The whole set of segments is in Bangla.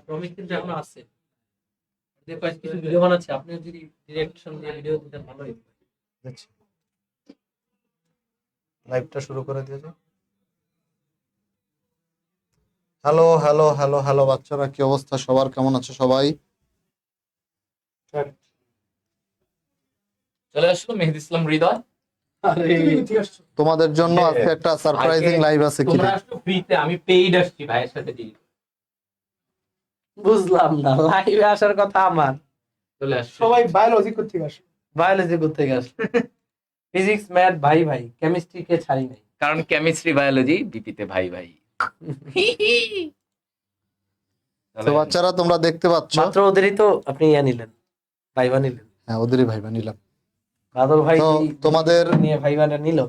প্রমিস কিন্তু এখনো আছে, কিছু ভিডিও বানাচ্ছে, আপনি যদি ডিরেকশন দিয়ে ভিডিও দিতে ভালোই। লাইভটা শুরু করে দিয়েছে। হ্যালো হ্যালো হ্যালো হ্যালো বাচ্চারা, কি অবস্থা সবার? কেমন আছে সবাই? চলে আসলো মেহেদি ইসলাম হৃদয়। তোমাদের জন্য আজকে একটা সারপ্রাইজিং লাইভ আছে। কি তোমরা আসলে ফ্রিতে, আমি পেইড আসছি ভাইয়ের সাথে ডিল। বুঝলাম না, লাইভে আসার কথা আমার। চলে আসছে সবাই বায়োলজি করতে আসে, বায়োলজি করতে আসে। ফিজিক্স ম্যাথ ভাই ভাই, কেমিস্ট্রি কে ছাড়ি নাই, কারণ কেমিস্ট্রি বায়োলজি বিপিতে ভাই ভাই। তো বাচ্চারা তোমরা দেখতে পাচ্ছ, মাত্র ওদেরই তো আপনি ইয়া নিলেন, ভাইবা নিলেন। হ্যাঁ ওদেরই ভাইবা নিলাম। বাদল ভাই তো তোমাদের নিয়ে ভাইবাটা নিল।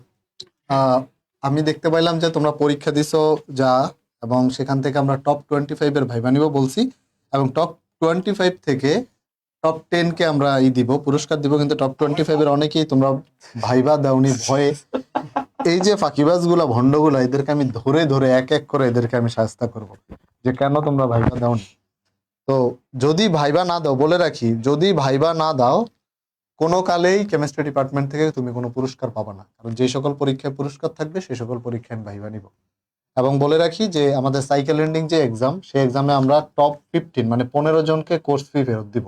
আমি দেখতে পাইলাম যে তোমরা পরীক্ষা দিছো যা, এবং সেখান থেকে আমরা টপ 25 এর ভাইবা নিব বলছি, এবং টপ 25 থেকে টপ 10 কে আমরা দিব, পুরস্কার দিব। কিন্তু টপ 25 এর অনেকেই তোমরা ভাইবা দাওনি ভয়ে। এই যে ফাঁকিবাজ গুলা, ভণ্ড গুলা, এদেরকে আমি ধরে ধরে এক এক করে এদেরকে আমি শাস্তা করব যে কেন তোমরা ভাইবা দাওনি। তো যদি ভাইবা না দাও, বলে রাখি, যদি ভাইবা না দাও কোনো কালেই কেমিস্ট্রি ডিপার্টমেন্ট থেকে তুমি কোনো পুরস্কার পাবা না। কারণ যে সকল পরীক্ষায় পুরস্কার থাকবে সেই সকল পরীক্ষায় আমি ভাইবা নিব। এবং বলে রাখি যে আমাদের সাইকেল এন্ডিং যে এক্সাম, সেই এক্সামে আমরা টপ 15 মানে 15 জনকে কোর্স ফি ফেরত দিব।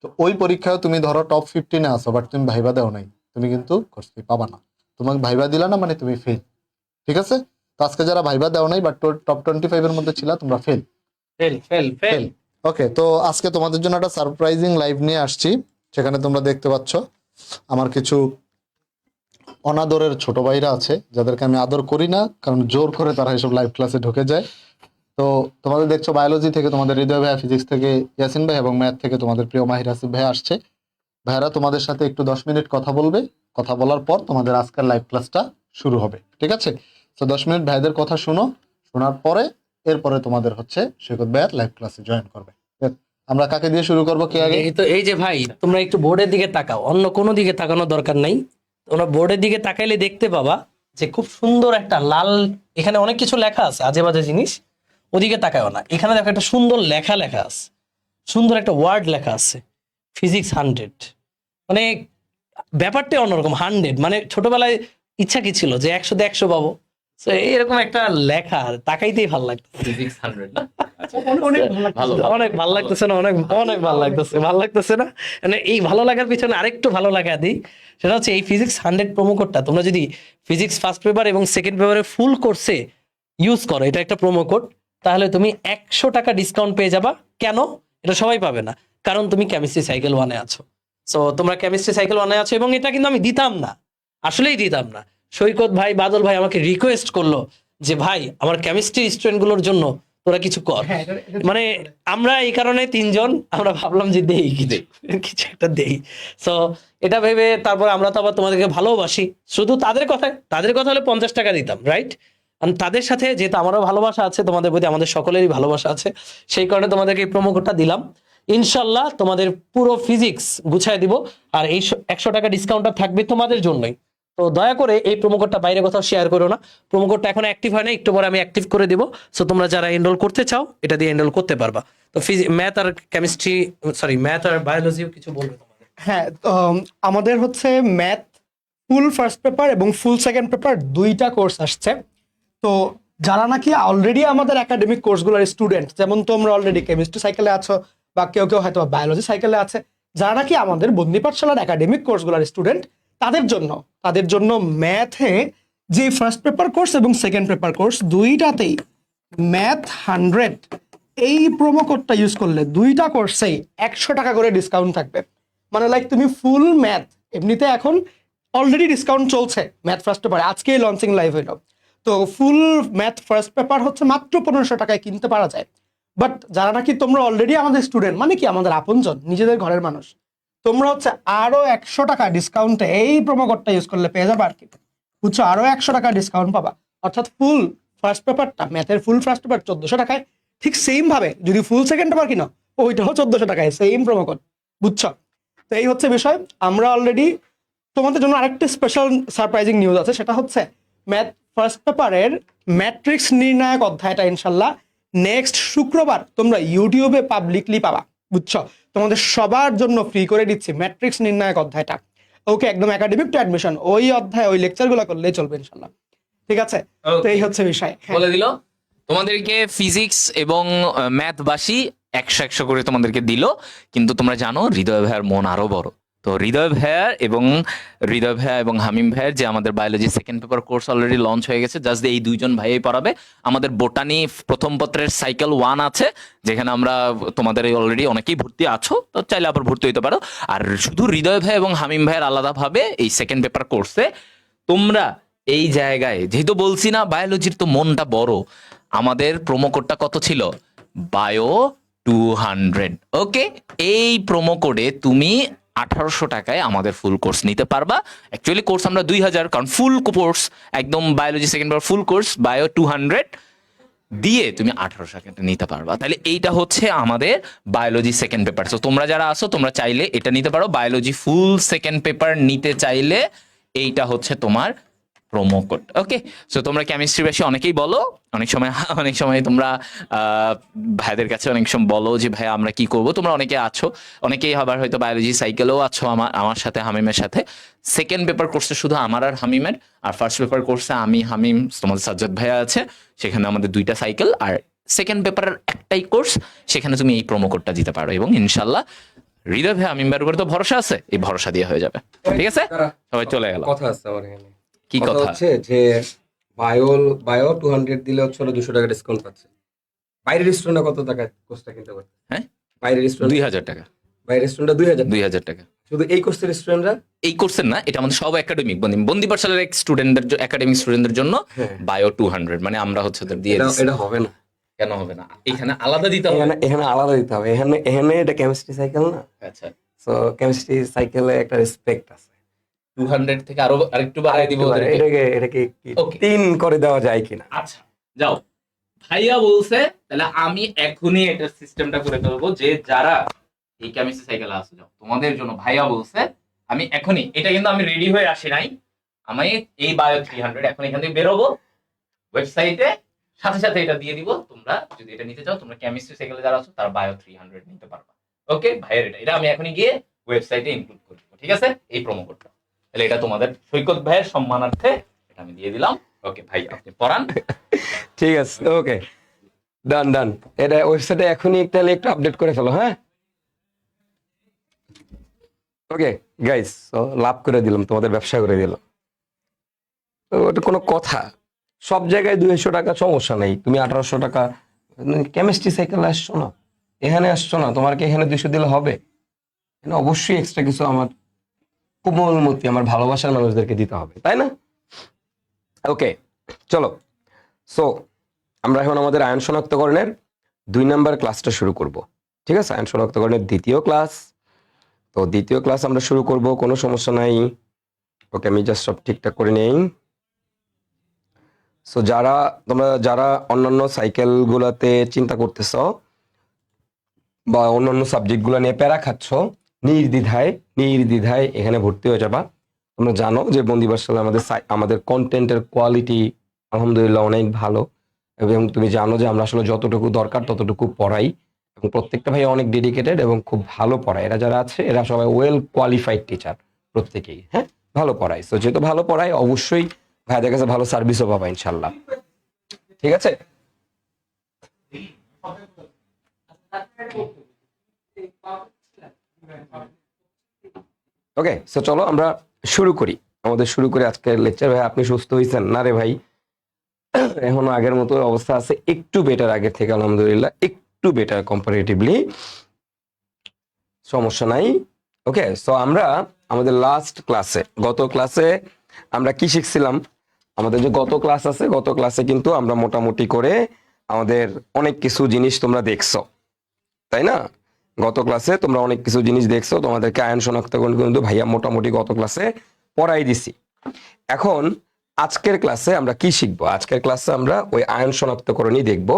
তো ওই পরীক্ষায় তুমি ধরো টপ 15-এ আসো, বাট তুমি ভাইবা দাও নাই, তুমি কিন্তু কোর্স ফি পাবা না। তোমাকে ভাইবা দিলা না মানে তুমি ফেল, ঠিক আছে? তো আজকে যারা ভাইবা দাও নাই বাট টপ 25 এর মধ্যে ছিল, তোমরা ফেল ফেল ফেল ফেল। ওকে, তো আজকে তোমাদের জন্য একটা সারপ্রাইজিং লাইভ নিয়ে আসছি। সেখানে তোমরা দেখতে পাচ্ছ আমার কিছু অনাদরের ছোট ভাইরা আছে, যাদেরকে আমি আদর করি না, কারণ জোর করে তারা এসব লাইভ ক্লাসে ঢুকে যায়। তো তোমাদের দেখছো বায়োলজি থেকে তোমাদের হৃদয় ভাইয়া, ফিজিক্স থেকে ইয়াসিন ভাই, এবং ম্যাথ থেকে তোমাদের প্রিয় মাহির আসিফ ভাই আসছে। ভাইয়ারা তোমাদের সাথে একটু 10 মিনিট কথা বলবে। কথা বলার পর তোমাদের আজকের লাইভ ক্লাসটা শুরু হবে, ঠিক আছে? তো 10 মিনিট ভাইদের কথা শুনো, শোনার পরে এরপরে তোমাদের হচ্ছে সৈকত ভাইয়ার লাইভ ক্লাসে জয়েন করবে। আমরা কাকে দিয়ে শুরু করবো, কে আগে? এই তো, এই যে ভাই, তোমরা একটু বোর্ডের দিকে তাকাও, অন্য কোনো দিকে তাকানোর দরকার নাই। তোমরা বোর্ডের দিকে তাকাইলে দেখতে পাবা যে খুব সুন্দর একটা লাল, এখানে অনেক কিছু লেখা আছে, আজে বাজে জিনিস। ওদিকে তাকাও না, এখানে দেখো একটা সুন্দর লেখা লেখা আছে, সুন্দর একটা ওয়ার্ড লেখা আছে, ফিজিক্স 100। মানে ব্যাপারটা অন্যরকম। 100 মানে ছোটবেলায় ইচ্ছা কি ছিল যে 100-তে 100 পাবো। তো এরকম একটা লেখা তাকাইতেই ভালো লাগতো। ফিজিক্স 100 না? অনেক ভালো লাগতেছে না? অনেক অনেক ভালো লাগতেছে, ভালো লাগতেছে না? মানে এই ভালো লাগার পিছনে আরেকটু ভালো লাগা দিই, সেটা হচ্ছে এই ফিজিক্স 100 প্রোমো কোডটা তোমরা যদি ফিজিক্স ফার্স্ট পেপার এবং সেকেন্ড পেপারে ফুল কোর্সে ইউজ করো, এটা একটা প্রোমো কোড, তাহলে তুমি 100 টাকা ডিসকাউন্ট পেয়ে যাবা। কেন? এটা সবাই পাবে না, কারণ তুমি কেমিস্ট্রি সাইকেল 1-এ আছো। সো তোমরা কেমিস্ট্রি সাইকেল 1-এ আছো, এবং এটা কিন্তু আমি দিতাম না, আসলেই দিতাম না। সৈকত ভাই, বাদল ভাই আমাকে রিকোয়েস্ট করলো যে ভাই আমার কেমিস্ট্রি স্টুডেন্টগুলোর জন্য তোরা কিছু কর। মানে আমরা এই কারণে 3 জন আমরা ভাবলাম যে দেই কিছু একটা দেই। সো এটা ভেবে তারপর আমরা তো আবার তোমাদেরকে ভালোবাসি, শুধু তাদের কথা হলে 50 টাকা দিতাম, রাইট? তাদের সাথে যেহেতু আমারও ভালোবাসা আছে তোমাদের প্রতি, আমাদের সকলেরই ভালোবাসা আছে, সেই কারণে তোমাদেরকে এই প্রোমো কোডটা দিলাম। ইনশাল্লাহ তোমাদের পুরো ফিজিক্স গুছায় দিব, আর এই 100 টাকা ডিসকাউন্টটা থাকবে তোমাদের জন্যই। তো দয়া করে এই প্রোমো কোডটা বাইরে কোথাও শেয়ার করো না। প্রোমো কোডটা এখন অ্যাক্টিভ হয় না, একটু পরে আমি অ্যাক্টিভ করে দিব। সো তোমরা যারা এনরোল করতে চাও এটা দিয়ে এনরোল করতে পারবা। তো ম্যাথ আর কেমিস্ট্রি, সরি ম্যাথ আর বায়োলজিও কিছু বলবে তোমাদের? হ্যাঁ, আমাদের হচ্ছে ম্যাথ ফুল ফার্স্ট পেপার এবং ফুল সেকেন্ড পেপার দুইটা কোর্স আসছে। তো যারা নাকি অলরেডি আমাদের একাডেমিক কোর্সগুলোর স্টুডেন্ট, যেমন তোমরা অলরেডি কেমিস্ট্রি সাইকেলে আছো বা কেউ কেউ হয়তো বায়োলজি সাইকেলে আছে, যারা নাকি আমাদের বন্দি পাঠশালার একাডেমিক কোর্সগুলোর স্টুডেন্ট, তাদের জন্য ম্যাথে যে ফার্স্ট পেপার কোর্স এবং সেকেন্ড পেপার কোর্স দুইটাতেই ম্যাথ 100 এই প্রোমো কোডটা ইউজ করলে দুইটা কোর্সেই 100 টাকা করে ডিসকাউন্ট থাকবে। মানে লাইক তুমি ফুল ম্যাথ, এমনিতে এখন অলরেডি ডিসকাউন্ট চলছে ম্যাথ ফার্স্ট পেপারে, আজকেই লঞ্চিং লাইভ হইলো। তো ফুল ম্যাথ ফার্স্ট পেপার হচ্ছে মাত্র 1500 টাকায় কিনতে পারা যায়। বাট যারা নাকি তোমরা অলরেডি আমাদের স্টুডেন্ট, মানে কি আমাদের আপনজন, নিজেদের ঘরের মানুষ, তোমরা হচ্ছে আরো 100 টাকা ডিসকাউন্টে এই প্রোমো কোডটা ইউজ করলে পেয়ে যাবে আর কি, বুঝছো? আরো 100 টাকা ডিসকাউন্ট পাবা। অর্থাৎ ফুল ফার্স্ট পেপারটা, ম্যাথের ফুল ফার্স্ট পেপার 1400 টাকায়, ঠিক সেম ভাবে যদি ফুল সেকেন্ড পেপার কিনো ওইটাও 1400 টাকায়, সেম প্রোমো কোড, বুঝছো? তো এই হচ্ছে বিষয়। আমরা অলরেডি তোমাদের জন্য আরেকটা স্পেশাল সারপ্রাইজিং নিউজ আছে, সেটা হচ্ছে ম্যাথ ফার্স্ট পেপারের ম্যাট্রিক্স নির্ণায়ক অধ্যায়টা ইনশাল্লাহ নেক্সট শুক্রবার তোমরা ইউটিউবে পাবলিকলি পাবা, বুঝছো? তোমাদের সবার জন্য ফ্রি করে দিচ্ছি ম্যাট্রিক্স নির্ণায়ক অধ্যায়টা। ওকে, একদম একাডেমিক টু অ্যাডমিশন, ওই অধ্যায় ওই লেকচারগুলো করলেই চলবে ইনশাল্লাহ। ঠিক আছে, তো এই হচ্ছে বিষয়। হ্যাঁ। বলে দিল তোমাদেরকে ফিজিক্স এবং ম্যাথ বাসি 100 করে তোমাদেরকে দিল, কিন্তু তোমরা জানো হৃদয় ভাইয়ার মন আরো বড়। তো হৃদয় ভাইয়া এবং হামিম ভাইয়ের যে আমাদের biology second paper course already launch হয়ে গেছে, জাস্ট এই দুইজন ভাইয়াই পড়াবে। আমাদের বোটানি প্রথম পত্রের সাইকেল 1 আছে, যেখানে আমরা তোমাদের অলরেডি অনেকেই ভর্তি আছো, তো চাইলে আবার ভর্তি হইতে পারো। আর শুধু হৃদয় ভাই এবং হামিম ভাইয়ের আলাদাভাবে এই সেকেন্ড পেপার কোর্সে তোমরা এই জায়গায়, যেহেতু বলছি না বায়োলজির তো মনটা বড়, আমাদের প্রোমো কোডটা কত ছিল? বায়ো 200। ওকে, এই প্রোমো কোডে তুমি 1800 টাকায় আমাদের ফুল কোর্স নিতে পারবা। অ্যাকচুয়ালি কোর্স আমরা 2000, কারণ ফুল কোর্স একদম biology second paper full course bio 200 দিয়ে তুমি 1800 টাকাটা নিতে পারবা। তাহলে এইটা হচ্ছে আমাদের বায়োলজি সেকেন্ড পেপার। তো তোমরা যারা আসো তোমরা চাইলে এটা নিতে পারো। বায়োলজি ফুল সেকেন্ড পেপার নিতে চাইলে এইটা হচ্ছে তোমার প্রোমো কোড। ওকে, সো তোমরা কেমিস্ট্রি বেশি অনেকেই বলো, অনেক সময় তোমরা ভাইদের কাছে অনেক সময় বলো যে ভাই আমরা কি করব। তোমরা অনেকে আছো, অনেকেই আবার হয়তো বায়োলজি সাইকেলেও আছো আমার সাথে, হামিমের সাথে। সেকেন্ড পেপার কোর্সে শুধু আমার আর হামিমের, আর ফার্স্ট পেপার কোর্সে আমি, হামিম, তোমাদের সাজ্জাদ ভাইয়া আছে, সেখানে আমাদের 2টা সাইকেল। আর সেকেন্ড পেপারের একটাই কোর্স, সেখানে তুমি এই প্রোমো কোডটা দিতে পারো, এবং ইনশাল্লাহ হৃদয় ভাই হামিম ভাইয়ের উপরে তো ভরসা আছে, এই ভরসা দিয়ে হয়ে যাবে। ঠিক আছে, সবাই চলে গেল। কথা আছে আমার এখানে। কি কথা কথা? হচ্ছে যে বায়ো 200 দিলে হচ্ছে ওরা 200 টাকা ডিসকাউন্ট পাচ্ছে। বাইরের রেস্টুরেন্টে কত টাকা কোর্সটা কিনতে পারছে? হ্যাঁ, বাইরের রেস্টুরেন্ট 2000 টাকা। বাইরের রেস্টুরেন্টে 2000 টাকা। শুধু এই কোর্সের রেস্টুরেন্টরা। এই কোর্সের না, এটা আমাদের সব একাডেমিক বন্দি পাঠশালার স্টুডেন্টদের, একাডেমিক স্টুডেন্টদের জন্য হ্যাঁ। বায়ো 200, মানে আমরা হচ্ছে ওদের দিয়ে দিচ্ছি। এটা হবে না, কেন হবে না? এখানে আলাদা দিতে হবে। এখানে আলাদা দিতে হবে। এখানে এটা কেমিস্ট্রি সাইকেল না, আচ্ছা, সো কেমিস্ট্রি সাইকেলে একটা রেসপেক্ট আছে। 200 থেকে আরেকটু বাড়াই দিব ওদেরকে। এটাকে Okay. 3 করে দেওয়া যায় কিনা? আচ্ছা, যাও। ভাইয়া বলছে, তাহলে আমি এখনই এটা সিস্টেমটা করে ফেলবো যে যারা এই কেমিস্ট্রি সাইকেলে আসো, যাও তোমাদের জন্য ভাইয়া বলছে আমি এখনই, এটা কিন্তু আমি রেডি হয়ে আসি নাই, আমি এই বায়ো 300 এখন এখান থেকে বেরোবো, ওয়েবসাইটে সাথে সাথে এটা দিয়ে দিব। তোমরা যদি এটা নিতে চাও, তোমরা কেমিস্ট্রি সাইকেলে যারা আছো তারা বায়ো 300 নিতে পারবা। ওকে, ভাইয়ের এটা আমি এখনই গিয়ে ওয়েবসাইটে ইনক্লুড করে দেবো। ঠিক আছে, এই প্রোমো কোডটা। তাহলে এটা তোমাদের সৈকত ভাইয়ের সম্মানার্থে এটা আমি দিয়ে দিলাম। ওকে ভাই, আপনি পড়ান। ঠিক আছে, ওকে, ডান। এটা ওয়েবসাইটে এখনই তাহলে একটু আপডেট করে ফেলো। হ্যাঁ, ওকে গাইস, লাভ করে দিলাম, তোমাদের ব্যবসা করে দিলাম। তো ওটা কোনো কথা? সব জায়গায় 200 টাকা সমস্যা নেই। তুমি 1800 টাকা কেমিস্ট্রি সাইকেল আসছো না, এখানে আসছো না, তোমার কি এখানে 200 দিলে হবে? এখানে অবশ্যই এক্সট্রা কিছু আমার কোমলমতি, আমার ভালোবাসার মানুষদেরকে দিতে হবে, তাই না? ওকে, চলো। সো আমরা এখন আমাদের আয়ন শনাক্তকরণের 2 নাম্বার ক্লাসটা শুরু করব। ঠিক আছে, আয়ন শনাক্তকরণের দ্বিতীয় ক্লাস। তো দ্বিতীয় ক্লাস আমরা শুরু করব, কোনো সমস্যা নাই। ওকে, আমি জাস্ট সব ঠিকঠাক করে নেই। সো তোমরা যারা অন্যান্য সাইকেলগুলোতে চিন্তা করতেছ বা অন্যান্য সাবজেক্টগুলো নিয়ে প্যারা খাচ্ছ, নির্দ্বিধায় এখানে ভর্তি হয়ে যাবা। তোমরা জানো যে বন্দি পাঠশালা আমাদের কন্টেন্টের কোয়ালিটি আলহামদুলিল্লাহ অনেক ভালো, এবং তুমি জানো যে আমরা আসলে যতটুকু দরকার ততটুকু পড়াই, এবং প্রত্যেকটা ভাই অনেক ডেডিকেটেড এবং খুব ভালো পড়ায়। এরা যারা আছে এরা সবাই ওয়েল কোয়ালিফাইড টিচার, প্রত্যেকেই। হ্যাঁ, ভালো পড়ায়। সো যেহেতু ভালো পড়ায়, অবশ্যই ভাইদের কাছে ভালো সার্ভিসও পাবা ইনশাল্লাহ। ঠিক আছে, ওকে। সো চলো আমরা শুরু করি আজকের লেকচার। ভাই আপনি সুস্থ হয়েছেন? না রে ভাই, এখন আগের মতো অবস্থা আছে, একটু বেটার আগের থেকে আলহামদুলিল্লাহ, একটু বেটার কম্পারেটিভলি, সমস্যা নাই। ওকে, সো আমরা আমাদের লাস্ট ক্লাসে, গত ক্লাসে আমরা কি শিখছিলাম? আমাদের যে গত ক্লাস আছে, গত ক্লাসে কিন্তু আমরা মোটামুটি করে আমাদের অনেক কিছু জিনিস তোমরা দেখছো, তাই না? গত ক্লাসে তোমরা অনেক কিছু জিনিস দেখছো, তোমাদেরকে আয়ন শনাক্তকরণ কিন্তু ভাইয়া মোটামুটি গত ক্লাসে পড়াই দিছি। এখন আজকের ক্লাসে আমরা কি শিখবো? আজকের ক্লাসে আমরা ওই আয়ন শনাক্তকরণই দেখবো,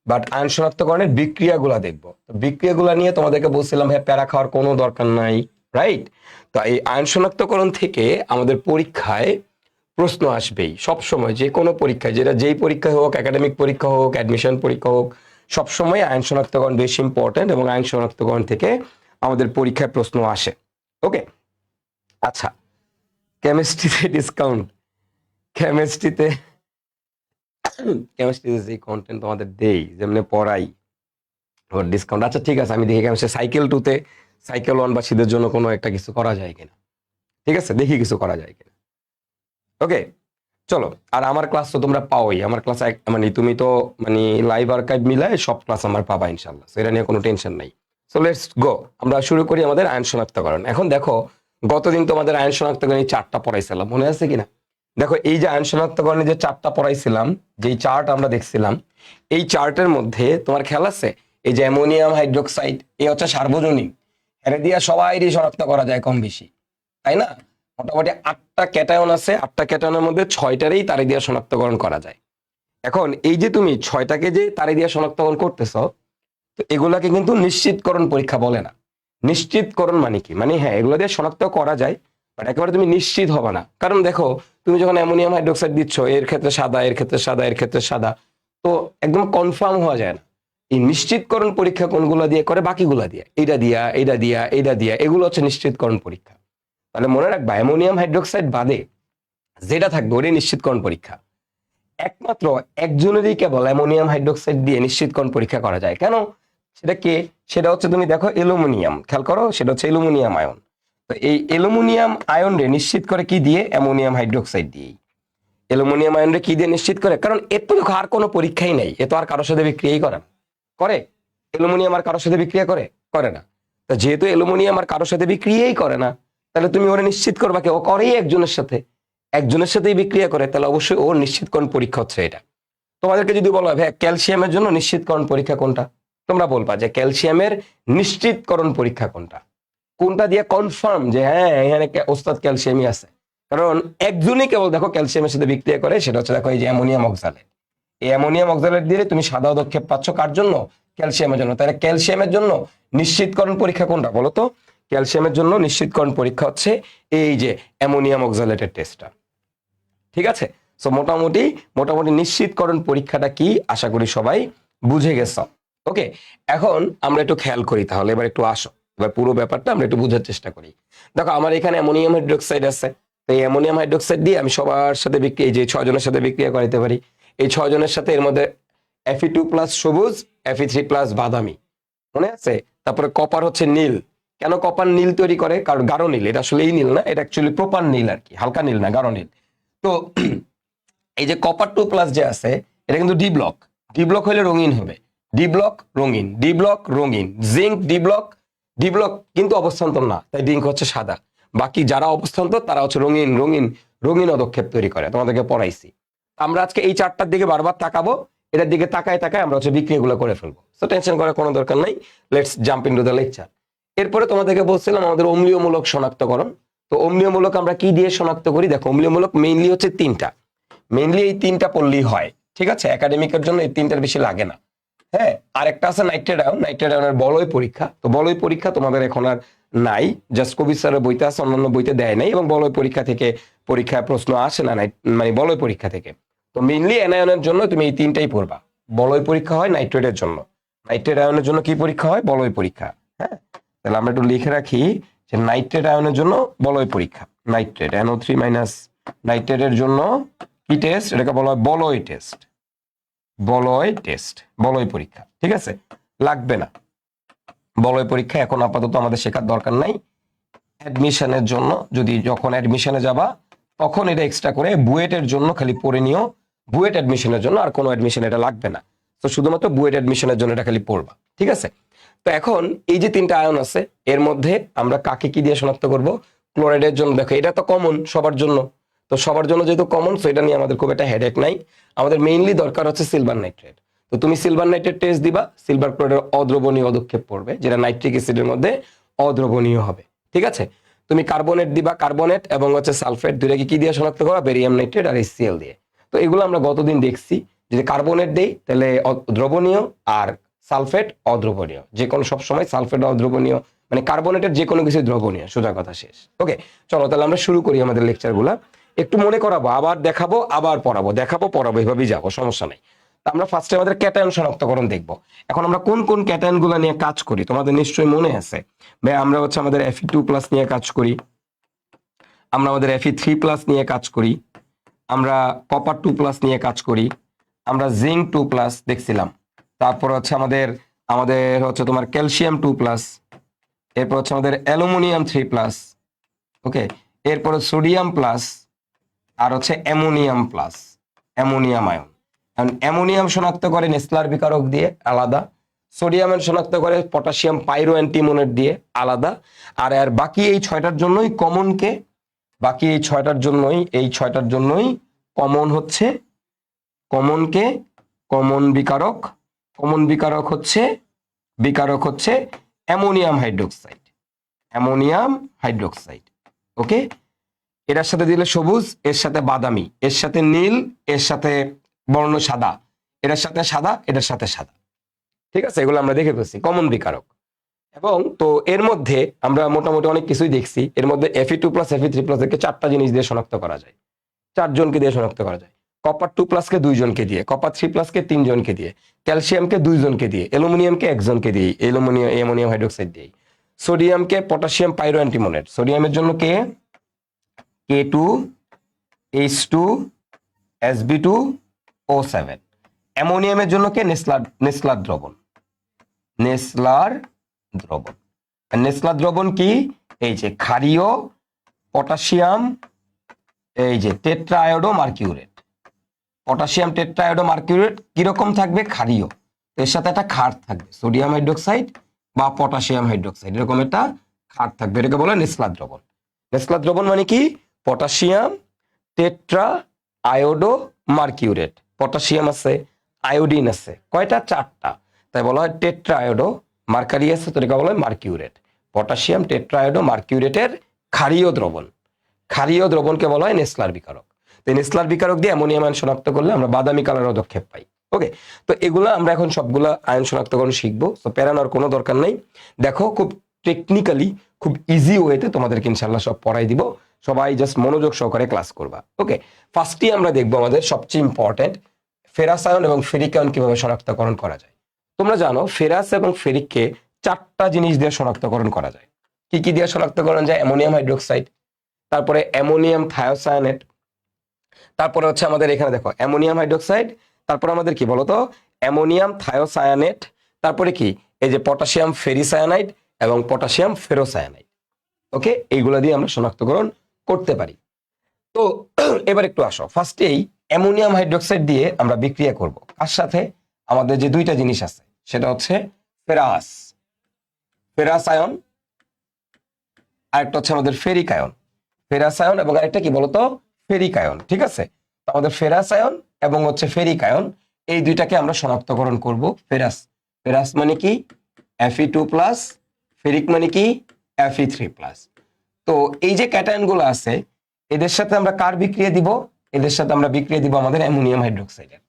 বাট আয়ন শনাক্তকরণের বিক্রিয়াগুলা দেখবো। বিক্রিয়াগুলা নিয়ে তোমাদেরকে বলছিলাম ভাই প্যারা খাওয়ার কোনো দরকার নাই, রাইট? তো এই আয়ন শনাক্তকরণ থেকে আমাদের পরীক্ষায় প্রশ্ন আসবেই সব সময়, যে কোনো পরীক্ষায়, যেটা যেই পরীক্ষা হোক, একাডেমিক পরীক্ষা হোক, অ্যাডমিশন পরীক্ষা হোক, সবসময় আইন শনাক্তকরণ বেশি ইম্পর্টেন্ট এবং আইন শনাক্তকরণ থেকে আমাদের পরীক্ষায় প্রশ্ন আসে। ওকে, আচ্ছা, কেমিস্ট্রিতে ডিসকাউন্ট, কেমিস্ট্রিতে যে কন্টেন্ট তোমাদের দেই, যেমনি পড়াই, ওর ডিসকাউন্ট, আচ্ছা ঠিক আছে, আমি দেখি কেমিস্ট্রি সাইকেল 2-তে, সাইকেল 1বাসীদের জন্য কোনো একটা কিছু করা যায় কিনা। ঠিক আছে, দেখি কিছু করা যায় কিনা। ওকে, চলো। আর আমার ক্লাস তো তোমরা পাওই, আমার ক্লাস মানে তুমি তো মানে লাইভ আর্কাইভ মিলায় সব ক্লাস আমার পাবা ইনশাল্লাহ, সো এটা নিয়ে কোনো টেনশন নাই। সো লেটস গো, আমরা শুরু করি আমাদের আইন শনাক্তকরণ। এখন দেখো, গতদিন তোমাদের আইন শনাক্তকরণের 4টা পড়াইছিলাম, মনে আছে কিনা? দেখো, এই যে আইন শনাক্তকরণে যে 4টা পড়াইছিলাম, যেই চার্ট আমরা দেখছিলাম, এই চার্টের মধ্যে তোমার খেয়াল আছে, এই যে অ্যামোনিয়াম হাইড্রোক্সাইড, এই হচ্ছে সার্বজনীন, এর দিয়া সবাইরই শনাক্ত করা যায় কম বেশি, তাই না? মোটামুটি 8টা ক্যাটায়ন আছে, 8টা ক্যাটায়নের মধ্যে 6টারই তারে দিয়ে শনাক্তকরণ করা যায়। এখন এই যে তুমি 6টাকে যে তারে দিয়ে শনাক্তকরণ করতেছ, তো এগুলাকে কিন্তু নিশ্চিতকরণ পরীক্ষা বলে না। নিশ্চিতকরণ মানে কি? মানে হ্যাঁ, এগুলো দিয়ে শনাক্ত করা যায়, বাট একেবারে তুমি নিশ্চিত হবে না। কারণ দেখো, তুমি যখন অ্যামোনিয়াম হাইড্রোক্সাইড দিচ্ছ, এর ক্ষেত্রে সাদা, এর ক্ষেত্রে সাদা, এর ক্ষেত্রে সাদা, তো একদম কনফার্ম হওয়া যায় না। এই নিশ্চিতকরণ পরীক্ষা কোনগুলো দিয়ে করে? বাকিগুলা দিয়ে, এইটা দিয়া, এইটা দিয়া, এইটা দিয়া, এগুলো হচ্ছে নিশ্চিতকরণ পরীক্ষা। তাহলে মনে রাখবা, অ্যামোনিয়াম হাইড্রোক্সাইড বাদে যেটা থাকবে ওটাই নিশ্চিতকরণ পরীক্ষা। একমাত্র একজনেরই কেবল অ্যামোনিয়াম হাইড্রোক্সাইড দিয়ে নিশ্চিতকরণ পরীক্ষা করা যায়। কেন? সেটা কে? সেটা হচ্ছে, তুমি দেখো অ্যালুমিনিয়াম, খেয়াল করো, সেটা হচ্ছে অ্যালুমিনিয়াম আয়ন। তো এই অ্যালুমিনিয়াম আয়ন রে নিশ্চিত করে কি দিয়ে? অ্যামোনিয়াম হাইড্রোক্সাইড দিয়ে। অ্যালুমিনিয়াম আয়ন রে কি দিয়ে নিশ্চিত করে? কারণ এর তো আর কোনো পরীক্ষাই নাই, এ তো আর কারোর সাথে বিক্রিয়াই করে না। করে? অ্যালুমিনিয়াম আর কারোর সাথে বিক্রিয়া করে? করে না। তো যেহেতু অ্যালুমিনিয়াম আর কারোর সাথে বিক্রিয়াই করে না, তাহলে তুমি ওরা নিশ্চিত করবা কি? ও করেই একজনের সাথে, একজনের সাথেই বিক্রিয়া করে, তাহলে অবশ্যই ওর নিশ্চিতকরণ পরীক্ষা হচ্ছে এটা। তোমাদেরকে যদি বলা হয় ভাই ক্যালসিয়ামের জন্য নিশ্চিতকরণ পরীক্ষা কোনটা, তোমরা বলবা যে ক্যালসিয়ামের নিশ্চিতকরণ পরীক্ষা কোনটা, কোনটা দিয়ে কনফার্ম যে হ্যাঁ এখানে ওস্তাদ ক্যালসিয়ামই আছে। কারণ একজনই কেবল দেখো ক্যালসিয়ামের সাথে বিক্রিয়া করে, সেটা হচ্ছে দেখো এই যে অ্যামোনিয়াম অক্সালেট। এই অ্যামোনিয়াম অক্সালেট দিয়ে তুমি সাদা পদক্ষেপ পাচ্ছ কার জন্য? ক্যালসিয়ামের জন্য। তাহলে ক্যালসিয়ামের জন্য নিশ্চিতকরণ পরীক্ষা কোনটা বলো তো? ক্যালসিয়ামের জন্য নিশ্চিতকরণ পরীক্ষা হচ্ছে এই যে অ্যামোনিয়াম অক্সালেটের টেস্টটা। ঠিক আছে, সো মোটামুটি নিশ্চিতকরণ পরীক্ষাটা কি আশা করি সবাই বুঝে গেছ। ওকে, এখন আমরা একটু খেয়াল করি, তাহলে এবার একটু আসো, এবার পুরো ব্যাপারটা আমরা একটু বোঝার চেষ্টা করি। দেখো, আমার এখানে অ্যামোনিয়াম হাইড্রোক্সাইড আছে, তো এই অ্যামোনিয়াম হাইড্রোক্সাইড দিয়ে আমি সবার সাথে বিক্রিয়া, এই যে 6 জনের সাথে বিক্রিয়া করাইতে পারি। এই 6 জনের সাথে এর মধ্যে Fe2+ সবুজ, Fe3+ বাদামি, মনে আছে? তারপরে কপার হচ্ছে নীল। কেন কপার নীল তৈরি করে? কারণ গাঢ় নীল, এটা আসলে এই নীল না, এটা অ্যাকচুয়ালি প্রপার নীল আর কি, হালকা নীল না, গাঢ় নীল। তো এই যে কপার 2+ যে আছে, এটা কিন্তু ডি ব্লক, ডি ব্লক হলে রঙিন হবে, ডি ব্লক রঙিন, ডি ব্লক রঙিন। Zinc D block, D block কিন্তু অবস্থান্তর না, তাই জিঙ্ক হচ্ছে সাদা। বাকি যারা অবস্থান্তর তারা হচ্ছে রঙিন রঙিন রঙিন পদক্ষেপ তৈরি করে, তোমাদেরকে পড়াইছি। আমরা আজকে এই 4টার দিকে বারবার তাকাবো, এটার দিকে তাকায় তাকায় আমরা হচ্ছে বিক্রিয়াগুলো করে ফেলবো। সো টেনশন করার কোনো দরকার নাই, let's jump into the lecture. এরপরে তোমাদেরকে বলছিলাম আমাদের অম্লীয়মূলক শনাক্তকরণ। তো অম্লীয়মূলক আমরা কি দিয়ে শনাক্ত করি? দেখো, অম্লীয়মূলক মেইনলি হচ্ছে 3টা, মেইনলি এই 3টা পড়লেই হয়, ঠিক আছে? একাডেমিকের জন্য এই 3টার বেশি লাগে না। হ্যাঁ, আরেকটা আছে নাইট্রেট আয়ন, নাইট্রেট আয়নের বলয় পরীক্ষা। তো বলয় পরীক্ষা তোমাদের এখন আর নাই, জাস্ট কবির স্যারের বইতে আছে, অন্যান্য বইতে দেয় নাই, এবং বলয় পরীক্ষা থেকে পরীক্ষায় প্রশ্ন আসে না, মানে বলয় পরীক্ষা থেকে। তো মেইনলি অ্যানায়নের জন্য তুমি এই 3টাই পড়বা। বলয় পরীক্ষা হয় নাইট্রেটের জন্য, নাইট্রেট আয়নের জন্য কি পরীক্ষা হয়? বলয় পরীক্ষা। হ্যাঁ, তাহলে আমরা একটু লিখে রাখি যে নাইট্রেট আয়নের জন্য বলয় পরীক্ষা, নাইট্রেট NO3- নাইট্রেটের জন্য কি টেস্ট? এটাকে বলা হয় বলয় টেস্ট, বলয় টেস্ট, বলয় পরীক্ষা। ঠিক আছে, লাগবে না বলয় পরীক্ষা এখন আপাতত আমাদের শেখার দরকার নাই। অ্যাডমিশনের জন্য, যদি যখন অ্যাডমিশনে যাবা তখন এটা এক্সট্রা করে বুয়েটের জন্য খালি পড়ে নিও, বুয়েট অ্যাডমিশনের জন্য, আর কোনো অ্যাডমিশন এটা লাগবে না। তো শুধুমাত্র বুয়েট অ্যাডমিশনের জন্য এটা খালি পড়বা, ঠিক আছে? তো এখন এই যে 3টা আয়ন আছে, এর মধ্যে আমরা কাকে কি দিয়ে শনাক্ত করব? ক্লোরাইডের জন্য দেখো এটা তো কমন সবার জন্য, তো সবার জন্য যেহেতু কমন, সো এটা নিয়ে আমাদের খুব একটা হেডেক নাই। আমাদের মেইনলি দরকার হচ্ছে সিলভার নাইট্রেট। তো তুমি সিলভার নাইট্রেট টেস্ট দিবা, সিলভার ক্লোরাইডের অদ্রবণীয় পদক্ষেপ পড়বে, যেটা নাইট্রিক অ্যাসিডের মধ্যে অদ্রবণীয় হবে, ঠিক আছে? তুমি কার্বনেট দিবা, কার্বনেট এবং হচ্ছে সালফেট, দুইটাকে কি দিয়ে শনাক্ত করবা? বেরিয়াম নাইট্রেট আর HCl দিয়ে। তো এগুলো আমরা গতদিন দেখছি, যদি কার্বনেট দেই তাহলে দ্রবণীয়, আর সালফেট অদ্রবণীয়। যে কোনো সবসময় সালফেট অদ্রবণীয়, মানে কার্বনেটের যে কোনো কিছু দ্রবণীয়, সোজা কথা শেষ। ওকে, চলো তাহলে আমরা শুরু করি আমাদের লেকচারগুলা। একটু মনে করাবো, আবার দেখাবো, আবার পড়াবো, দেখাবো পড়াবো, এভাবেই যাবো, সমস্যা নাই। তা আমরা ফার্স্টে আমাদের ক্যাটায়ন শনাক্তকরণ দেখবো। এখন আমরা কোন কোন ক্যাটায়ন গুলো নিয়ে কাজ করি তোমাদের নিশ্চয়ই মনে আছে ভাই। আমরা হচ্ছে আমাদের Fe2+ নিয়ে কাজ করি, আমরা আমাদের Fe3+ নিয়ে কাজ করি, আমরা কপার 2+ নিয়ে কাজ করি, আমরা জিঙ্ক 2+ দেখছিলাম, তারপর হচ্ছে আমাদের আমাদের হচ্ছে তোমার ক্যালসিয়াম 2+, এরপর হচ্ছে আমাদের অ্যালুমিনিয়াম 3+, ওকে, এরপরে সোডিয়াম প্লাস, আর হচ্ছে ammonium plus, ammonium ion. Ammonium শনাক্ত করে নেসলার বিকারক দিয়ে আলাদা, সোডিয়াম শনাক্ত করে পটাশিয়াম পাইরো অ্যান্টিমোনেট দিয়ে আলাদা। আর আর বাকি এই 6টার জন্যই কমন কে, বাকি এই 6টার জন্যই কমন হচ্ছে, কমন কে, কমন বিকারক, কমন বিকারক হচ্ছে অ্যামোনিয়াম হাইড্রোক্সাইড, অ্যামোনিয়াম হাইড্রোক্সাইড, ওকে। এটার সাথে দিলে সবুজ, এর সাথে বাদামি, এর সাথে নীল, এর সাথে বর্ণ সাদা, এটার সাথে সাদা, এটার সাথে সাদা, ঠিক আছে। এগুলো আমরা দেখে ফেলছি কমন বিকারক। এবং তো এর মধ্যে আমরা মোটামুটি অনেক কিছুই দেখছি। এর মধ্যে Fe2+, Fe3+ কে 4টা জিনিস দিয়ে শনাক্ত করা যায়, 4 জনকে দিয়ে শনাক্ত করা যায়। কপার 2+ কে 2 জনকে দিয়ে, কপার 3+ কে 3 জনকে দিয়ে, ক্যালসিয়ামকে 2 জনকে দিয়ে, অ্যালুমিনিয়ামকে 1 জনকে দিয়ে, অ্যামোনিয়াম হাইড্রোক্সাইড দিয়ে, সোডিয়ামকে পটাশিয়াম পাইরো অ্যান্টিমোনেট, সোডিয়ামের জন্য কে K2H2SB2O7, অ্যামোনিয়ামের জন্য কে নেসলার দ্রবণ, নেসলার দ্রবণ। আর নেসলার দ্রবণ কি, এই যে ক্ষারীয় পটাশিয়াম, এই যে টেট্রাআয়োডো মার্কিউরেট, পটাশিয়াম টেট্রাআয়োডো মার্কিউরেট কিরকম থাকবে, ক্ষারীয়, এর সাথে একটা ক্ষার থাকবে, সোডিয়াম হাইড্রোক্সাইড বা পটাশিয়াম হাইড্রোক্সাইড, এরকম একটা ক্ষার থাকবে, এটাকে বলে নেসলার দ্রবণ। নেসলার দ্রবণ মানে কি, পটাশিয়াম টেট্রাআয়োডো মার্কিউরেট, পটাশিয়াম আছে, আয়োডিন আছে, কয়টা, 4টা, তাই বলা হয় টেট্রাআয়োডো, মার্কারি আছে তো এটাকে বলা হয় মার্কিউরেট। পটাশিয়াম টেট্রাআয়োডো মার্কিউরেটের ক্ষারীয় দ্রবণ, ক্ষারীয় দ্রবণকে বলা হয় নেসলার বিকারক। তো নেসলার বিকারক দিয়ে অ্যামোনিয়াম আয়ন শনাক্ত করলে আমরা বাদামি কালার পদক্ষেপ পাই, ওকে। তো এগুলো আমরা এখন সবগুলো আয়ন শনাক্তকরণ শিখবো, তো প্যারানোর কোনো দরকার নাই। দেখো খুব টেকনিক্যালি, খুব ইজি ওয়েতে তোমাদেরকে ইনশাল্লাহ সব পড়াই দিব, সবাই জাস্ট মনোযোগ সহকারে ক্লাস করবা, ওকে। ফার্স্টই আমরা দেখবো আমাদের সবচেয়ে ইম্পর্টেন্ট ফেরাস আয়ন এবং ফেরিক আয়ন কিভাবে শনাক্তকরণ করা যায়। তোমরা জানো ফেরাস এবং ফেরিককে 4টা জিনিস দিয়ে শনাক্তকরণ করা যায়। কি কি দিয়ে শনাক্তকরণ যায়, অ্যামোনিয়াম হাইড্রোক্সাইড, তারপরে অ্যামোনিয়াম থায়োসায়ানেট, তারপরে হচ্ছে আমাদের এখানে দেখো অ্যামোনিয়াম হাইড্রোক্সাইড, তারপর আমাদের কি বলতো অ্যামোনিয়াম থায়োসায়ানেট, তারপরে কি এই যে পটাশিয়াম ফেরিসায়ানাইড এবং পটাশিয়াম ফেরোসায়ানাইড, ওকে। এইগুলো দিয়ে আমরা শনাক্তকরণ করতে পারি। তো এবার একটু আসো, ফার্স্টেই অ্যামোনিয়াম হাইড্রোক্সাইড দিয়ে আমরা বিক্রিয়া করব কার সাথে, আমাদের যে 2টা জিনিস আছে সেটা হচ্ছে ফেরাস, ফেরাস আয়ন, আরেকটা হচ্ছে আমাদের ফেরিক আয়ন, ফেরাস আয়ন এবং আরেকটা কি বলতো ফেরিক আয়ন, ঠিক আছে। তো আমাদের ফেরাস আয়ন এবং হচ্ছে ফেরিক আয়ন, এই 2টাকে আমরা শনাক্তকরণ করব। ফেরাস, ফেরাস মানে কি Fe2+, ফেরিক মানে কি Fe3+। তো এই যে ক্যাটায়ন গুলো আছে এদের সাথে আমরা কার বিক্রিয়া দিব, এদের সাথে আমরা বিক্রিয়া দিব আমাদের অ্যামোনিয়াম হাইড্রোক্সাইডের।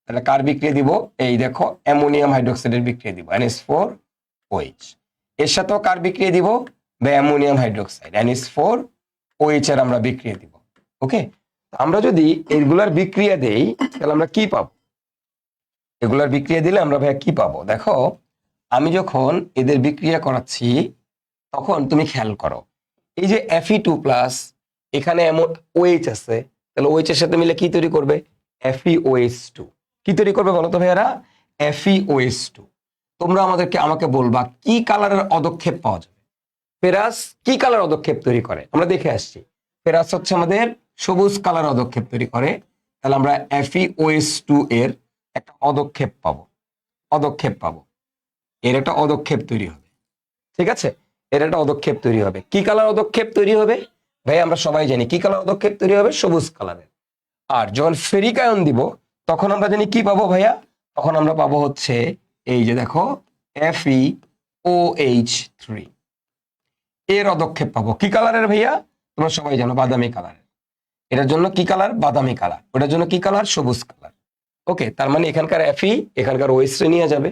তাহলে কার বিক্রিয়া দিব, এই দেখো অ্যামোনিয়াম হাইড্রোক্সাইডের বিক্রিয়া দিব NH4OH। এর সাথেও কার বিক্রিয়া দিব, বা অ্যামোনিয়াম হাইড্রোক্সাইড NH4OH এর আমরা বিক্রিয়া দিব, ওকে। আমরা যদি এগুলার বিক্রিয়া দেই তাহলে আমরা কি পাবো, এগুলার বিক্রিয়া দিলে আমরা ভাইয়া কি পাবো, দেখো আমি যখন এদের বিক্রিয়া করাচ্ছি তখন তুমি খেয়াল করো, এই যে Fe2+, এখানে এমন OH আছে, তাহলে OH এর সাথে মিলে কি তৈরি করবে, FeOH2। কি তৈরি করবে বলো তো ভাইয়ারা, FeOH2। তোমরা আমাকে বলবা কি কালারের অদক্ষেপ পাওয়া যাবে, ফেরাস কি কালার অদক্ষেপ তৈরি করে, আমরা দেখে আসছি ফেরাস হচ্ছে আমাদের সবুজ কালার অদক্ষেপ তৈরি করে, তাহলে আমরা FeOH2 এর একটা অদক্ষেপ পাবো, এর একটা অদক্ষেপ তৈরি হবে, ঠিক আছে। এর একটা অদক্ষেপ তৈরি হবে, কি কালার অদক্ষেপ তৈরি হবে ভাই, আমরা সবাই জানি কি কালার অদক্ষেপ তৈরি হবে, সবুজ কালারের। আর যখন ফেরিক আয়ন দিব তখন আমরা জানি কি পাবো ভাইয়া, তখন আমরা পাবো হচ্ছে এই যে দেখো FeOH3 এর অদক্ষেপ পাবো, কি কালারের ভাইয়া, তোমরা সবাই জানো বাদামি কালারের। এটার জন্য কি কালার, বাদামি কালার, ওটার জন্য কি কালার, সবুজ কালার, ওকে। তার মানে এখানকার Fe এখানকার OH নিয়ে যাবে,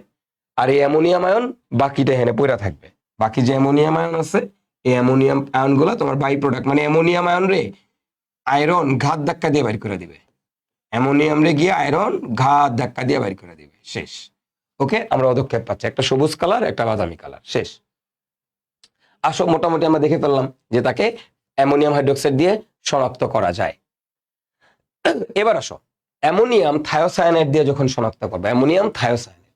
আর এই অ্যামোনিয়াম আয়ন বাকিটা এখানে পড়ে থাকবে। বাকি যে অ্যামোনিয়াম আয়ন আছে এই অ্যামোনিয়াম আয়ন গুলা তোমার বাই প্রোডাক্ট, মানে অ্যামোনিয়াম আয়ন রে আয়রন ঘাত ধাক্কা দিয়ে বাইর করে দিবে, অ্যামোনিয়াম রে গিয়ে আয়রন ঘাত ধাক্কা দিয়ে বাইর করে দিবে, শেষ। ওকে, আমরা পদক্ষেপ পাচ্ছি, একটা সবুজ কালার, একটা বাদামি কালার, শেষ। আসো, মোটামুটি আমরা দেখে ফেললাম যে তাকে অ্যামোনিয়াম হাইড্রোক্সাইড দিয়ে শনাক্ত করা যায়। এবার আসো, অ্যামোনিয়াম থায়োসায়ানাইড দিয়ে যখন শনাক্ত করবে, অ্যামোনিয়াম থায়োসায়ানাইড,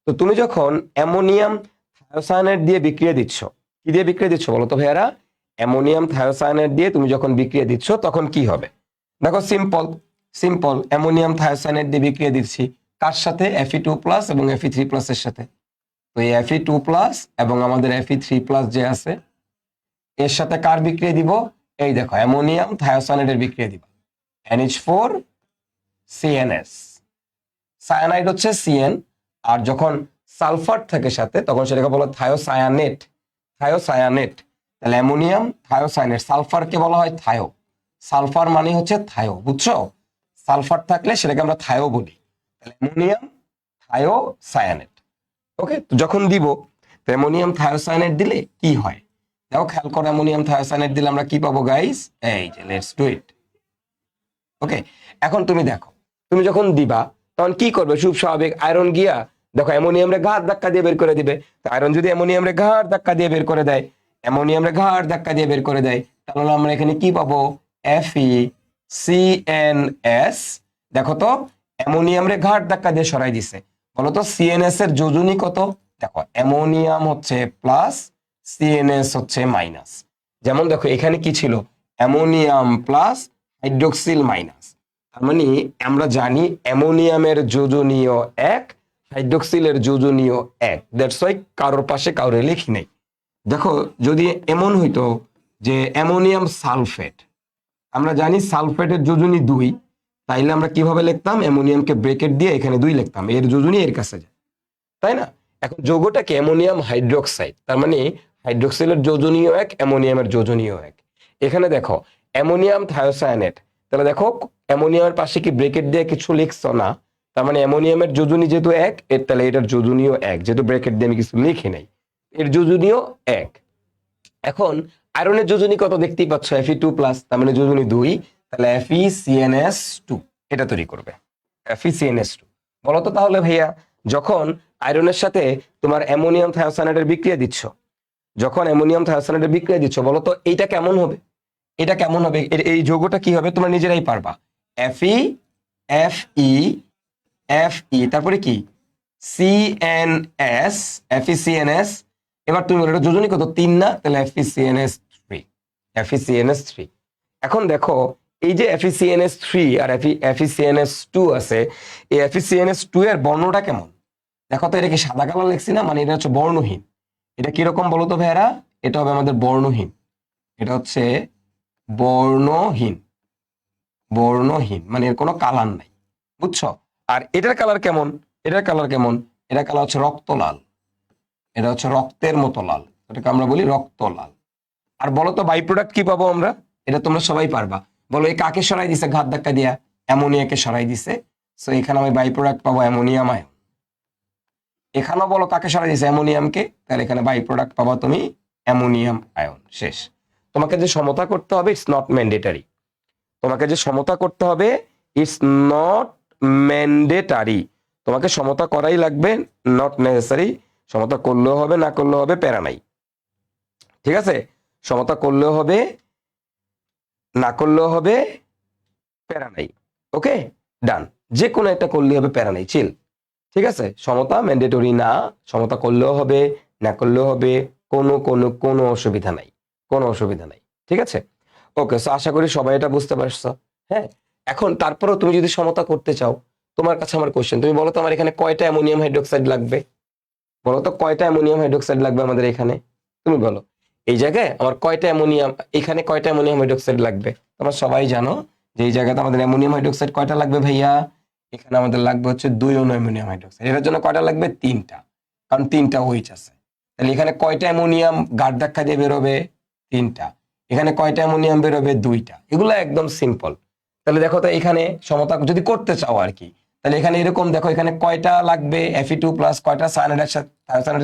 তো তুমি যখন অ্যামোনিয়াম থায়োসায়ানাইড দিয়ে বিক্রিয়া দিচ্ছ, কি দিয়ে বিক্রিয়া দিচ্ছ বলো তো ভাইয়ারা? অ্যামোনিয়াম থায়োসায়ানাইড দিয়ে তুমি যখন বিক্রিয়া দিচ্ছ তখন কি হবে? দেখো, সিম্পল সিম্পল, অ্যামোনিয়াম থায়োসায়ানাইড দিয়ে বিক্রিয়া দিচ্ছি কার সাথে? Fe2+ এবং Fe3+ এর সাথে। তো এই Fe2+ এবং আমাদের Fe3+ যে আছে এর সাথে কার বিক্রিয়া দিব? এই দেখো, অ্যামোনিয়াম থায়োসায়ানাইডের বিক্রিয়া দিব, NH4 CNS, সায়ানাইড হচ্ছে CN, আর যখন সালফার থাকে সাথে তখন সেটাকে বলা হয় থায়োসায়ানেট, থায়োসায়ানেট। তাহলে অ্যামোনিয়াম থায়োসায়ানেট, সালফারকে বলা হয় থায়ো, সালফার মানে হচ্ছে থায়ো, বুঝছো? সালফার থাকলে সেটাকে আমরা থায়ো বলি, তাহলে অ্যামোনিয়াম থায়োসায়ানেট। ওকে, তো যখন দিব অ্যামোনিয়াম থায়োসায়ানেট দিলে কি হয় দেখো, খেয়াল করো, অ্যামোনিয়াম থায়োসায়ানেট দিলে আমরা কি পাবো গাইস? এই যে, লেটস ডু ইট। ওকে, এখন তুমি দেখো, তুমি যখন দিবা তখন কি করবে? খুব স্বাভাবিক, আয়রন গিয়া দেখো অ্যামোনিয়াম রে ঘাট ধাক্কা দিয়ে বের করে দিবে। তো আয়রন যদি অ্যামোনিয়াম রে ঘাট ধাক্কা দিয়ে বের করে দেয়, অ্যামোনিয়াম রে ঘাট ধাক্কা দিয়ে বের করে দেয়, তাহলে আমরা এখানে কি পাবো? FeCNS। দেখো তো, অ্যামোনিয়াম রে ঘাট ধাক্কা দিয়ে সরাই দিছে, বলতো CNS এর যোজনী কত? দেখো, অ্যামোনিয়াম হচ্ছে প্লাস, CNS হচ্ছে মাইনাস। যেমন দেখো এখানে কি ছিল? Ammonium plus, hydroxyl minus. তার মানে আমরা জানি অ্যামোনিয়ামের যোজনীয় 1, হাইড্রোক্সিলের যোজনীয় 1। দ্যাটস ওয়াই কারোর পাশে কাউরে লিখি নাই। দেখো, যদি এমন হইতো যে অ্যামোনিয়াম সালফেট, আমরা জানি সালফেটের যোজনী 2, তাইলে আমরা কিভাবে লিখতাম? অ্যামোনিয়ামকে ব্রেকেট দিয়ে এখানে 2 লিখতাম, এর যোজনী এর কাছে যায়, তাই না? এখন যৌগটাকে অ্যামোনিয়াম হাইড্রোক্সাইড, তার মানে হাইড্রোক্সিলের যোজনীয় 1, অ্যামোনিয়ামের যোজনীয় 1। এখানে দেখো অ্যামোনিয়াম থায়োসায়ানেট, তাহলে দেখো অ্যামোনিয়ামের পাশে কি ব্রেকেট দিয়ে কিছু লিখছো না? তার মানে অ্যামোনিয়ামের যোজনী যেহেতু 1, এর তাহলে এটার যোজনীয় 1, যেহেতু ব্রেকেট দিয়ে আমি কিছু লিখি নাই, এর যোজনীয় 1। এখন আয়রনের যোজনী কত দেখতেই পাচ্ছ? Fe2+, তার মানে যোজনী 2, তাহলে FeCNS2 এটা তৈরি করবে, FeCNS2। বলো তো তাহলে ভাইয়া, যখন আয়রনের সাথে তোমার অ্যামোনিয়াম থায়োসায়ানাইডের বিক্রিয়া দিচ্ছ, যখন অ্যামোনিয়াম থায়োসায়ানাইডের বিক্রিয়া দিচ্ছ, বলো তো এইটা কেমন হবে? এটা কেমন হবে? এই যৌগটা কি হবে তোমরা নিজেরাই পারবা। Fe, Fe, তারপরে কি? CNS, FeCNS। এবার তুমি বলো এটা যোজনী কত? 3 না? তাহলে FeCNS3, FeCNS3। এখন দেখো, এই যে FeCNS3 আর FeCNS2 আছে, এই FeCNS2 এর বর্ণটা কেমন? দেখো তো, এটা কি সাদা কালার লিখছি না? মানে এটা হচ্ছে বর্ণহীন। এটা কিরকম বলো তো ভাইয়ারা? এটা হবে আমাদের বর্ণহীন, এটা হচ্ছে বর্ণহীন, বর্ণহীন মানে এর কোনো কালার নাই, বুঝছো? আর এটার কালার কেমন? এটার কালার কেমন? এটার কালার হচ্ছে রক্ত লাল, এটা হচ্ছে রক্তের মতো লাল, এটাকে আমরা বলি রক্ত লাল। আর বলো তো বাই প্রোডাক্ট কি পাবো আমরা? এটা তোমরা সবাই পারবা। বলো, এই কাকে সরাই দিছে ঘাত ধাক্কা দিয়া? অ্যামোনিয়াকে সরাই দিছে, সো এখানে আমি বাই প্রোডাক্ট পাবো অ্যামোনিয়াম আয়ন। এখানেও বলো কাকে সরাই দিছে? অ্যামোনিয়ামকে, তাহলে এখানে বাই প্রোডাক্ট পাবা তুমি অ্যামোনিয়াম আয়ন, শেষ। তোমাকে যে সমতা করতে হবে, ইটস নট ম্যান্ডেটারি। তোমাকে যে সমতা করতে হবে, ইটস নট ম্যান্ডেটারি। তোমাকে সমতা করাই লাগবে, নট নেসেসারি। সমতা করলেও হবে, না করলেও হবে, প্যারা নাই, ঠিক আছে? সমতা করলেও হবে, না করলেও হবে, প্যারা নাই। ওকে, ডান। যে কোনো একটা করলেই হবে, প্যারা নাই, চিল, ঠিক আছে? সমতা ম্যান্ডেটরি না, সমতা করলেও হবে, না করলেও হবে, কোনো কোনো কোনো অসুবিধা নাই, কোনো অসুবিধা নাই, ঠিক আছে? ওকে, সো আশা করি সবাই এটা বুঝতে পারছো। হ্যাঁ, এখন তারপরেও তুমি যদি সমতা করতে চাও, তোমার কাছে আমার কোশ্চেন, তুমি বলো তো আমার এখানে কয়টা অ্যামোনিয়াম হাইড্রোক্সাইড লাগবে? বলো তো কয়টা অ্যামোনিয়াম হাইড্রোক্সাইড লাগবে আমাদের এখানে? তুমি বলো, এই জায়গায় আমার কয়টা অ্যামোনিয়াম, এখানে কয়টা অ্যামোনিয়াম হাইড্রোক্সাইড লাগবে? তোমরা সবাই জানো যে এই জায়গাতে আমাদের অ্যামোনিয়াম হাইড্রোক্সাইড কয়টা লাগবে ভাইয়া? এখানে আমাদের লাগবে হচ্ছে 2 অণু অ্যামোনিয়াম হাইড্রোক্সাইড। এটার জন্য কয়টা লাগবে? 3টা, কারণ 3টা ওইচ আছে। তাহলে এখানে কয়টা অ্যামোনিয়াম গাঢ় ধাক্কা দিয়ে বেরোবে? 3টা। এখানে কয়টা অ্যামোনিয়াম বেরোবে? 2টা। এগুলো একদম সিম্পল। তাহলে দেখো তো, এখানে সমতা যদি করতে চাও আর কি, তাহলে এখানে এরকম দেখো, এখানে কয়টা লাগবে? Fe2+, কয়টা সায়ানাইডের সাথে,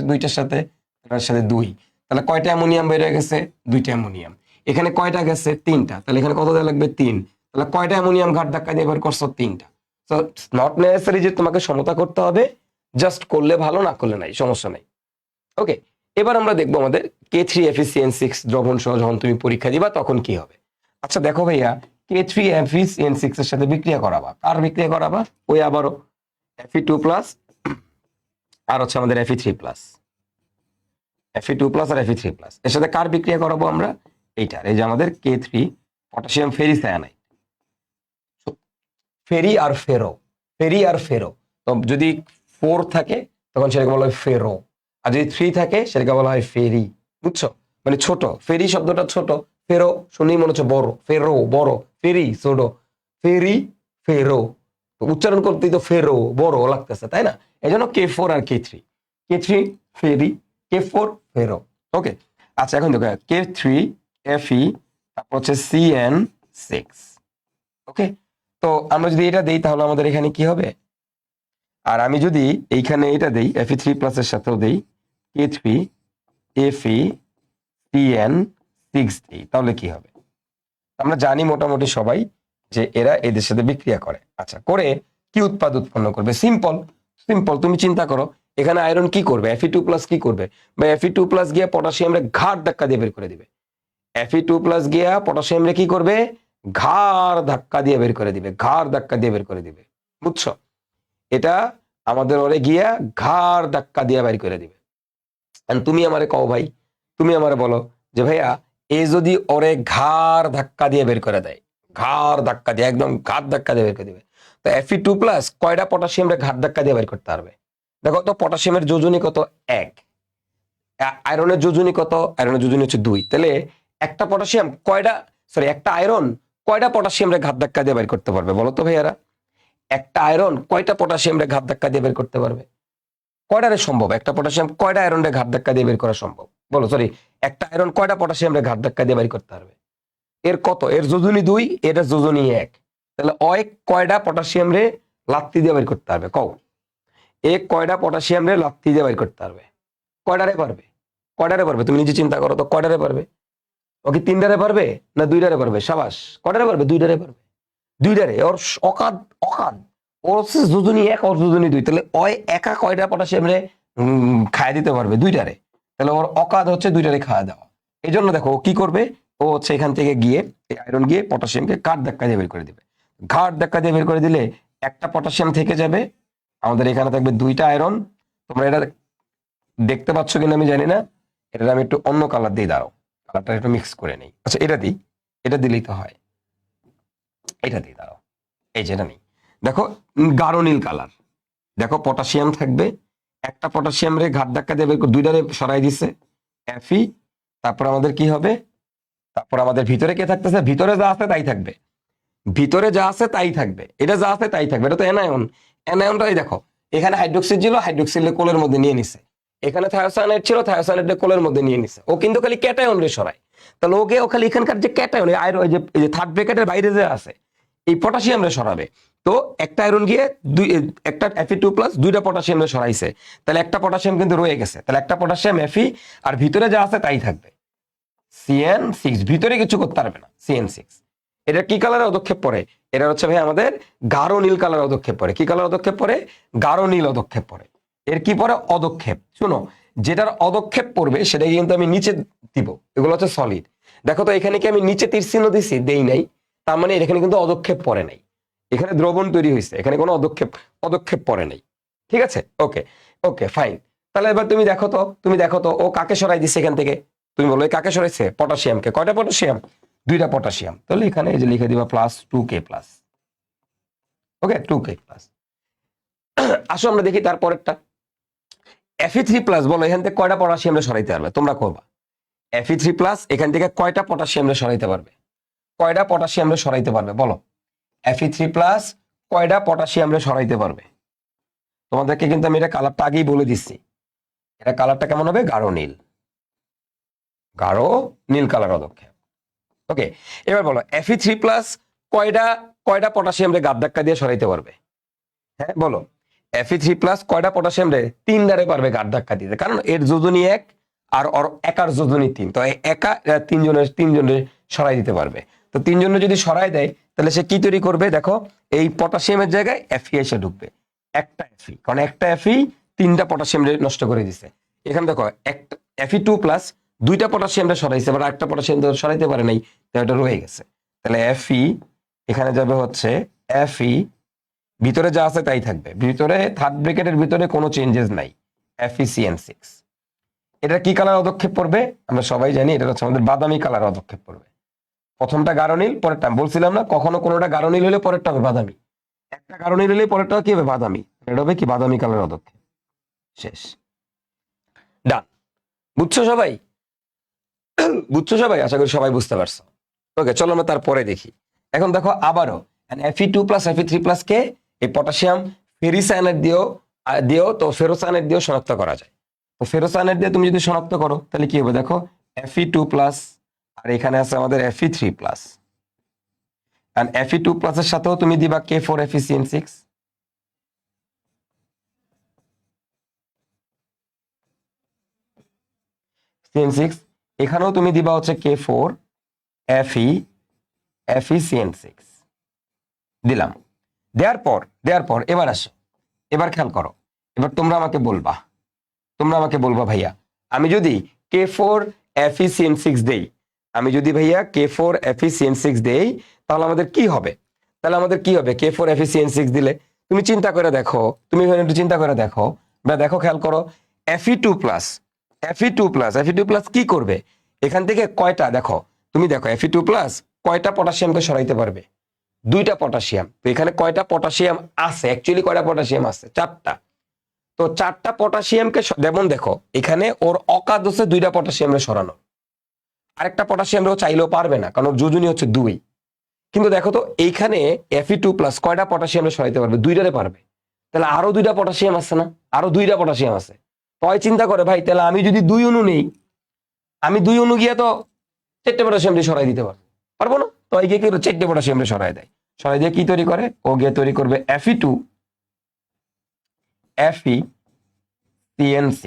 2টার সাথে, এটার সাথে 2, তাহলে কয়টা অ্যামোনিয়াম বের হয়ে গেছে? 2টা অ্যামোনিয়াম। এখানে কয়টা গেছে? 3টা। তাহলে এখানে কত দেওয়া লাগবে? 3। তাহলে কয়টা অ্যামোনিয়াম ঘাট ধাক্কা দিয়ে বের করছো? 3টা। সো নট নেসেসারি যে তোমাকে সমতা করতে হবে, জাস্ট করলে ভালো, না করলে নাই, সমস্যা নাই। ওকে, এবার আমরা দেখবো আমাদের K3FeCN6 দ্রবণ সহ যখন তুমি পরীক্ষা দিবা তখন কি হবে। আচ্ছা দেখো ভাইয়া, K3FeCN6 এর সাথে বিক্রিয়া করাবা, আর বিক্রিয়া করাবা ওই আবারও Fe2+ আর হচ্ছে আমাদের Fe3+, Fe2+ আর Fe3+, এর সাথে কার বিক্রিয়া করাবো আমরা? এইটার, এই যে আমাদের K3 পটাশিয়াম ফেরিসায়ানাইড, ফেরি আর ফেরো, ফেরি আর ফেরো। তো যদি 4 থাকে তখন সেটাকে বলা হয় ফেরো, আর যদি 3 থাকে সেটাকে বলা হয় ফেরি। বুঝছো? মানে ছোট, ফেরি শব্দটা ছোট, ফেরো শুনেই মনে হচ্ছে বড়, ফেরো বড়, ফেরি ছোট, ফেরি ফেরো, তো উচ্চারণ করতেই তো ফেরো বড় লাগতেছে, তাই না? এই জন্য K4 আর K3, K3 ফেরি, K4 ফেরো। ওকে, আচ্ছা এখন দেখো K3 Fe, তারপর হচ্ছে CN6। ওকে, তো আমরা যদি এটা দেই তাহলে আমাদের এখানে কি হবে? আর আমি যদি এইখানে এটা দেই Fe3+ এর সাথেও দেই K3 FeCN6 দেই, তাহলে কি হবে? আমরা জানি মোটামুটি সবাই যে এরা এদের সাথে বিক্রিয়া করে। আচ্ছা, করে কি উৎপন্ন করবে? সিম্পল সিম্পল, তুমি চিন্তা করো এখানে আয়রন কি করবে? Fe2+ কি করবে? বা Fe2+ গিয়ে পটাশিয়ামরে ঘাট ধাক্কা দিয়ে বের করে দিবে। Fe2+ গিয়া পটাশিয়ামরে কি করবে? ঘাড় ধাক্কা দিয়ে বের করে দিবে, ঘাড় ধাক্কা দিয়ে বের করে দিবে। বুঝছো? এটা আমাদের ওরে গিয়া ঘাড় ধাক্কা দিয়ে বের করে দিবে। তুমি আমারে কও ভাই, তুমি আমারে বলো যে ভাইয়া এ যদি ওরে ঘাড় ধাক্কা দিয়ে বের করে দেয়, ঘাড় ধাক্কা দিয়ে, একদম ঘাড় ধাক্কা দিয়ে বের করে দিবে, তো Fe2+ কয়টা পটাশিয়ামরে ঘাড় ধাক্কা দিয়ে বের করতে পারবে? দেখো তো পটাশিয়ামের যোজনী কত? 1। আয়রনের যোজনী কত? আয়রনের যোজনী হচ্ছে 2। তাহলে একটা পটাশিয়াম কয়টা, সরি একটা আয়রন কয়টা পটাশিয়ামরে ঘাত ধাক্কা দিয়ে বের করতে পারবে বলো তো ভাইয়ারা? একটা আয়রন কয়টা পটাশিয়ামরে ঘাত ধাক্কা দিয়ে বের করতে পারবে? কয়টারে সম্ভব? একটা পটাশিয়াম কয়টা আয়রনরে ঘাত ধাক্কা দিয়ে বের করা সম্ভব বলো? সরি, একটা আয়রন কয়টা পটাশিয়ামরে ঘাত ধাক্কা দিয়ে বের করতে পারবে? এর কত? এর যোজনী 2, এর যোজনী 1। তাহলে কয়টা পটাশিয়ামরে লাত্তি দিয়ে বের করতে পারবে কও? কয়টা পটাশিয়ামরে লাত্তি দিয়ে বের করতে পারবে? কয়টারে পারবে? কয়টারে পারবে? তুমি নিজে চিন্তা করো তো, কয়টারে পারবে? ও কি 3টারে পারবে না 2টারে পারবে? সাবাস, কয়টারে পারবে? 2টারে পারবে, 2টারে। ওর অকাদ, অকাদ, ওর হচ্ছে যোজনী 1, ওর যোজনী 2। তাহলে একা কয়টা পটাশিয়ামরে খায় দিতে পারবে? 2টারে। তাহলে ওর অকাদ হচ্ছে 2টারে খাওয়া দেওয়া। এই জন্য দেখো ও কি করবে, ও হচ্ছে এখান থেকে গিয়ে এই আয়রন গিয়ে পটাশিয়ামকে কাঠ ধাক্কা দিয়ে বের করে দিবে। ঘাট ধাক্কা দিয়ে বের করে দিলে একটা পটাশিয়াম থেকে যাবে, আমাদের এখানে থাকবে 2টা আয়রন। তোমরা এটা দেখতে পাচ্ছ কিনা আমি জানি না, এটা আমি একটু অন্য কালার দিয়ে, দাঁড়াও কালারটা একটু মিক্স করে নেই। আচ্ছা এটা দিই, এটা দিলেই তো হয়, এটা দিই, দাঁড়াও, এই যে এটা নেই। দেখো গাঢ় নীল কালার, দেখো পটাশিয়াম থাকবে, একটা পটাশিয়াম রে ঘাট ধাক্কা দিয়ে 2টারে সরাই দিচ্ছে Fe। তারপর আমাদের কি হবে? তারপর আমাদের ভিতরে কে থাকতেছে? ভিতরে যা আছে তাই থাকবে, ভিতরে যা আছে তাই থাকবে, এটা যা আছে তাই থাকবে। এটা তো অ্যানায়ন, অ্যানায়নটাই দেখো এখানে হাইড্রোক্সিল ছিল, হাইড্রোক্সিল কোলের মধ্যে নিয়ে নিছে। এখানে থায়োসায়ানাইড ছিল, থায়োসায়ানাইড কোলের মধ্যে নিয়ে নিছে। ও কিন্তু খালি ক্যাটায়ন রে সরায়। তাহলে ওকে ও খালি এখানকার যে ক্যাটায়ন, এই যে থার্ড ব্র্যাকেটের বাইরে যে আছে এই পটাশিয়াম রে সরাবে। তো একটা আয়রন গিয়ে একটা Fe2+ 2টা পটাশিয়াম রে সরাইছে, তাহলে একটা পটাশিয়াম কিন্তু রয়ে গেছে। তাহলে একটা পটাশিয়াম Fe, আর ভিতরে যা আছে তাই থাকবে CN6, ভিতরে কিছু করতে পারবে না CN6। এটা কি কালারের পদক্ষেপ পড়ে? এটা হচ্ছে ভাই আমাদের গাঢ় নীল কালার পদক্ষেপ পড়ে। কি কালার পদক্ষেপ পড়ে? গাঢ় নীল পদক্ষেপ পড়ে। এর কি পরে? অদক্ষেপ। শুনো, যেটার অদক্ষেপ পড়বে সেটাকে কিন্তু আমি নিচে দিব, এগুলো হচ্ছে সলিড। দেখো তো এখানে কি আমি নিচে তীর চিহ্ন দিছি? দেই নাই, তার মানে এখানে কিন্তু অদক্ষেপ পড়ে নাই, এখানে দ্রবণ তৈরি হয়েছে, এখানে কোনো পদক্ষেপ পড়ে নাই। ঠিক আছে, ওকে ওকে ফাইন। তাহলে এবার তুমি দেখো তো, ও কাকে সরাই দিচ্ছে এখান থেকে? তুমি বলো কাকে সরাইছে? পটাশিয়ামকে। কয়টা পটাশিয়াম? 2টা পটাশিয়াম। তাহলে এখানে এই যে লিখে দিবা +2K+। ওকে, 2K+। আসো আমরা দেখি তারপরেরটা Fe3+। বলো এখান থেকে কয়টা পটাশিয়ামরে সরাইতে পারবে? তোমরা করবা Fe3+, এখান থেকে কয়টা পটাশিয়ামরে সরাইতে পারবে? কয়টা পটাশিয়ামরে সরাইতে পারবে বলো? Fe3+ কয়টা পটাশিয়ামরে সরাইতে পারবে? তোমাদেরকে কিন্তু আমি এটা কালারটা আগেই বলে দিচ্ছি, এটা কালারটা কেমন হবে? গাঢ় নীল, গাঢ় নীল কালার পদক্ষেপ। ওকে, এবার বলো Fe3+ কয়টা পটাশিয়ামরে ঘাত ধাক্কা দিয়ে সরাইতে পারবে? হ্যাঁ বলো, Fe3+ কয়টা পটাশিয়ামরে? 3টারে পারবে ঘাত ধাক্কা দিতে, কারণ এর যোজনী 1 আর ওর একার যোজনী 3, তো একা তিনজনের সরাই দিতে পারবে। তো তিনজনের যদি সরাই দেয় তাহলে সে কি তৈরি করবে? দেখো এই পটাশিয়ামের জায়গায় Fe এসে ঢুকবে, একটা Fe, কারণ একটা Fe 3টা পটাশিয়াম নষ্ট করে দিছে। এখানে দেখো একটা Fe2+ 2টা পটাশিয়ামটা সরাইছে, আবার একটা পটাশিয়াম সরাইতে পারে নাই, তো এটা রয়ে গেছে। তাহলে Fe এখানে যাবে হচ্ছে Fe, ভিতরে যা আছে তাই থাকবে, ভিতরে থার্ড ব্র্যাকেটের ভিতরে কোনো চেঞ্জেস নাই, FeCN6। এটা কি কালার পদক্ষেপ পড়বে? আমরা সবাই জানি এটা হচ্ছে আমাদের বাদামি কালার পদক্ষেপ পড়বে। প্রথমটা গাঢ় নীল, পরেরটা বলছিলাম না কখনো কোনোটা গাঢ় নীল হলে পরেরটা হবে বাদামি, একটা গাঢ় নীল হলে পরেরটা কি হবে? বাদামি। এটা হবে কি বাদামি কালার পদক্ষেপ। শেষ, ডান। বুঝছো সবাই? বুঝছো সবাই? আশা করি সবাই বুঝতে পারছো। ওকে, চলো আমরা তারপরে দেখি। এখন দেখো আবারও Fe2+ Fe3+ কে এই পটাশিয়াম ফেরিসায়ানাইড দিয়েও তো ফেরোসায়ানাইড দিয়েও শনাক্ত করা যায়। তো ফেরোসায়ানাইড দিয়ে তুমি যদি শনাক্ত করো তাহলে কি হবে? দেখো Fe2+ আর এখানে আছে আমাদের Fe3+, আর Fe2+ এর সাথেও তুমি দিবা K4 FeCN6, এখানেও তুমি দিবা হচ্ছে K4 FeCN6 দিলাম। দেওয়ার পর এবার আসো, এবার খেয়াল করো, এবার তোমরা আমাকে বলবা ভাইয়া আমি যদি K4 FeCN6 দেই, তাহলে আমাদের কি হবে? K4 FeCN6 দিলে তুমি চিন্তা করে দেখো, দেখো খেয়াল করো, Fe2+ কি করবে? এখান থেকে কয়টা দেখো, তুমি দেখো Fe2+ কয়টা পটাশিয়ামকে সরাইতে পারবে? 2টা পটাশিয়াম। তো এখানে কয়টা পটাশিয়াম আছে? অ্যাকচুয়ালি কয়টা পটাশিয়াম আছে? 4টা। তো 4টা পটাশিয়ামকে যেমন দেখো এখানে ওর অকাদ হচ্ছে 2টা পটাশিয়ামে সরানো, আরেকটা পটাশিয়ামও চাইলেও পারবে না, কারণ ওর যোজনী হচ্ছে 2। কিন্তু দেখো তো এইখানে Fe2+ কয়টা পটাশিয়ামে সরাইতে পারবে? 2টারে পারবে। তাহলে আরো 2টা পটাশিয়াম আছে না? আরো 2টা পটাশিয়াম আছে। তয় চিন্তা করে ভাই, তাহলে আমি যদি 2 অণু নেই, আমি 2 অণু গিয়ে তো 4টে পটাশিয়াম দিয়ে সরাই দিতে পারবো না? তো এই গিয়ে 4টে পটাশিয়াম সরাই দেয়, সরাই দিয়ে কি তৈরি করে? ও গিয়ে তৈরি করবে Fe2 FeCN6।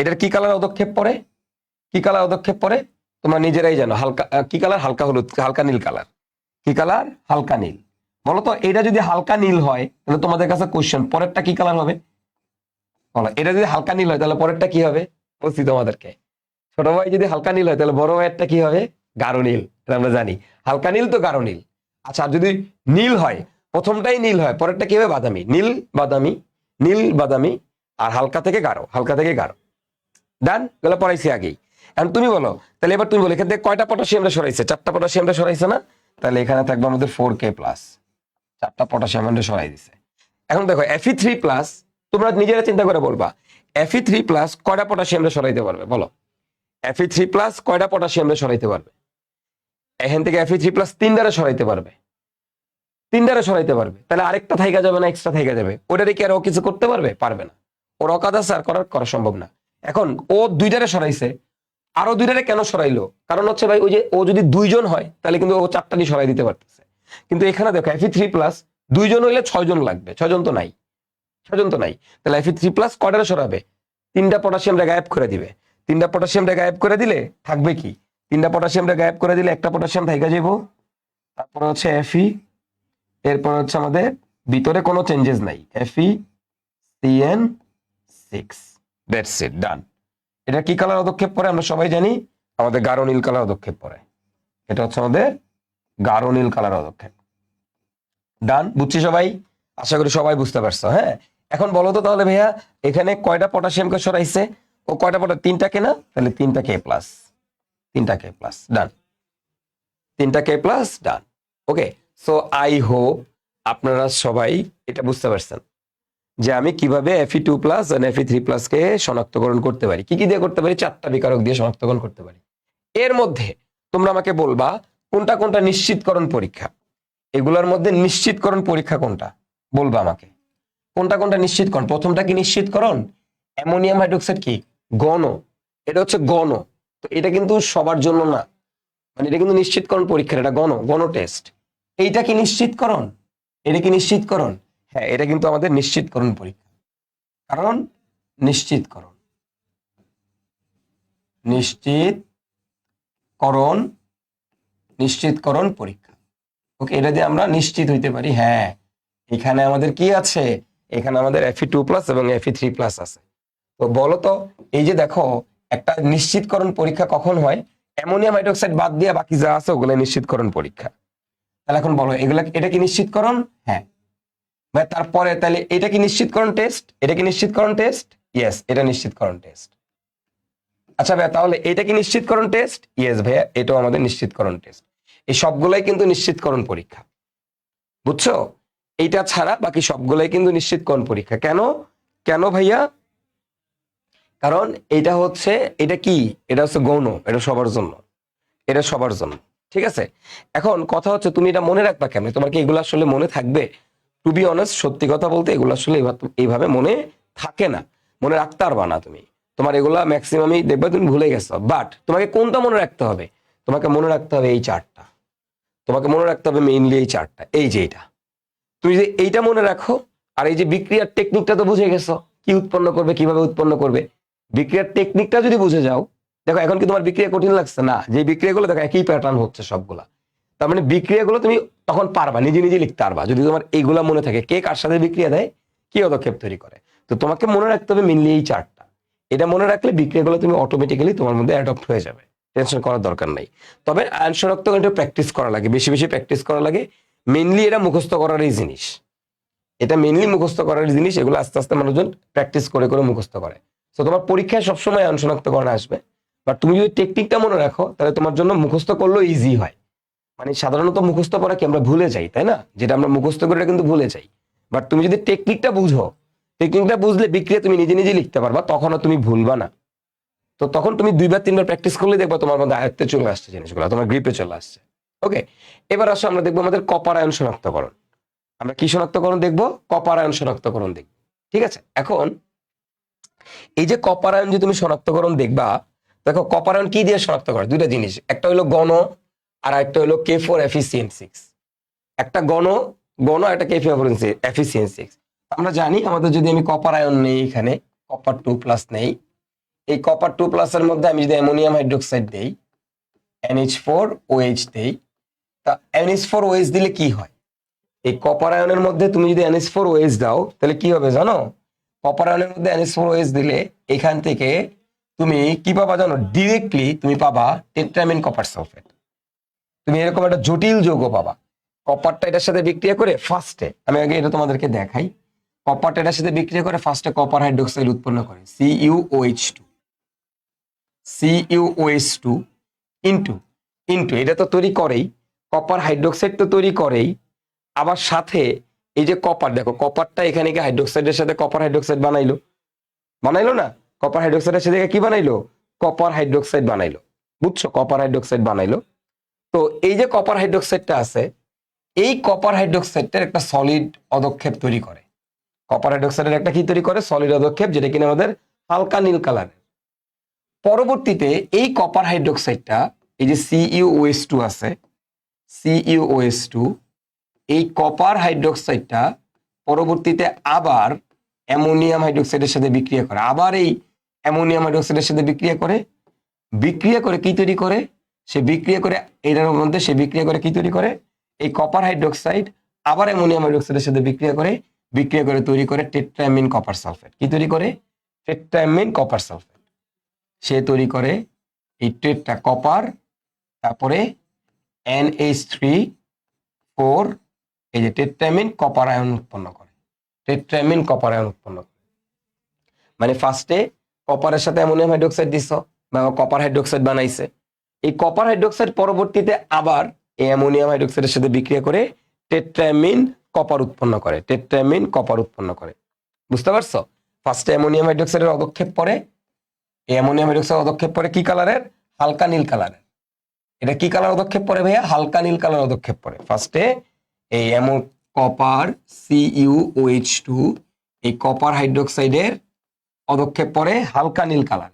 এটার কি কালার পদক্ষেপ পড়ে? তোমরা নিজেরাই জানো, হালকা কি কালার? হালকা হলুদ, হালকা নীল কালার। কি কালার? হালকা নীল। বলো তো এটা যদি হালকা নীল হয় তাহলে তোমাদের কাছে কোশ্চেন, পরেরটা কি কালার হবে? বলো, এটা যদি হালকা নীল হয় তাহলে পরেরটা কি হবে? বলছি তোমাদেরকে, ছোট ভাই যদি হালকা নীল হয় তাহলে বড় ভাইয়েরটা কি হবে? গাঢ় নীল। এটা আমরা জানি, হালকা নীল তো গাঢ় নীল। আচ্ছা, আর যদি নীল হয়, প্রথমটাই নীল হয়, পরেরটা কি হবে? বাদামি। নীল বাদামি, আর হালকা থেকে গাঢ়, ডান। গেলে পড়াইছি আগেই। এখন তুমি বলো, তাহলে এবার তুমি বলো এখান থেকে কয়টা পটাশিয়ামটা সরাইছে? 4টা পটাশিয়ামটা সরাইছে না? তাহলে এখানে থাকবে আমাদের 4K+, 4টা পটাশিয়াম সরাই দিছে। এখন দেখো Fe3+, তোমরা নিজেরা চিন্তা করে বলবা Fe3+ কয়টা পটাশিয়ামটা সরাইতে পারবে? বলো, Fe3+ কয়টা পটাশিয়ামটা সরাইতে পারবে? এখান থেকে Fe3+ 3টারে সরাইতে পারবে, তাহলে আরেকটা থাইকা যাবে না? এক্সট্রা থাইকা যাবে। ওটারে কি আর ও কিছু করতে পারবে? পারবে না। ওর অকাদা স্যার করা সম্ভব না। এখন ও 2টারে সরাইছে, আরো 2টারে কেন সরাইলো? কারণ হচ্ছে ভাই ওই যে ও যদি 2 জন হয় তাহলে কিন্তু ও 4টারই সরাই দিতে পারতেছে। কিন্তু এখানে দেখো Fe3+ 2 জন হইলে 6 জন লাগবে, 6 জন তো নাই। তাহলে Fe3+ কয়টারে সরাবে? 3টা পটাশিয়ামটা গায়েব করে দিবে। 3টা পটাশিয়ামটা গায়েব করে দিলে থাকবে কি? 3টা পটাশিয়ামটা গায়েব করে দিলে একটা পটাশিয়াম থাইকা যাবো, তারপরে হচ্ছে Fe, এরপর হচ্ছে আমাদের ভিতরে কোনো চেঞ্জেস নাই, FeCN6। দ্যাটস ইট, ডান। এটা কি কালার পদক্ষেপ পড়ে? আমরা সবাই জানি আমাদের গাঢ় নীল কালার পদক্ষেপ পড়ে। এটা হচ্ছে আমাদের গাঢ় নীল কালার পদক্ষেপ। ডান, বুঝছি সবাই? আশা করি সবাই বুঝতে পারছো। হ্যাঁ, এখন বলো তো তাহলে ভাইয়া এখানে কয়টা পটাশিয়ামকে সরাইছে? ও কয়টা 3টাকে না? তাহলে 3টা K+, ডান, 3টা K+, done. Okay, so I hope আপনারা সবাই এটা বুঝতে পারছেন যে আমি কিভাবে Fe2+ আর Fe3+ কে শনাক্তকরণ করতে পারি। কি দিয়ে করতে পারি? 4টা বিকারক দিয়ে শনাক্তকরণ করতে পারি। এর মধ্যে তোমরা আমাকে বলবা কোনটা নিশ্চিতকরণ পরীক্ষা, এগুলোর মধ্যে নিশ্চিতকরণ পরীক্ষা কোনটা? বলবা আমাকে কোনটা নিশ্চিতকরণ। প্রথমটা কি নিশ্চিতকরণ? অ্যামোনিয়াম হাইড্রোক্সাইড কি গণ, এটা হচ্ছে গণ। তো এটা কিন্তু সবার জন্য না, মানে এটা কিন্তু নিশ্চিতকরণ পরীক্ষা, এটা গণ টেস্ট। এইটা কি নিশ্চিতকরণ? এটা কি নিশ্চিতকরণ? হ্যাঁ, এটা কিন্তু আমাদের নিশ্চিতকরণ পরীক্ষা। কারণ নিশ্চিতকরণ, নিশ্চিতকরণ, নিশ্চিতকরণ পরীক্ষা। ওকে, এটা দিয়ে আমরা নিশ্চিত হইতে পারি হ্যাঁ এখানে আমাদের কি আছে, এখানে আমাদের Fe2+ এবং Fe3+ আছে। তো বলো তো, এই যে দেখো একটা নিশ্চিতকরণ পরীক্ষা কখন হয়, অ্যামোনিয়াম হাইড্রোক্সাইড বাদ দিয়ে বাকি যা আছে ওগুলো নিশ্চিতকরণ পরীক্ষা। তাহলে এখন বলো এগুলা, এটা কি নিশ্চিতকরণ? হ্যাঁ ভাই। তারপরে তাহলে এটা কি নিশ্চিতকরণ টেস্ট? এটা কি নিশ্চিতকরণ টেস্ট? ইয়েস, এটা নিশ্চিতকরণ টেস্ট। আচ্ছা ভাইয়া, তাহলে এটা কি নিশ্চিতকরণ টেস্ট? ইয়েস ভাইয়া, এটাও আমাদের নিশ্চিতকরণ টেস্ট। এই সবগুলাই কিন্তু নিশ্চিতকরণ পরীক্ষা, বুঝছো? এইটা ছাড়া বাকি সবগুলাই কিন্তু নিশ্চিতকরণ পরীক্ষা। কেন কেন ভাইয়া? কারণ এটা হচ্ছে, এটা কি, এটা হচ্ছে গৌণ, এটা সবার জন্য, এটা সবার জন্য, ঠিক আছে? এখন কথা হচ্ছে তুমি এটা মনে রাখবা কেন? তোমার কি এগুলো আসলে মনে থাকবে? টু বি অনেস্ট, সত্যি কথা বলতে এগুলো আসলে এইভাবে মনে থাকে না, মনে রাখতে পারবা না তুমি। তোমার এগুলা ম্যাক্সিমামই দেখবে তুমি ভুলে গেছো। বাট তোমাকে কোনটা মনে রাখতে হবে? তোমাকে মনে রাখতে হবে এই চারটা, তোমাকে মনে রাখতে হবে মেইনলি এই চারটা। এই যে এটা, তুমি যে এইটা মনে রাখো, আর এই যে বিক্রিয়ার টেকনিকটা তো বুঝে গেছো, কি উৎপন্ন করবে, কিভাবে উৎপন্ন করবে, বিক্রিয়ার টেকনিকটা যদি বুঝে যাও, দেখো এখন কি তোমার বিক্রিয়া কঠিন লাগছে না? যে বিক্রিয়াগুলো দেখো একই প্যাটার্ন হচ্ছে সবগুলা, তার মানে বিক্রিয়াগুলো তুমি তখন পারবা, নিজে নিজে লিখতে পারবা যদি তোমার এইগুলা মনে থাকে, কে কার সাথে বিক্রিয়া দেয়, কি পদক্ষেপ তৈরি করে। তো তোমাকে মনে রাখতে হবে মেনলি এই চারটা। এটা মনে রাখলে বিক্রিয়াগুলো তুমি অটোমেটিক্যালি তোমার মধ্যে অ্যাডপ্ট হয়ে যাবে, টেনশন করার দরকার নাই। তবে আয়ন শনাক্তকরণ একটু প্র্যাকটিস করা লাগে, বেশি বেশি প্র্যাকটিস করা লাগে। মেনলি এটা মুখস্থ করারই জিনিস, এটা মেনলি মুখস্থ করার জিনিস। এগুলো আস্তে আস্তে মানুষজন প্র্যাকটিস করে করে মুখস্থ করে। তো তোমার পরীক্ষায় সবসময় আয়ন শনাক্তকরণ আসবে, বাট তুমি যদি টেকনিকটা মনে রাখো তাহলে তোমার জন্য মুখস্থ করলেও ইজি হয়। মানে সাধারণত মুখস্থ করা কি আমরা ভুলে যাই, তাই না? যেটা আমরা মুখস্থ করে কিন্তু ভুলে যাই। বাট তুমি যদি টেকনিকটা বুঝো, টেকনিকটা বুঝলে বিক্রিয়া তুমি নিজে নিজে লিখতে পারবা, তখনও তুমি ভুলবা না। তো তখন তুমি 2-3 বার প্র্যাকটিস করলে দেখবা তোমার মধ্যে আয়ত্তে চলে আসছে জিনিসগুলো, তোমার গ্রিপে চলে আসছে। ওকে, এবার আসো আমরা দেখবো আমাদের কপার আয়ন শনাক্তকরণ। আমরা কি শনাক্তকরণ দেখবো? কপার আয়ন শনাক্তকরণ দেখবো, ঠিক আছে? এখন এই যে কপার আয়ন যে তুমি শনাক্তকরণ দেখবা, দেখো কপার আয়ন কি দিয়ে শনাক্ত করে? দুইটা জিনিস, একটা হলো গণ আর একটা হলো K4Fe6। একটা গণ একটা K4Fe6। আমরা জানি আমাদের যদি আমি কপার আয়ন নেই, এখানে কপার 2+ নেই, এই কপার 2+ এর মধ্যে আমি যদি অ্যামোনিয়াম হাইড্রোক্সাইড দেই, NH4OH দেই, তা NH4OH দিলে কি হয়? এই কপার আয়নের মধ্যে তুমি যদি NH4OH দাও তাহলে কি হবে জানো? কপার আয়নের মধ্যে NH4OH দিলে এখান থেকে তুমি কি পাবা জানো? ডিরেক্টলি তুমি পাবা টেট্রামিন কপার সালফেট। তুমি এরকম একটা জটিল যৌগ পাবা। কপারটা এটার সাথে বিক্রিয়া করে ফার্স্টে, আমি আগে এটা তোমাদেরকে দেখাই, কপারটা এটার সাথে বিক্রিয়া করে ফার্স্টে কপার হাইড্রোক্সাইড উৎপন্ন করে CuOH2 ইনটু এটা তো তৈরি করেই, কপার হাইড্রোক্সাইড তো তৈরি করেই, আবার সাথে এই যে কপার, দেখো কপারটা এখানে কি হাইড্রোক্সাইডের সাথে কপার হাইড্রোক্সাইড বানাইলো না? কপার হাইড্রোক্সাইডের সাথে কি বানাইলো? কপার হাইড্রোক্সাইড বানাইলো, বুঝছো? কপার হাইড্রোক্সাইড বানাইলো। তো এই যে কপার হাইড্রোক্সাইডটা আছে, এই কপার হাইড্রোক্সাইডটার একটা সলিড পদক্ষেপ তৈরি করে। কপার হাইড্রোক্সাইডের একটা কি তৈরি করে? সলিড পদক্ষেপ, যেটা কিনা আমাদের হালকা নীল কালারের। পরবর্তীতে এই কপার হাইড্রোক্সাইডটা, এই যে CuOH2 আছে, CuOH2, এই কপার হাইড্রোক্সাইডটা পরবর্তীতে আবার অ্যামোনিয়াম হাইড্রোক্সাইডের সাথে বিক্রিয়া করে, আবার এই অ্যামোনিয়াম হাইড্রোক্সাইডের সাথে বিক্রিয়া করে কি তৈরি করে? সে বিক্রিয়া করে এটার মধ্যে, সে বিক্রিয়া করে কি তৈরি করে? এই কপার হাইড্রোক্সাইড আবার অ্যামোনিয়াম হাইড্রোক্সাইডের সাথে বিক্রিয়া করে তৈরি করে টেট্রামিন কপার সালফেট। কি তৈরি করে? টেট্রামিন কপার সালফেট। সে তৈরি করে এই টেট্রা কপার, তারপরে NH3 এই যে টেট্রামিন কপার আয়ন উৎপন্ন করে, মানে ফার্স্টে কপারের সাথে অ্যামোনিয়াম হাইড্রোক্সাইড দিছ বা কপার হাইড্রোক্সাইড বানাইছে, এই কপার হাইড্রোক্সাইড পরবর্তীতে আবার এই অ্যামোনিয়াম হাইড্রোক্সাইডের সাথে বিক্রিয়া করে টেট্রামিন কপার উৎপন্ন করে। বুঝতে পারছো? ফার্স্টে অ্যামোনিয়াম হাইড্রোক্সাইডের পদক্ষেপ পরে, এই অ্যামোনিয়াম হাইড্রোক্সাইড পদক্ষেপ পরে কি কালারের? হালকা নীল কালারের। এটা কি কালার পদক্ষেপ পরে ভাইয়া? হালকা নীল কালার পদক্ষেপ পরে। ফার্স্টে এই কপার CuOH2 এই কপার হাইড্রোক্সাইডের পদক্ষেপ পরে হালকা নীল কালার।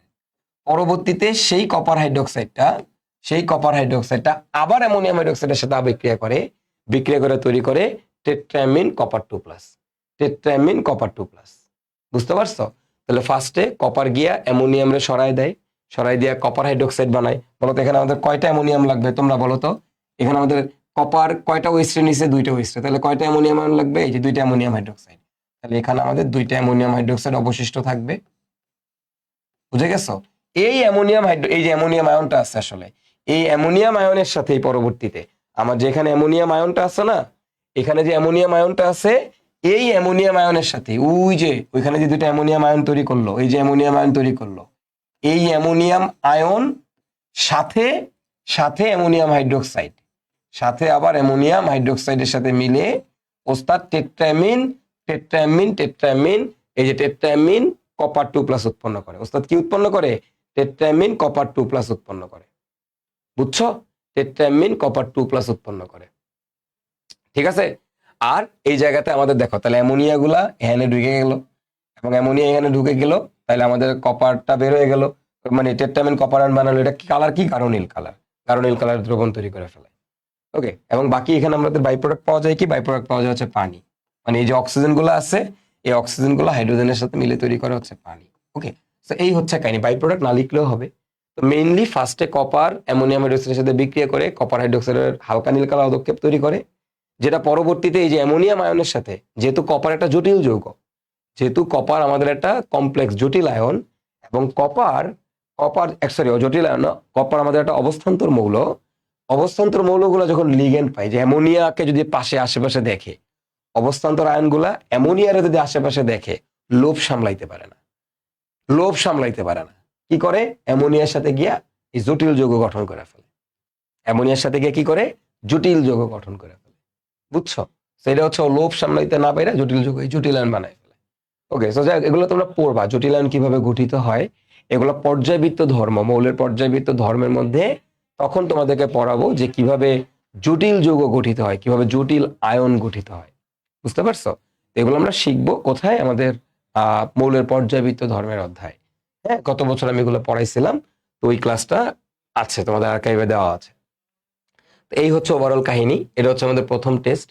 পরবর্তীতে সেই কপার হাইড্রোক্সাইডটা আবার অ্যামোনিয়াম হাইড্রোক্সাইডের সাথে বিক্রিয়া করে তৈরি করে টেট্রামিন কপার 2+। বুঝতে পারছো? তাহলে ফার্স্টে কপার গিয়া অ্যামোনিয়াম রে সরাই দেয়, সরাই দিয়া কপার হাইড্রোক্সাইড বানায়। বলো তো এখানে আমাদের কয়টা অ্যামোনিয়াম লাগবে তোমরা বলো তো। এখানে আমাদের কপার কয়টা ওয়েস্টে নিচে, 2টা ওয়েস্টে, তাহলে কয়টা অ্যামোনিয়াম আয়ন লাগবে? এই যে 2টা অ্যামোনিয়াম হাইড্রোক্সাইড। তাহলে এখানে আমাদের 2টা অ্যামোনিয়াম হাইড্রোক্সাইড অবশিষ্ট থাকবে। বুঝে গেছো? এই এই যে অ্যামোনিয়াম আয়নটা আছে আসলে, এই অ্যামোনিয়াম আয়নের সাথে পরবর্তীতে আমার যে এখানে অ্যামোনিয়াম আয়নটা আছে না, এখানে যে অ্যামোনিয়াম আয়নটা আছে, এই অ্যামোনিয়াম আয়নের সাথে ওই যে ওইখানে যে 2টা অ্যামোনিয়াম আয়ন তৈরি করলো, এই যে অ্যামোনিয়াম আয়ন তৈরি করলো, এই অ্যামোনিয়াম আয়ন সাথে সাথে অ্যামোনিয়াম হাইড্রোক্সাইড, সাথে আবার অ্যামোনিয়াম হাইড্রোক্সাইডের সাথে মিলে ওস্তাদ টেট্রামিন টেট্রামিন টেট্রামিন, এই যে টেট্রামিন কপার 2+ উৎপন্ন করে। ওস্তাদ কি উৎপন্ন করে? টেট্রামিন কপার 2+ উৎপন্ন করে। বুঝছো? টেট্রামিন কপার 2+ উৎপন্ন করে। ঠিক আছে? আর এই জায়গাতে আমাদের দেখো তাহলে অ্যামোনিয়া গুলা এখানে ঢুকে গেল এবং অ্যামোনিয়া এখানে ঢুকে গেল, তাহলে আমাদের কপারটা বের হয়ে গেল, মানে টেট্রামিন কপার আয়ন বানালো। এটা কি কালার? কি গাঢ়নীল কালার, গাঢ়নীল কালার দ্রবণ তৈরি করে ফেলে। ওকে, এবং বাকি এখানে আমাদের বাই প্রোডাক্ট পাওয়া যায় কি? বাই প্রোডাক্ট পাওয়া যায় হচ্ছে পানি। মানে এই যে অক্সিজেন গুলো আছে, এই অক্সিজেন গুলো হাইড্রোজেনের সাথে মিলে তৈরি করে হচ্ছে পানি। ওকে, তো এই হচ্ছে কাহিনী। বাই প্রোডাক্ট না লিখলেও হবে। তো মেইনলি ফার্স্টে কপার অ্যামোনিয়াম হাইড্রোক্সাইডের সাথে বিক্রিয়া করে কপার হাইড্রোক্সাইডের হালকা নীল কালার পদক্ষেপ তৈরি করে, যেটা পরবর্তীতে এই যে অ্যামোনিয়াম আয়নের সাথে, যেহেতু কপার একটা জটিল যৌগ, যেহেতু কপার আমাদের একটা কমপ্লেক্স জটিল আয়ন, এবং কপার জটিল আয়ন না, কপার আমাদের একটা অবস্থান্তর মৌল। অবস্থান্তর মৌলগুলো যখন লিগেন্ড পায়, যে অ্যামোনিয়াকে যদি পাশে আশেপাশে দেখে, অবস্থান্তর আয়নগুলা অ্যামোনিয়ারে যদি আশেপাশে দেখে, লোভ সামলাইতে পারে না, লোভ সামলাইতে পারে না। কি করে? অ্যামোনিয়ার সাথে গিয়া এই জটিল যৌগ গঠন করে ফেলে। অ্যামোনিয়ার সাথে গিয়ে কি করে? জটিল যৌগ গঠন করে ফেলে। বুঝছো? সেটা হচ্ছে ও লোভ সামলাইতে না পারে জটিল যৌগ, এই জটিল আয়ন বানায় ফেলে। ওকে, সো যাই হোক, এগুলো তোমরা পড়বা জটিল আয়ন কিভাবে গঠিত হয়, এগুলো পর্যায়বৃত্ত ধর্ম, মৌলের পর্যায়বৃত্ত ধর্মের মধ্যে তখন তোমাদেরকে পড়াবো যে কিভাবে জটিল যৌগ গঠিত হয়, কিভাবে জটিল আয়ন গঠিত হয়। বুঝতে পারছো? এগুলো আমরা শিখবো কোথায়? আমাদের মৌলের পর্যায়বৃত্ত ধর্মের অধ্যায়। হ্যাঁ, গত বছর আমি এগুলো পড়াইছিলাম, তো ওই ক্লাসটা আছে তোমাদের আর্কাইভে দেওয়া আছে। তো এই হচ্ছে ওভারঅল কাহিনী। এটা হচ্ছে আমাদের প্রথম টেস্ট।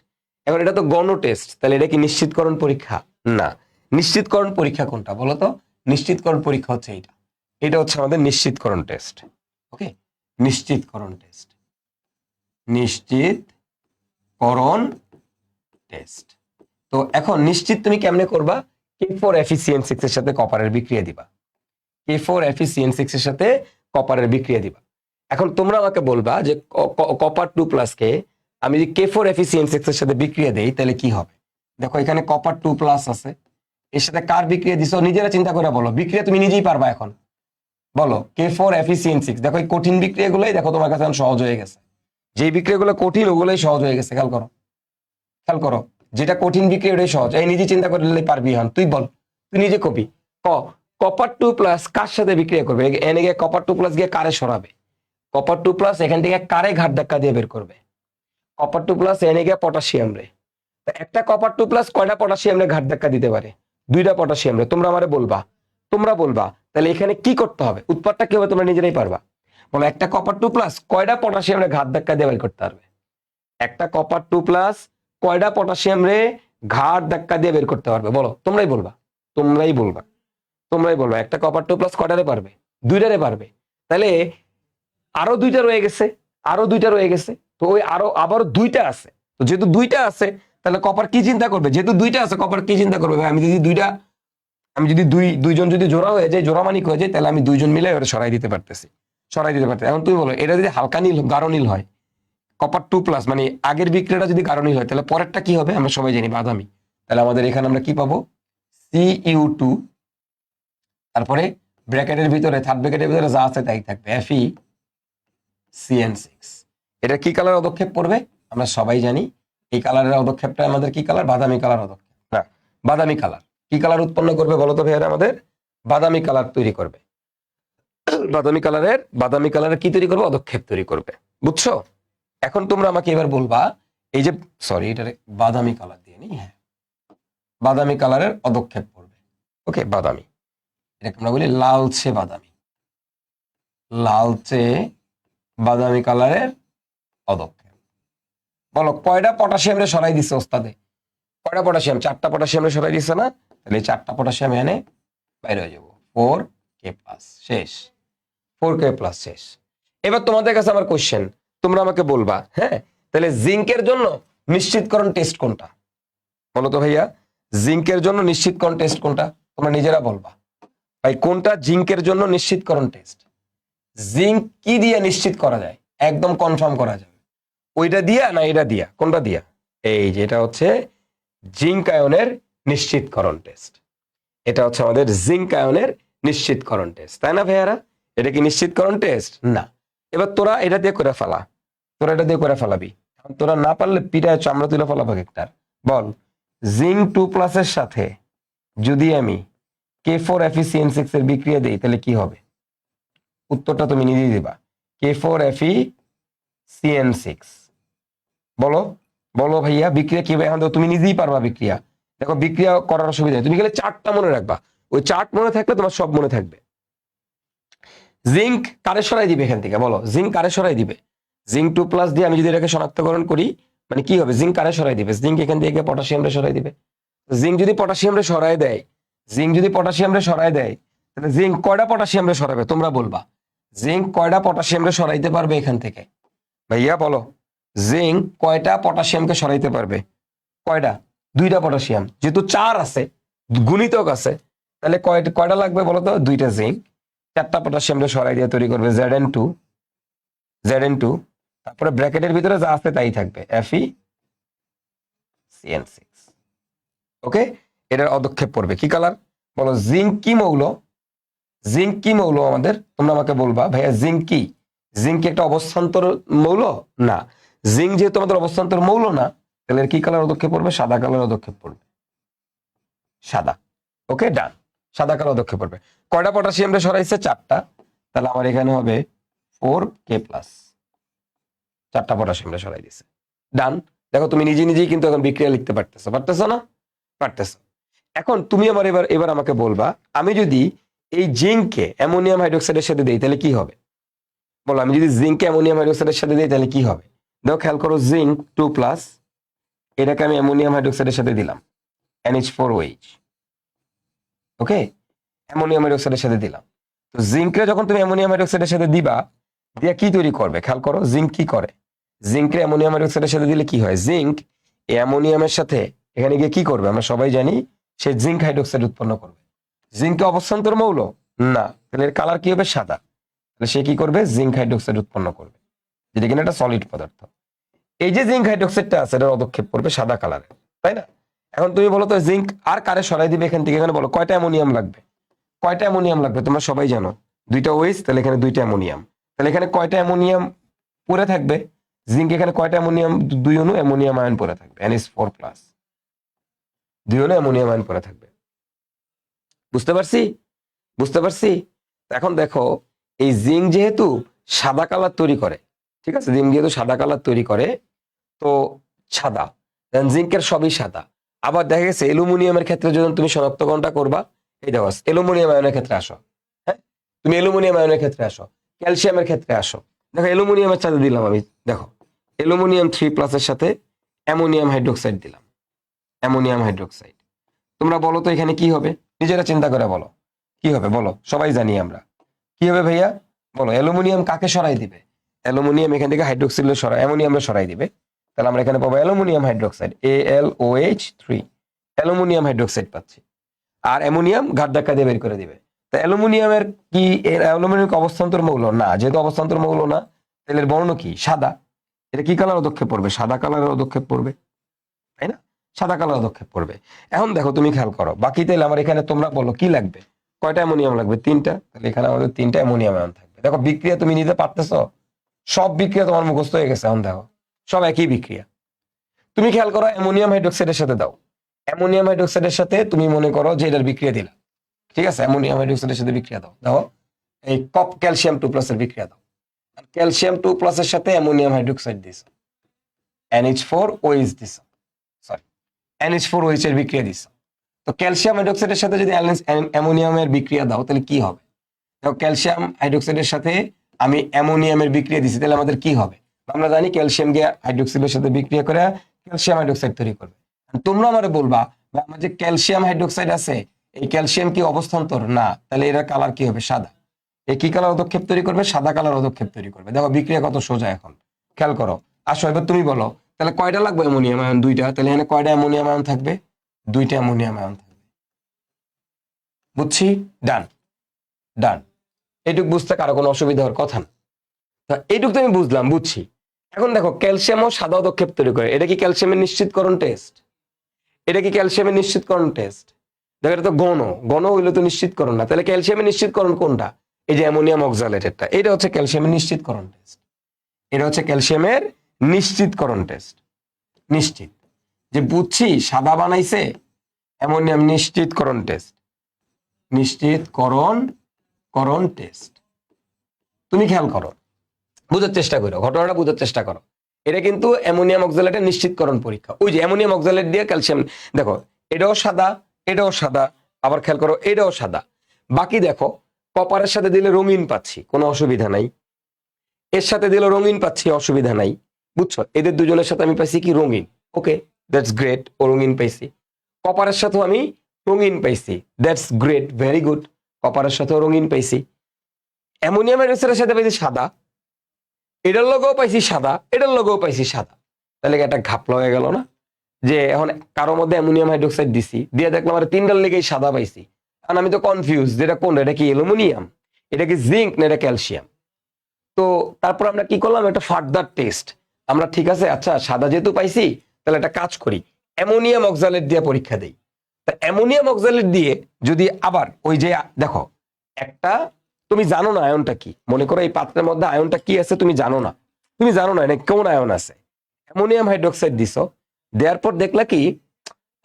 এখন এটা তো গণ টেস্ট, তাহলে এটা কি নিশ্চিতকরণ পরীক্ষা? না। নিশ্চিতকরণ পরীক্ষা কোনটা বলো তো? নিশ্চিতকরণ পরীক্ষা হচ্ছে এইটা। এটা হচ্ছে আমাদের নিশ্চিতকরণ টেস্ট। ওকে, নিশ্চিতকরণ টেস্ট, নিশ্চিতকরণ টেস্ট। তো এখন নিশ্চিত তুমি কেমনে করবা? K4FeCN6 এর সাথে কপারের বিক্রিয়া দিবা, K4FeCN6 এর সাথে কপারের বিক্রিয়া দিবা। এখন তোমরা আমাকে বলবা যে কপার 2+ কে আমি যদি K4FeCN6 এর সাথে বিক্রিয়া দেই তাহলে কি হবে? দেখো এখানে কপার 2+ আছে, এর সাথে কার বিক্রিয়া দিছো? নিজেরা চিন্তা করে বলো, বিক্রিয়া তুমি নিজেই পারবা। এখন বলো K4FeCN6, দেখো এই কঠিন বিক্রিয়াগুলোই দেখো তোমার কাছে এখন সহজ হয়ে গেছে। যেই বিক্রিয়াগুলো কঠিন ওগুলোই সহজ হয়ে গেছে। খেয়াল করো, খেয়াল করো, যেটা কঠিন বিক্রিয়া ওটাই সহজ। এই নিজে চিন্তা করে নিলে পারবি। হন তুই বল, তুই নিজে কপি কপার 2+ কার সাথে বিক্রিয়া করবে? এনে গিয়ে কপার 2+ গিয়ে কারে সরাবে? কপার 2+ এখান থেকে কারে ঘাট ধাক্কা দিয়ে বের করবে? কপার 2+ এনে গিয়ে পটাশিয়াম রে। একটা কপার 2+ কয়টা পটাশিয়াম রে ঘাট ধাক্কা দিতে পারে? 2টা পটাশিয়াম রে। তোমরা আমারে বলবা, তোমরা বলবা তাহলে এখানে কি করতে হবে? উৎপাদটা কি হবে তোমরা নিজেরাই পারবা। বলো একটা কপার 2+ কয়টা পটাশিয়াম রে ঘাট ধাক্কা দিয়ে বের করতে পারবে? একটা কপার 2+ কয়টা পটাশিয়াম রে ঘাট ধাক্কা দিয়ে বের করতে পারবে? বলো, তোমরাই বলবা, তোমরাই বলবা, তোমরাই বলবা। একটা কপার 2+ কয়টারে পারবে? 2টারে পারবে। তাহলে আরো 2টা রয়ে গেছে, আরো 2টা রয়ে গেছে। তো ওই আবারও 2টা আছে। তো যেহেতু 2টা আছে তাহলে কপার কি চিন্তা করবে? যেহেতু 2টা আছে কপার কি চিন্তা করবে? ভাই আমি যদি দুইজন যদি জোড়া হয়ে যায়, জোড়া মানিক হয়ে যায়, তাহলে আমি 2জন মিলে ওটা সরাই দিতে পারতেছি। এখন তুমি বলো এটা যদি হালকা নীল গাঢ় নীল হয়, কপার 2+ মানে আগের বিক্রিয়াটা যদি গাঢ় নীল হয়, তাহলে পরেরটা কি হবে? আমরা সবাই জানি বাদামি। তাহলে আমাদের এখানে আমরা কি পাবো? Cu2, তারপরে ব্র্যাকেটের ভিতরে, থার্ড ব্র্যাকেটের ভিতরে যা আছে তাই থাকবে, FeCN6। এটা কি কালার পদক্ষেপ পড়বে? আমরা সবাই জানি এই কালারের পদক্ষেপটা আমাদের কি কালার? বাদামি কালার পদক্ষেপ। না, বাদামি কালার। কি কালার উৎপন্ন করবে বলো তো ভাইয়ারা? আমাদের বাদামি কালার তৈরি করবে। বাদামি কালারের কি তৈরি করবে? পদক্ষেপ তৈরি করবে। বুঝছো? এখন তোমরা আমাকে এবার বলবা, এই যে সরি এটা বাদামি কালার দিয়ে নি, হ্যাঁ বাদামি কালারের পদক্ষেপ পড়বে। ওকে, বাদামি, এটাকে আমরা বলি লালচে বাদামি, লালচে বাদামি কালারের পদক্ষেপ। বলো কয়টা পটাশিয়াম রে সরাই দিচ্ছে ওস্তাদে? কয়টা পটাশিয়াম? 4টা পটাশিয়াম রে সরাই দিচ্ছে না? তাহলে 4টা পটাশিয়াম এনে বাইরে হয়ে যাবো 4K+, শেষ। 4K+ শেষ। এবার তোমাদের কাছে আমার কোশ্চেন, তোমরা আমাকে বলবা, হ্যাঁ তাহলে জিঙ্কের জন্য নিশ্চিতকরণ টেস্ট কোনটা? বলো তো ভাইয়া, জিঙ্কের জন্য নিশ্চিতকরণ টেস্ট কোনটা? তোমরা নিজেরা বলবা ভাই কোনটা জিঙ্কের জন্য নিশ্চিতকরণ টেস্ট। জিঙ্ক কি দিয়ে নিশ্চিত করা যায়, একদম কনফার্ম করা যাবে? ওইটা দিয়া না এটা দিয়া? কোনটা দিয়া? এই যে এটা হচ্ছে জিঙ্ক আয়নের নিশ্চিতকরণ টেস্ট। এটা হচ্ছে আমাদের জিঙ্ক আয়নের নিশ্চিতকরণ টেস্ট, তাই না ভাইয়ারা? এটা কি নিশ্চিতকরণ টেস্ট? না। এবার তোরা এটা দিয়ে করে ফেলা, তোরা এটা দিয়ে করে ফেলাবি। তোরা না পারলে পিঠায় চামড়া তুলে ফেলাবো একটার। বল, জিঙ্ক 2+ এর সাথে যদি আমি K4FeCN6 এর বিক্রিয়া দিই তাহলে কি হবে? উত্তরটা তুমি নিজেই দিবা। K4FeCN6, বলো বলো ভাইয়া বিক্রিয়া কি? এখন তুমি নিজেই পারবা বিক্রিয়া। দেখো বিক্রিয়া করার অসুবিধা নেই, তুমি গেলে চার্টটা মনে রাখবা, ওই চার্ট মনে থাকলে তোমার সব মনে থাকবে। জিঙ্ক কারে সরাই দিবে এখান থেকে? বলো, জিঙ্ক কারে সরাই দিবে? জিঙ্ক 2+ দিয়ে আমি যদি এটাকে শনাক্তকরণ করি, মানে কি হবে? জিঙ্ক কারে সরাই দিবে? জিঙ্ক এখান থেকে পটাশিয়ামরে সরাই দিবে। জিঙ্ক যদি পটাশিয়ামরে সরাই দেয়, জিঙ্ক যদি পটাশিয়ামরে সরাই দেয়, তাহলে জিঙ্ক কয়টা পটাশিয়ামরে সরাবে? তোমরা বলবা জিঙ্ক কয়টা পটাশিয়ামরে সরাইতে পারবে এখান থেকে? ভাইয়া বলো, জিঙ্ক কয়টা পটাশিয়ামকে সরাইতে পারবে? কয়টা? 2টা পটাশিয়াম। যেহেতু 4 আছে, গুণিতক আছে, তাহলে কয়টা লাগবে বলো তো? 2টা জিঙ্ক 4টা পটাশিয়ামকে সরাই দিয়ে তৈরি করবে Zn2, তারপরে ব্র্যাকেটের ভিতরে যা আছে তাই থাকবে FeCN6। ওকে, এটার অদক্ষেপ পড়বে কি কালার? বলো, জিঙ্ক কি মৌল? জিঙ্ক কি মৌল আমাদের? তোমরা আমাকে বলবা ভাইয়া জিঙ্ক কি? জিঙ্ক কি একটা অবস্থান্তর মৌল? না। জিঙ্ক যেহেতু আমাদের অবস্থান্তর মৌল না, তাহলে এর কি কালার অদক্ষেপ পড়বে? সাদা কালার অদক্ষেপ পড়বে, সাদা। ওকে, ডান, সাদা কালার অদক্ষেপ পড়বে। কয়টা পটাশিয়ামটা সরাইছে? 4টা। তাহলে আমার এখানে হবে 4K+, 4টা পটাশিয়ামটা সরাই দিছে, ডান। দেখো তুমি নিজে নিজেই কিন্তু এখন বিক্রিয়া লিখতে পারতেছো না? পারতেছো। এখন তুমি আমার এবার আমাকে বলবা, আমি যদি এই জিঙ্ককে অ্যামোনিয়াম হাইড্রোক্সাইডের সাথে দিই তাহলে কি হবে? বলো, আমি যদি জিঙ্ককে অ্যামোনিয়াম হাইড্রোক্সাইডের সাথে দিই তাহলে কি হবে? দেখো খেয়াল করো, জিঙ্ক 2+, এটাকে আমি অ্যামোনিয়াম হাইড্রোক্সাইডের সাথে দিলাম NH4OH। ওকে, অ্যামোনিয়াম হাইড্রোক্সাইডের সাথে দিলাম। তো জিঙ্করে যখন তুমি অ্যামোনিয়াম হাইড্রোক্সাইডের সাথে দিবা, দিয়ে কি তৈরি করবে? খেয়াল করো, জিঙ্ক কি করে? জিঙ্করে অ্যামোনিয়াম হাইড্রোক্সাইডের সাথে দিলে কি হয়? জিঙ্ক অ্যামোনিয়ামের সাথে এখানে গিয়ে কি করবে? আমরা সবাই জানি সে জিঙ্ক হাইড্রোক্সাইড উৎপন্ন করবে। জিঙ্কে অবস্থান্তর মৌল না, তাহলে এর কালার কি হবে? সাদা। তাহলে সে কি করবে? জিঙ্ক হাইড্রোক্সাইড উৎপন্ন করবে, যেটা কিনা একটা সলিড পদার্থ। এই যে জিঙ্ক হাইড্রোক্সাইডটা আছে, এটার অদক্ষেপ পড়বে সাদা কালারে, তাই না? এখন তুমি বলো তো, জিঙ্ক আর কারে সরাই দিবে এখান থেকে? এখানে বলো কয়টা অ্যামোনিয়াম লাগবে? কয়টা অ্যামোনিয়াম লাগবে? তোমরা সবাই জানো 2টা OH, তাহলে এখানে 2টা অ্যামোনিয়াম। তাহলে এখানে কয়টা অ্যামোনিয়াম পড়ে থাকবে? জিঙ্ক এখানে কয়টা অ্যামোনিয়াম? 2 অণু অ্যামোনিয়াম আয়ন পড়ে থাকবে, NH4+, 2 অণু অ্যামোনিয়াম আয়ন পড়ে থাকবে। বুঝতে পারছি? বুঝতে পারছি। এখন দেখো, এই জিঙ্ক যেহেতু সাদা কালার তৈরি করে, ঠিক আছে, জিঙ্ক যেহেতু সাদা কালার তৈরি করে, তো সাদা, জিঙ্কের সবই সাদা। আবার দেখা গেছে অ্যালুমিনিয়ামের ক্ষেত্রে যখন তুমি শনাক্তকরণটা করবা, এই দেখো অ্যালুমিনিয়াম আয়নের ক্ষেত্রে আসো, হ্যাঁ তুমি অ্যালুমিনিয়াম আয়নের ক্ষেত্রে আসো, ক্যালসিয়ামের ক্ষেত্রে আসো। দেখো অ্যালুমিনিয়ামের সাথে দিলাম আমি, দেখো অ্যালুমিনিয়াম 3+ এর সাথে অ্যামোনিয়াম হাইড্রোক্সাইড দিলাম, অ্যামোনিয়াম হাইড্রোক্সাইড। তোমরা বলো তো এখানে কি হবে? নিজেরা চিন্তা করে বলো কি হবে? বলো, সবাই জানি আমরা কি হবে ভাইয়া? বলো, অ্যালুমিনিয়াম কাকে সরাই দিবে? অ্যালুমিনিয়াম এখান থেকে হাইড্রোক্সিল অ্যামোনিয়ামে সরাই দিবে। তাহলে আমরা এখানে পাবো aluminium hydroxide, AlOH3, aluminium hydroxide পাচ্ছি। আর অ্যামোনিয়াম ঘাট ধাক্কা দিয়ে বের করে দিবে। তো অ্যালুমিনিয়ামের কি অ্যালুমিনিয়াম অবস্থান্তর মৌল না? যেহেতু অবস্থান্তর মৌল না, তাহলে এর বর্ণ কি? সাদা। এটা কি কালার অদক্ষেপ পড়বে? সাদা কালারের অদক্ষেপ পড়বে, তাই না? সাদা কালার অদক্ষেপ পড়বে। এখন দেখো তুমি খেয়াল করো, বাকি তাহলে আমার এখানে তোমরা বলো কি লাগবে? কয়টা অ্যামোনিয়াম লাগবে? 3টা। তাহলে এখানে আমাদের 3টা অ্যামোনিয়াম আয়ন থাকবে। দেখো বিক্রিয়া তুমি নিতে পারতেছো, সব বিক্রিয়া তোমার মুখস্থ হয়ে গেছে। এখন দেখো সব একই বিক্রিয়া। তুমি খেয়াল করো, অ্যামোনিয়াম হাইড্রোক্সাইডের সাথে দাও, অ্যামোনিয়াম হাইড্রোক্সাইডের সাথে তুমি মনে করো যে এটার বিক্রিয়া দিলা, ঠিক আছে, অ্যামোনিয়াম হাইড্রোক্সাইডের সাথে বিক্রিয়া দাও, দেখো এই ক্যালসিয়াম 2+ এর বিক্রিয়া দাও, আর ক্যালসিয়াম 2+ এর সাথে অ্যামোনিয়াম হাইড্রোক্সাইড দিছো, NH4OH দিছো, সরি NH4OH এর বিক্রিয়া দিছো। তো ক্যালসিয়াম হাইড্রোক্সাইডের সাথে যদি অ্যামোনিয়ামের বিক্রিয়া দাও তাহলে কি হবে? দেখো ক্যালসিয়াম হাইড্রোক্সাইডের সাথে আমি অ্যামোনিয়ামের বিক্রিয়া দিছি, তাহলে আমাদের কি হবে? আমরা জানি ক্যালসিয়াম গিয়ে হাইড্রোক্সাইডের সাথে বিক্রিয়া করে ক্যালসিয়াম হাইড্রোক্সাইড তৈরি করবে। তোমরা আমারে বলবা, আমার যে ক্যালসিয়াম হাইড্রোক্সাইড আছে, এই ক্যালসিয়াম কি অবস্থান্তর? না। তাহলে এর কালার কি হবে? সাদা। এই কি কালার পদক্ষেপ তৈরি করবে? সাদা কালার পদক্ষেপ তৈরি করবে। দেখো বিক্রিয়া কত সোজা এখন, খেয়াল করো। আসো এবার তুমি বলো, তাহলে কয়টা লাগবে অ্যামোনিয়াম আয়ন? দুইটা। তাহলে এখানে কয়টা অ্যামোনিয়াম আয়ন থাকবে? দুইটা অ্যামোনিয়াম আয়ন থাকবে। বুঝছি? ডান ডান। এইটুক বুঝতে কারো কোনো অসুবিধা হওয়ার কথা না। তা এইটুক তো আমি বুঝলাম, বুঝছি। এখন দেখো ক্যালসিয়ামও সাদা পদক্ষেপ তৈরি করে। এটা কি ক্যালসিয়ামের নিশ্চিতকরণ টেস্ট? এটা কি ক্যালসিয়ামের নিশ্চিতকরণ টেস্ট? দেখো এটা তো ঘন হইলে তো নিশ্চিতকরণ না। তাহলে ক্যালসিয়ামের নিশ্চিতকরণ কোনটা? এই যে অ্যামোনিয়াম অক্সালেটেরটা। এটা হচ্ছে ক্যালসিয়ামের নিশ্চিতকরণ টেস্ট। এটা হচ্ছে ক্যালসিয়ামের নিশ্চিতকরণ টেস্ট। নিশ্চিত যে বুঝছি সাদা বানাইছে, অ্যামোনিয়াম নিশ্চিতকরণ টেস্ট। নিশ্চিতকরণ টেস্ট। তুমি খেয়াল করো, বুঝার চেষ্টা করো, ঘটনাটা বুঝার চেষ্টা করো। এটা কিন্তু অ্যামোনিয়াম অক্সালেটের নিশ্চিতকরণ পরীক্ষা। ওই যে অ্যামোনিয়াম অক্সালেট দিয়ে ক্যালসিয়াম, দেখো এটাও সাদা, এটাও সাদা, আবার খেয়াল করো এটাও সাদা। বাকি দেখো কপারের সাথে দিলে রঙিন পাচ্ছি, কোনো অসুবিধা নাই। এর সাথে দিলে রঙিন পাচ্ছি, অসুবিধা নাই। বুঝছো? এদের দুজনের সাথে আমি পাইছি কি রঙিন। ওকে, দ্যাটস গ্রেট, ও রঙিন পাইছি। কপারের সাথেও আমি রঙিন পাইছি, দ্যাটস গ্রেট, ভেরি গুড। কপারের সাথেও রঙিন পাইছি। অ্যামোনিয়ামের সাথে পাইছি সাদা, এটার লগেও পাইছি সাদা, এটার লগেও পাইছি সাদা। তাহলে একটা ঘাপলা হয়ে গেল না? যে এখন কারোর মধ্যে অ্যামোনিয়াম হাইড্রোক্সাইড দিছি, দিয়ে দেখলাম আর তিনটার লেগেই সাদা পাইছি। কারণ আমি তো কনফিউজ, যেটা কোন, এটা কি অ্যালুমিনিয়াম, এটা কি জিঙ্ক, না এটা ক্যালসিয়াম। তো তারপর আমরা কি করলাম, একটা ফার্দার টেস্ট। আমরা ঠিক আছে, আচ্ছা সাদা যেহেতু পাইছি, তাহলে একটা কাজ করি, অ্যামোনিয়াম অক্সালেট দিয়ে পরীক্ষা দেই। তা অ্যামোনিয়াম অক্সালেট দিয়ে যদি আবার ওই যে দেখো একটা, তুমি জানো না আয়নটা কি, মনে করো এই পাত্রের মধ্যে আয়নটা কি আছে তুমি জানো না, এটা কোন আয়ন আছে। অ্যামোনিয়াম হাইড্রোক্সাইড দিছো, দেওয়ার পর দেখলা কি,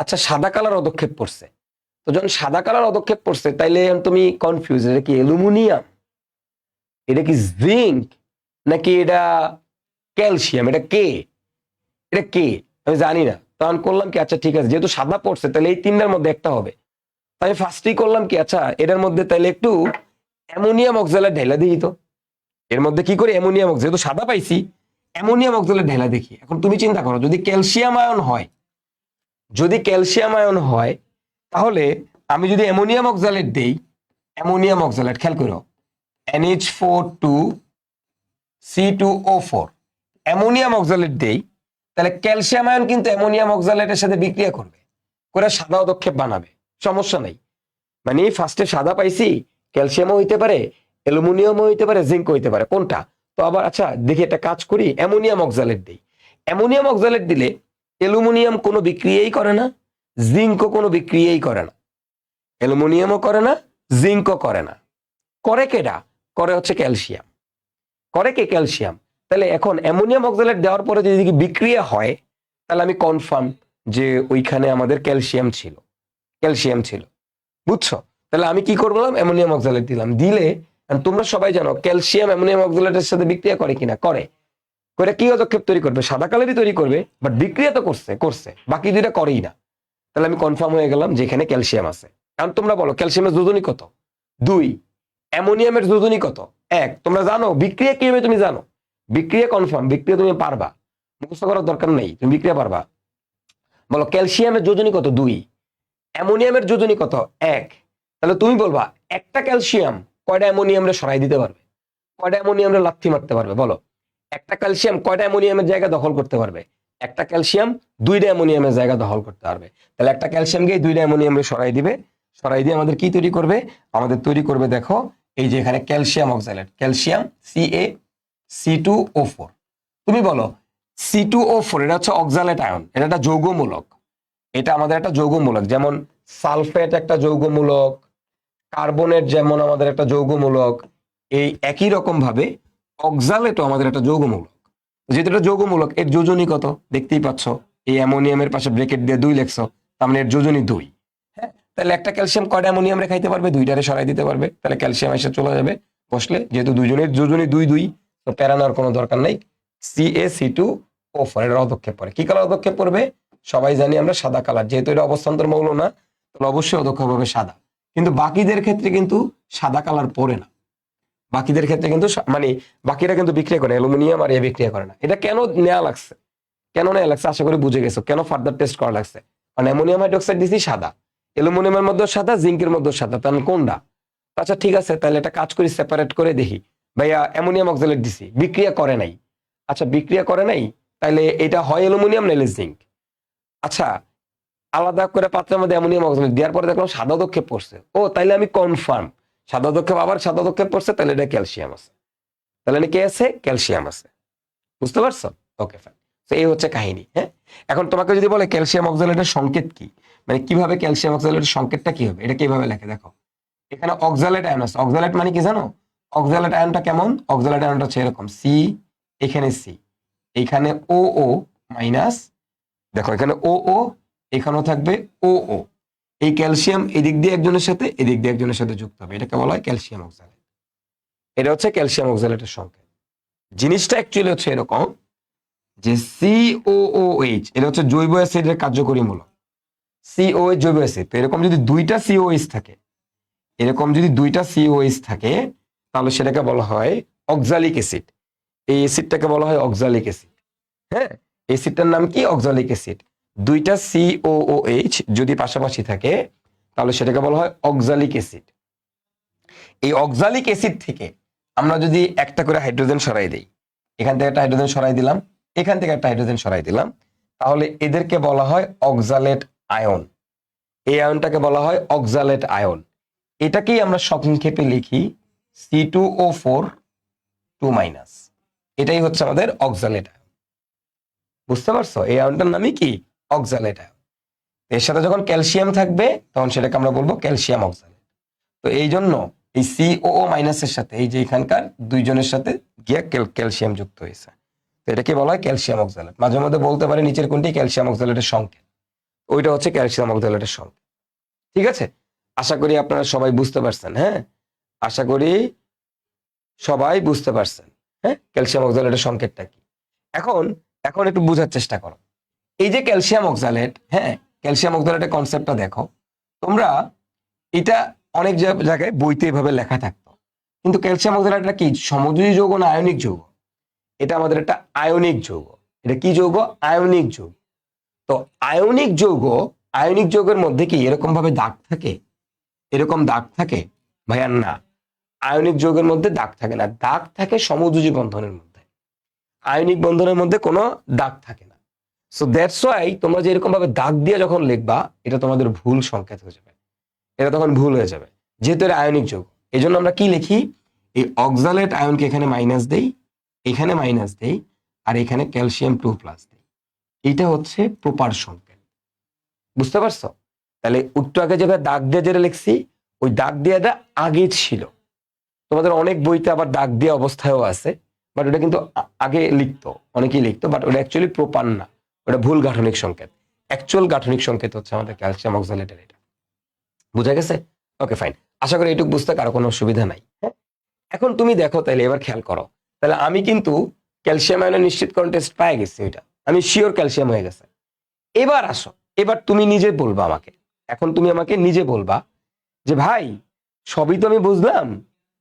আচ্ছা সাদা কালার পদক্ষেপ পড়ছে। তো যখন সাদা কালার পদক্ষেপ পড়ছে, তাইলে তুমি কনফিউজ, এটা কি অ্যালুমিনিয়াম, এটা কি জিঙ্ক, নাকি এটা ক্যালসিয়াম, এটা কে, আমি জানি না। তখন করলাম কি, আচ্ছা ঠিক আছে, যেহেতু সাদা পড়ছে তাহলে এই তিনটার মধ্যে একটা হবে। তাই ফার্স্টেই করলাম কি, আচ্ছা এটার মধ্যে তাহলে একটু অ্যামোনিয়াম অক্সালেট ঢেলা দিই। তো এর মধ্যে কি করি, অ্যামোনিয়াম অক্সালেট, যেহেতু সাদা পাইছি অ্যামোনিয়াম অক্সালেট ঢেলা দেখি। এখন তুমি চিন্তা করো, যদি ক্যালসিয়াম আয়ন হয়, তাহলে আমি যদি অ্যামোনিয়াম অক্সালেট দেই, অ্যামোনিয়াম অক্সালেট খেয়াল করো, NH4 2 C2O4 অ্যামোনিয়াম অক্সালেট দেই, তাহলে ক্যালসিয়াম আয়ন কিন্তু অ্যামোনিয়াম অক্সালেটের সাথে বিক্রিয়া করবে, করে সাদা পদক্ষেপ বানাবে, সমস্যা নাই। মানে ফার্স্টে সাদা পাইছি, ক্যালসিয়ামও হইতে পারে, অ্যালুমিনিয়ামও হইতে পারে, জিঙ্ক হইতে পারে, কোনটা। তো আবার আচ্ছা দেখি একটা কাজ করি, অ্যামোনিয়াম অক্সালেট দেই। অ্যামোনিয়াম অক্সালেট দিলে অ্যালুমিনিয়াম কোনো বিক্রিয়াই করে না, জিঙ্কও কোনো বিক্রিয়াই করে না, অ্যালুমিনিয়ামও করে না, জিঙ্কও করে না। করে কেডা? করে হচ্ছে ক্যালসিয়াম। করে কে? ক্যালসিয়াম। তাহলে এখন অ্যামোনিয়াম অক্সালেট দেওয়ার পরে যদি বিক্রিয়া হয়, তাহলে আমি কনফার্ম যে ওইখানে আমাদের ক্যালসিয়াম ছিল। বুঝছো? তাহলে আমি কি করলাম, অ্যামোনিয়াম অক্সালেট দিলাম। দিলে তোমরা সবাই জানো ক্যালসিয়াম অ্যামোনিয়াম অক্সালেটের সাথে বিক্রিয়া করে কিনা, করে কি পদক্ষেপ তৈরি করবে, সাদা কালারই তৈরি করবে, বাট বিক্রিয়া তো করছে, বাকি দুইটা করেই না। তাহলে আমি কনফার্ম হয়ে গেলাম যে এখানে ক্যালসিয়াম আছে। কারণ তোমরা বলো ক্যালসিয়ামের যোজনী কত? 2। অ্যামোনিয়ামের যোজনী কত? 1। তোমরা জানো বিক্রিয়া কি হবে, তুমি জানো বিক্রিয়া কনফার্ম, বিক্রিয়া তুমি পারবা, মুখস্থ করার দরকার নেই, তুমি বিক্রিয়া পারবা। বলো ক্যালসিয়ামের যোজনী কত? 2। অ্যামোনিয়ামের যোজনী কত? 1। তাহলে তুমি বলবা একটা ক্যালসিয়াম কয়টা অ্যামোনিয়ামরে সরাই দিতে পারবে, কয়টা অ্যামোনিয়ামরে লাথি মারতে পারবে? বলো একটা ক্যালসিয়াম কয়টা অ্যামোনিয়ামের জায়গা দখল করতে পারবে? একটা ক্যালসিয়াম 2টা অ্যামোনিয়ামের জায়গা দখল করতে পারবে। তাহলে একটা ক্যালসিয়ামকে 2টা অ্যামোনিয়ামরে সরাই দিবে, সরাই দিয়ে আমাদের কি তৈরি করবে, আমাদের তৈরি করবে দেখো এই যে এখানে ক্যালসিয়াম অক্সালেট, ক্যালসিয়াম CaC2O4। তুমি বলো C2O4 এটা হচ্ছে অক্সালেট আয়ন, এটা একটা যৌগমূলক, এটা আমাদের একটা যৌগমূলক, যেমন সালফেট একটা যৌগমূলক, কার্বনেট যেমন আমাদের একটা যৌগমূলক, এই একই রকম ভাবে অক্সালেটও আমাদের একটা যৌগমূলক। যেহেতু এটা যৌগমূলক, এর যোজনী কত দেখতেই পাচ্ছ, এই অ্যামোনিয়ামের পাশে ব্রেকেট দিয়ে 2 লেখছো, তার মানে এর যোজনী 2। হ্যাঁ, তাহলে একটা ক্যালসিয়াম কয়টা অ্যামোনিয়াম খাইতে পারবে? 2টারে সরাই দিতে পারবে। তাহলে ক্যালসিয়াম এসে চলে যাবে বসলে, যেহেতু দুজনের যোজনী 2 তো প্যারানোর কোনো দরকার নাই। CaC2O4 এর পদক্ষেপ পড়ে, কি কালার পদক্ষেপ পড়বে সবাই জানি আমরা, সাদা কালার। যেহেতু এটা অবস্থান্তর মৌল না, তাহলে অবশ্যই পদক্ষেপ হবে সাদা। কিন্তু বাকিদের ক্ষেত্রে কিন্তু সাদা কালার পড়ে না, বাকিদের ক্ষেত্রে কিন্তু মানে বাকিরা কিন্তু বিক্রিয়া করে, অ্যালুমিনিয়াম আর বিক্রিয়া করে না। এটা কেন নেওয়া লাগছে, আশা করি বুঝে গেছো কেন ফার্দার টেস্ট করা লাগছে। কারণ অ্যামোনিয়াম হাইড্রোক্সাইড দিছি সাদা, অ্যালুমিনিয়ামের মধ্যে সাদা, জিঙ্কের মধ্যে সাদা, তাহলে কোনটা? আচ্ছা ঠিক আছে, তাহলে একটা কাজ করি, সেপারেট করে দেখি। ভাইয়া অ্যামোনিয়াম অক্সালেট দিছি, বিক্রিয়া করে নাই। আচ্ছা বিক্রিয়া করে নাই, তাহলে এটা হয় অ্যালুমিনিয়াম নাইলে জিঙ্ক। আচ্ছা আলাদা করে পাত্রের মধ্যে অ্যামোনিয়াম অক্সালেট দেওয়ার পরে দেখলাম সাদা দক্ষেপ পড়ছে, ও তাইলে আমি কনফার্ম সাদা দক্ষেপ, আবার সাদা দক্ষেপ পড়ছে, তাহলে এটা ক্যালসিয়াম আছে। তাহলে কি আছে? ক্যালসিয়াম আছে। বুঝতে পারছো? Okay fine. তো এই হচ্ছে কাহিনী। হ্যাঁ, এখন তোমাকে যদি বলে ক্যালসিয়াম অক্সালেটের সংকেত কি, মানে কিভাবে ক্যালসিয়াম অক্সালেটের সংকেতটা কি হবে, এটা কিভাবে লেখে দেখো। এখানে অক্সালেট আয়ন আছে। অক্সালেট মানে কি জানো? অক্সালেট আয়নটা কেমন? অক্সালেট আয়নটা হচ্ছে এরকম, সি, এখানে সি, এখানে ও ও মাইনাস, দেখো এখানে ও ও, এখানেও থাকবে ও ও। এই ক্যালসিয়াম এদিক দিয়ে একজনের সাথে, এদিক দিয়ে একজনের সাথে যুক্ত হবে, এটাকে বলা হয় ক্যালসিয়াম অক্সালেট। এটা হচ্ছে ক্যালসিয়াম অক্সালেটের সংকেত। জিনিসটা অ্যাকচুয়ালি হচ্ছে এরকম যে COOH, এটা হচ্ছে জৈব অ্যাসিডের কার্যকরী মূলক। COH জৈব অ্যাসিড। তো এরকম যদি দুইটা COH থাকে, এরকম যদি দুইটা COH থাকে, তাহলে সেটাকে বলা হয় অক্সালিক অ্যাসিড। এই অ্যাসিডটাকে বলা হয় অক্সালিক অ্যাসিড। হ্যাঁ, অ্যাসিডটার নাম কি? Oxalic acid. দুইটা COOH যদি পাশাপাশি থাকে, তাহলে সেটাকে বলা হয় অক্সালিক অ্যাসিড। এই অক্সালিক অ্যাসিড থেকে আমরা যদি একটা করে হাইড্রোজেন সরাই দেই, এখান থেকে একটা হাইড্রোজেন সরাই দিলাম, এখান থেকে একটা হাইড্রোজেন সরাই দিলাম, তাহলে এদেরকে বলা হয় অক্সালেট আয়ন। এই আয়নটাকে বলা হয় অক্সালেট আয়ন। এটাকেই আমরা সংক্ষেপে লিখি C2O4 2-। এটাই হচ্ছে আমাদের অক্সালেট আয়ন। বুঝতে পারছো? এই আয়নটার নামই কি? Oxalate ion. এর সাথে যখন ক্যালসিয়াম থাকবে, তখন সেটাকে আমরা বলবো ক্যালসিয়াম অক্সালেট। তো এই জন্য এই COO মাইনাসের সাথে এই যে এখানকার দুইজনের সাথে গিয়ে ক্যালসিয়াম যুক্ত হয়েছে, তো এটাকে বলা হয় ক্যালসিয়াম অক্সালেট। মাঝে মধ্যে বলতে পারে নিচের কোনটি ক্যালসিয়াম অক্সালেটের সংকেত, ওইটা হচ্ছে ক্যালসিয়াম অক্সালেটের সংকেত। ঠিক আছে, আশা করি আপনারা সবাই বুঝতে পারছেন। হ্যাঁ, আশা করি সবাই বুঝতে পারছেন। হ্যাঁ, ক্যালসিয়াম অক্সালেটের সংকেতটা কি। এখন এখন একটু বোঝার চেষ্টা করো। এই যে ক্যালসিয়াম অক্সালেট, হ্যাঁ, ক্যালসিয়াম অক্সালেটের কনসেপ্টটা দেখো তোমরা। এটা অনেক জায়গায় বইতে এভাবে লেখা থাকতো, কিন্তু ক্যালসিয়াম অক্সালেটটা কি সমযোজী যৌগ না আয়নিক যৌগ? এটা আমাদের একটা আয়নিক যৌগ। এটা কি যৌগ? আয়নিক যৌগ। তো আয়নিক যৌগ, আয়নিক যৌগের মধ্যে কি এরকম ভাবে দাগ থাকে? এরকম দাগ থাকে? ভাইয়া না, আয়নিক যৌগের মধ্যে দাগ থাকে না। দাগ থাকে সমযোজী বন্ধনের মধ্যে, আয়নিক বন্ধনের মধ্যে কোনো দাগ থাকে না। সো দ্যাটস ওয়াই তোমরা যে এরকম ভাবে দাগ দিয়ে যখন লিখবা, এটা তোমাদের ভুল সংকেত হয়ে যাবে, এটা তখন ভুল হয়ে যাবে, যেহেতু এটা আয়নিক যৌগ। এই জন্য আমরা কি লিখি? এই অক্সালেট আয়নকে এখানে মাইনাস দেই, এখানে মাইনাস দেই, আর এখানে ক্যালসিয়াম 2+ দেই। এটা হচ্ছে প্রপার সংকেত। বুঝতে পারছো? তাহলে একটু আগে যেভাবে দাগ দিয়ে যেটা লিখছি, ওই দাগ দেওয়াটা আগে ছিল। তোমাদের অনেক বইতে আবার দাগ দিয়ে অবস্থায়ও আছে, বাট ওটা কিন্তু আগে লিখতো, অনেকেই লিখতো, বাট ওটা অ্যাকচুয়ালি প্রপার না, ওটা ভুল গাঠনিক সংকেত। অ্যাকচুয়াল গাঠনিক সংকেত হচ্ছে আমাদের ক্যালসিয়াম অক্সালেটের। এটা বুঝা গেছে? ওকে ফাইন, আশা করি এইটুকু বুঝতে কারো কোনো অসুবিধা নাই। হ্যাঁ, এখন তুমি দেখো, তাহলে এবার খেয়াল করো, তাহলে আমি কিন্তু ক্যালসিয়াম আয়নের নিশ্চিতকরণ টেস্ট পেয়ে গেছি, ওইটা আমি শিওর ক্যালসিয়াম হয়ে গেছে। এবার আসো, এবার তুমি নিজে বলবা আমাকে, এখন তুমি আমাকে নিজে বলবা যে ভাই সবই তো আমি বুঝলাম,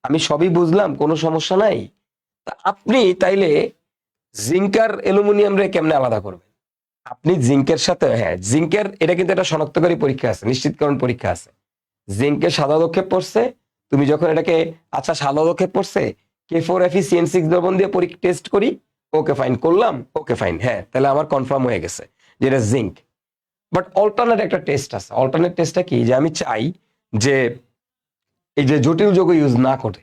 আমি সবই বুঝলাম, কোনো সমস্যা নাই, তা আপনি তাইলে জিঙ্ক আর অ্যালুমিনিয়াম রে কেমনে আলাদা করবেন? আপনি জিঙ্কের সাথে, হ্যাঁ জিঙ্কের, এটা কিন্তু একটা শনাক্তকারী পরীক্ষা আছে, নিশ্চিতকরণ পরীক্ষা আছে। জিঙ্কের সাদা দক্ষেপ পড়ছে, তুমি যখন এটাকে, আচ্ছা সাদা দক্ষেপ পড়ছে, K4Fe দ্রবণ দিয়ে টেস্ট করি, ওকে ফাইন করলাম, ওকে ফাইন, হ্যাঁ তাহলে আমার কনফার্ম হয়ে গেছে যে এটা জিঙ্ক। বাট অল্টারনেট একটা টেস্ট আছে। অল্টারনেট টেস্টটা কি? যে আমি চাই যে এই যে জটিল যৌগ ইউজ না করে,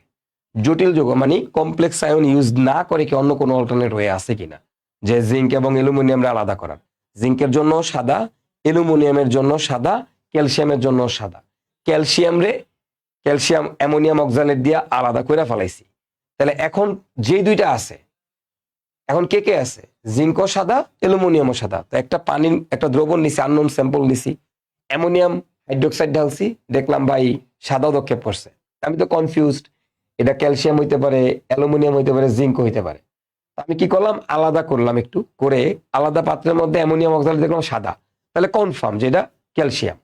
জটিল যৌগ মানে কমপ্লেক্স আয়ন ইউজ না করে কি অন্য কোনো অল্টারনেট ওয়ে আছে কিনা, যে জিঙ্ক এবং অ্যালুমিনিয়ামরা আলাদা করার। জিঙ্কের জন্য সাদা, অ্যালুমিনিয়ামের জন্য সাদা, ক্যালসিয়ামের জন্য সাদা। ক্যালসিয়াম অ্যামোনিয়াম অক্সালেট দিয়ে আলাদা করে ফেলাইছি। তাহলে এখন যে দুইটা আছে, এখন কে কে আছে? জিঙ্কও সাদা, অ্যালুমিনিয়ামও সাদা। তো একটা পানির একটা দ্রবণ নিছি, আননোন স্যাম্পল নিছি, অ্যামোনিয়াম হাইড্রোক্সাইড ঢালছি, দেখলাম ভাই সাদা দক্ষেপ পড়ছে। আমি তো কনফিউজড, এটা ক্যালসিয়াম হইতে পারে, অ্যালুমিনিয়াম হইতে পারে, জিঙ্ক হইতে পারে। আমি কি করলাম? আলাদা করলাম একটু করে, আলাদা পাত্রের মধ্যে অ্যামোনিয়াম অক্সালেট দেখলাম সাদা, তাহলে কনফার্ম যে এটা ক্যালসিয়াম।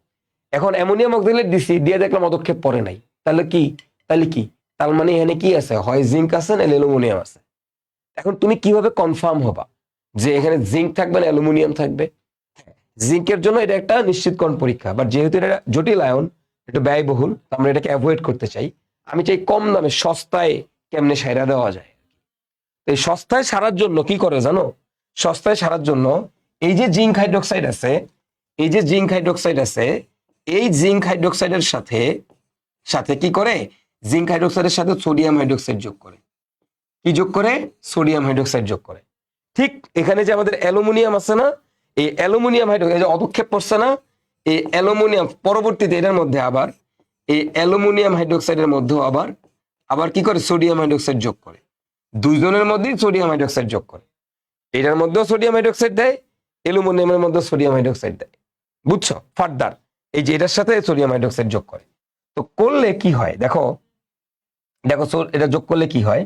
এখন অ্যামোনিয়াম অক্সালেট দিছি, দিয়ে দেখলাম অদক্ষেপ পড়ে নাই, তাহলে কি? তার মানে এখানে কি আছে? হয় জিঙ্ক আছে না অ্যালুমিনিয়াম আছে। এখন তুমি কিভাবে কনফার্ম হবা যে এখানে জিঙ্ক থাকবে না অ্যালুমিনিয়াম থাকবে? জিঙ্কের জন্য এটা একটা নিশ্চিতকরণ পরীক্ষা, বাট যেহেতু এটা জটিল আয়ন, একটু ব্যয়বহুল, তো আমরা এটাকে অ্যাভয়েড করতে চাই। আমি চাই কম দামে সস্তায় কেমনে সাইরা দেওয়া যায়। এই সস্তায় সারার জন্য কি করে জানো? সস্তায় সারার জন্য এই যে জিঙ্ক হাইড্রোক্সাইড আছে, এই যে জিঙ্ক হাইড্রোক্সাইড আছে, এই জিঙ্ক হাইড্রোক্সাইডের সাথে সাথে কি করে, জিঙ্ক হাইড্রোক্সাইডের সাথে সোডিয়াম হাইড্রোক্সাইড যোগ করে। কি যোগ করে? সোডিয়াম হাইড্রোক্সাইড যোগ করে। ঠিক এখানে যে আমাদের অ্যালুমিনিয়াম আছে না, এই অ্যালুমিনিয়াম হাইড্রোক্সাইড অদক্ষেপ পড়ছে না, এই অ্যালুমিনিয়াম পরবর্তীতে এটার মধ্যে আবার এই অ্যালুমিনিয়াম হাইড্রোক্সাইডের মধ্যেও আবার আবার কি করে, সোডিয়াম হাইড্রোক্সাইড যোগ করে। দুইজনের মধ্যেই সোডিয়াম হাইড্রোক্সাইড যোগ করে। এটার মধ্যেও সোডিয়াম হাইড্রোক্সাইড দেয়, অ্যালুমিনিয়ামের মধ্যে সোডিয়াম হাইড্রোক্সাইড দেয়। বুঝছো? ফার্দার এই যে এটার সাথে সোডিয়াম হাইড্রোক্সাইড যোগ করে। তো করলে কি হয় দেখো, দেখো এটা যোগ করলে কি হয়,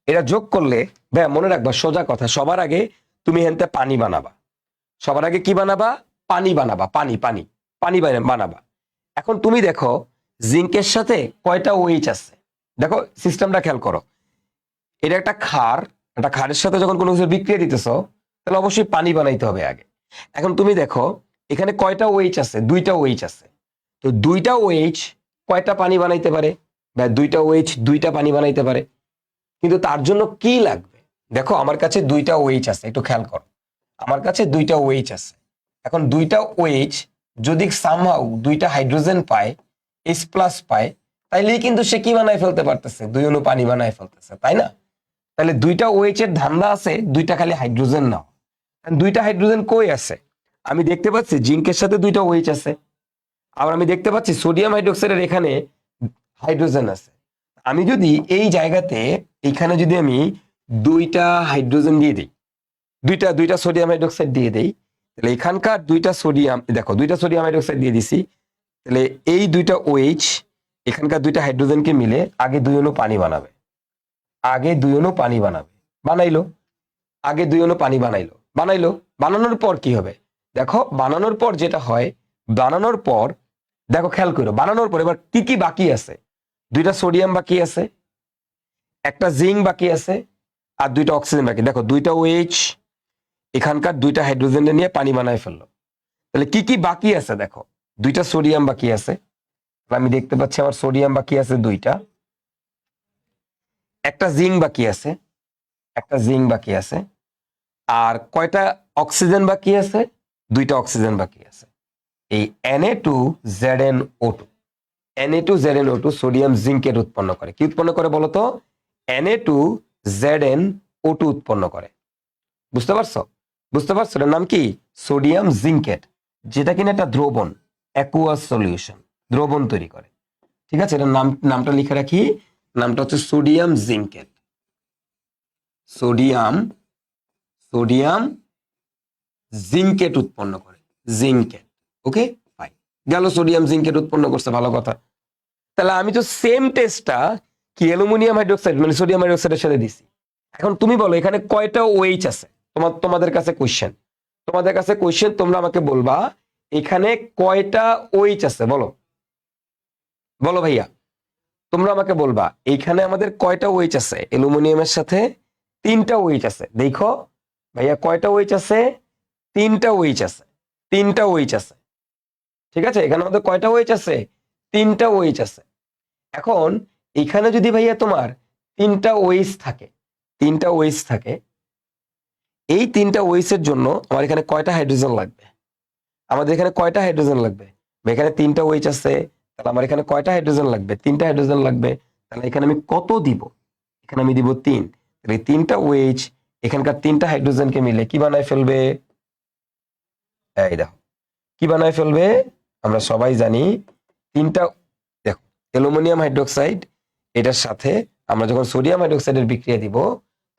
এটা যোগ করলে ভাই মনে রাখবা সোজা কথা, সবার আগে তুমি হেনতে পানি বানাবা। সবার আগে কি বানাবা? পানি বানাবা, পানি পানি পানি বানাবা। এখন তুমি দেখো জিঙ্কের সাথে কয়টা OH আছে, দেখো সিস্টেমটা খেয়াল করো। এটা একটা ক্ষার, একটা ক্ষারের সাথে যখন কোনো কিছু বিক্রিয়া দিতেছো তাহলে অবশ্যই পানি বানাইতে হবে আগে। এখন তুমি দেখো এখানে কয়টা OH আছে? দুইটা OH আছে। তো দুইটা OH কয়টা পানি বানাইতে পারে? বা দুইটা OH দুইটা পানি বানাইতে পারে। কিন্তু তার জন্য কি লাগবে? দেখো আমার কাছে দুইটা OH আছে, একটু খেয়াল করো, আমার কাছে দুইটা OH আছে। এখন দুইটা OH যদি সামহাউ দুইটা হাইড্রোজেন পায়, H+ পায়, তাইলেই কিন্তু সে কি বানায় ফেলতে পারতেছে? দুই অণু পানি বানায় ফেলতেছে, তাই না? তাহলে দুইটা OH এর ধান্দা আছে দুইটা খালি হাইড্রোজেন নাও। দুইটা হাইড্রোজেন কই আছে? আমি দেখতে পাচ্ছি জিঙ্কের সাথে দুইটা OH আছে, আবার আমি দেখতে পাচ্ছি সোডিয়াম হাইড্রোক্সাইডের এখানে হাইড্রোজেন আছে। আমি যদি এই জায়গাতে এইখানে যদি আমি দুইটা হাইড্রোজেন দিয়ে দিই, দুইটা সোডিয়াম হাইড্রোক্সাইড দিয়ে দেই, তাহলে এখানকার দুইটা সোডিয়াম, দেখো দুইটা সোডিয়াম হাইড্রোক্সাইড দিয়ে দিছি, তাহলে এই দুইটা OH এখানকার দুইটা হাইড্রোজেনকে মিলে আগে দুই অণু পানি বানাবে, আগে দুই অণু পানি বানাবে। বানাইলো, আগে দুই অণু পানি বানাইলো। বানানোর পর কি হবে দেখো, বানানোর পর যেটা হয়, বানানোর পর দেখো খেয়াল করো, বানানোর পর এবার কি কি বাকি আছে? দুইটা সোডিয়াম বাকি আছে, একটা জিঙ্ক বাকি আছে, আর দুইটা অক্সিজেন বাকি। দেখো দুইটা OH এখানকার দুইটা হাইড্রোজেন নিয়ে পানি বানায় ফেললো। তাহলে কি কি বাকি আছে? দেখো দুইটা সোডিয়াম বাকি আছে, আমি দেখতে পাচ্ছি আমার সোডিয়াম বাকি আছে দুইটা, একটা জিঙ্ক বাকি আছে, একটা জিঙ্ক বাকি আছে, আর কয়টা অক্সিজেন বাকি আছে? দুইটা অক্সিজেন বাকি আছে। এই Na2ZnO2, Na2ZnO2 সোডিয়াম জিঙ্কের উৎপন্ন করে। কি উৎপন্ন করে বলতো? Na2ZnO2 উৎপন্ন করে। বুঝতে পারছো? বুঝতে পারছো? এটার নাম কি? সোডিয়াম জিঙ্কেট, যেটা কিনা একটা দ্রবণ, অ্যাকুয়াস সলিউশন, দ্রবণ তৈরি করে। ঠিক আছে, এটার নামটা লিখে রাখি, নামটা হচ্ছে সোডিয়াম জিঙ্কেট। সোডিয়াম জিঙ্কেট উৎপন্ন করে, জিঙ্কেট। ওকে ফাইন, গেল সোডিয়াম জিঙ্কেট উৎপন্ন করছে, ভালো কথা। তাহলে আমি তো সেম টেস্টটা কি অ্যালুমিনিয়াম হাইড্রোক্সাইড মানে সোডিয়াম হাইড্রোক্সাইডের সাথে দিছি। এখন তুমি বলো এখানে কয়টা OH আছে? তোমাদের কাছে কোশ্চেন, তোমরা আমাকে বলবা এখানে কয়টা OH আছে, বলো বলো ভাইয়া, তোমরা আমাকে বলবা এইখানে আমাদের কয়টা OH আছে? অ্যালুমিনিয়ামের সাথে তিনটা OH আছে। দেখো ভাইয়া কয়টা OH আছে? তিনটা OH আছে, তিনটা OH আছে। ঠিক আছে, এখানে আমাদের কয়টা OH আছে? তিনটা OH আছে। এখন এখানে যদি ভাইয়া তোমার তিনটা OH থাকে, এই তিনটা OH এর জন্য আমার এখানে কয়টা হাইড্রোজেন লাগবে? আমাদের এখানে কয়টা হাইড্রোজেন লাগবে? এখানে তিনটা OH আছে, তাহলে আমার এখানে কয়টা হাইড্রোজেন লাগবে? তিনটা হাইড্রোজেন লাগবে। তাহলে এখানে আমি কত দিব? এখানে আমি দিব 3। তাহলে তিনটা OH এখানকার তিনটা হাইড্রোজেনকে মিলে কি বানায় ফেলবে? এই দেখো কি বানায় ফেলবে, আমরা সবাই জানি তিনটা। দেখো অ্যালুমিনিয়াম হাইড্রোক্সাইড, এটার সাথে আমরা যখন সোডিয়াম হাইড্রোক্সাইডের বিক্রিয়া দিব,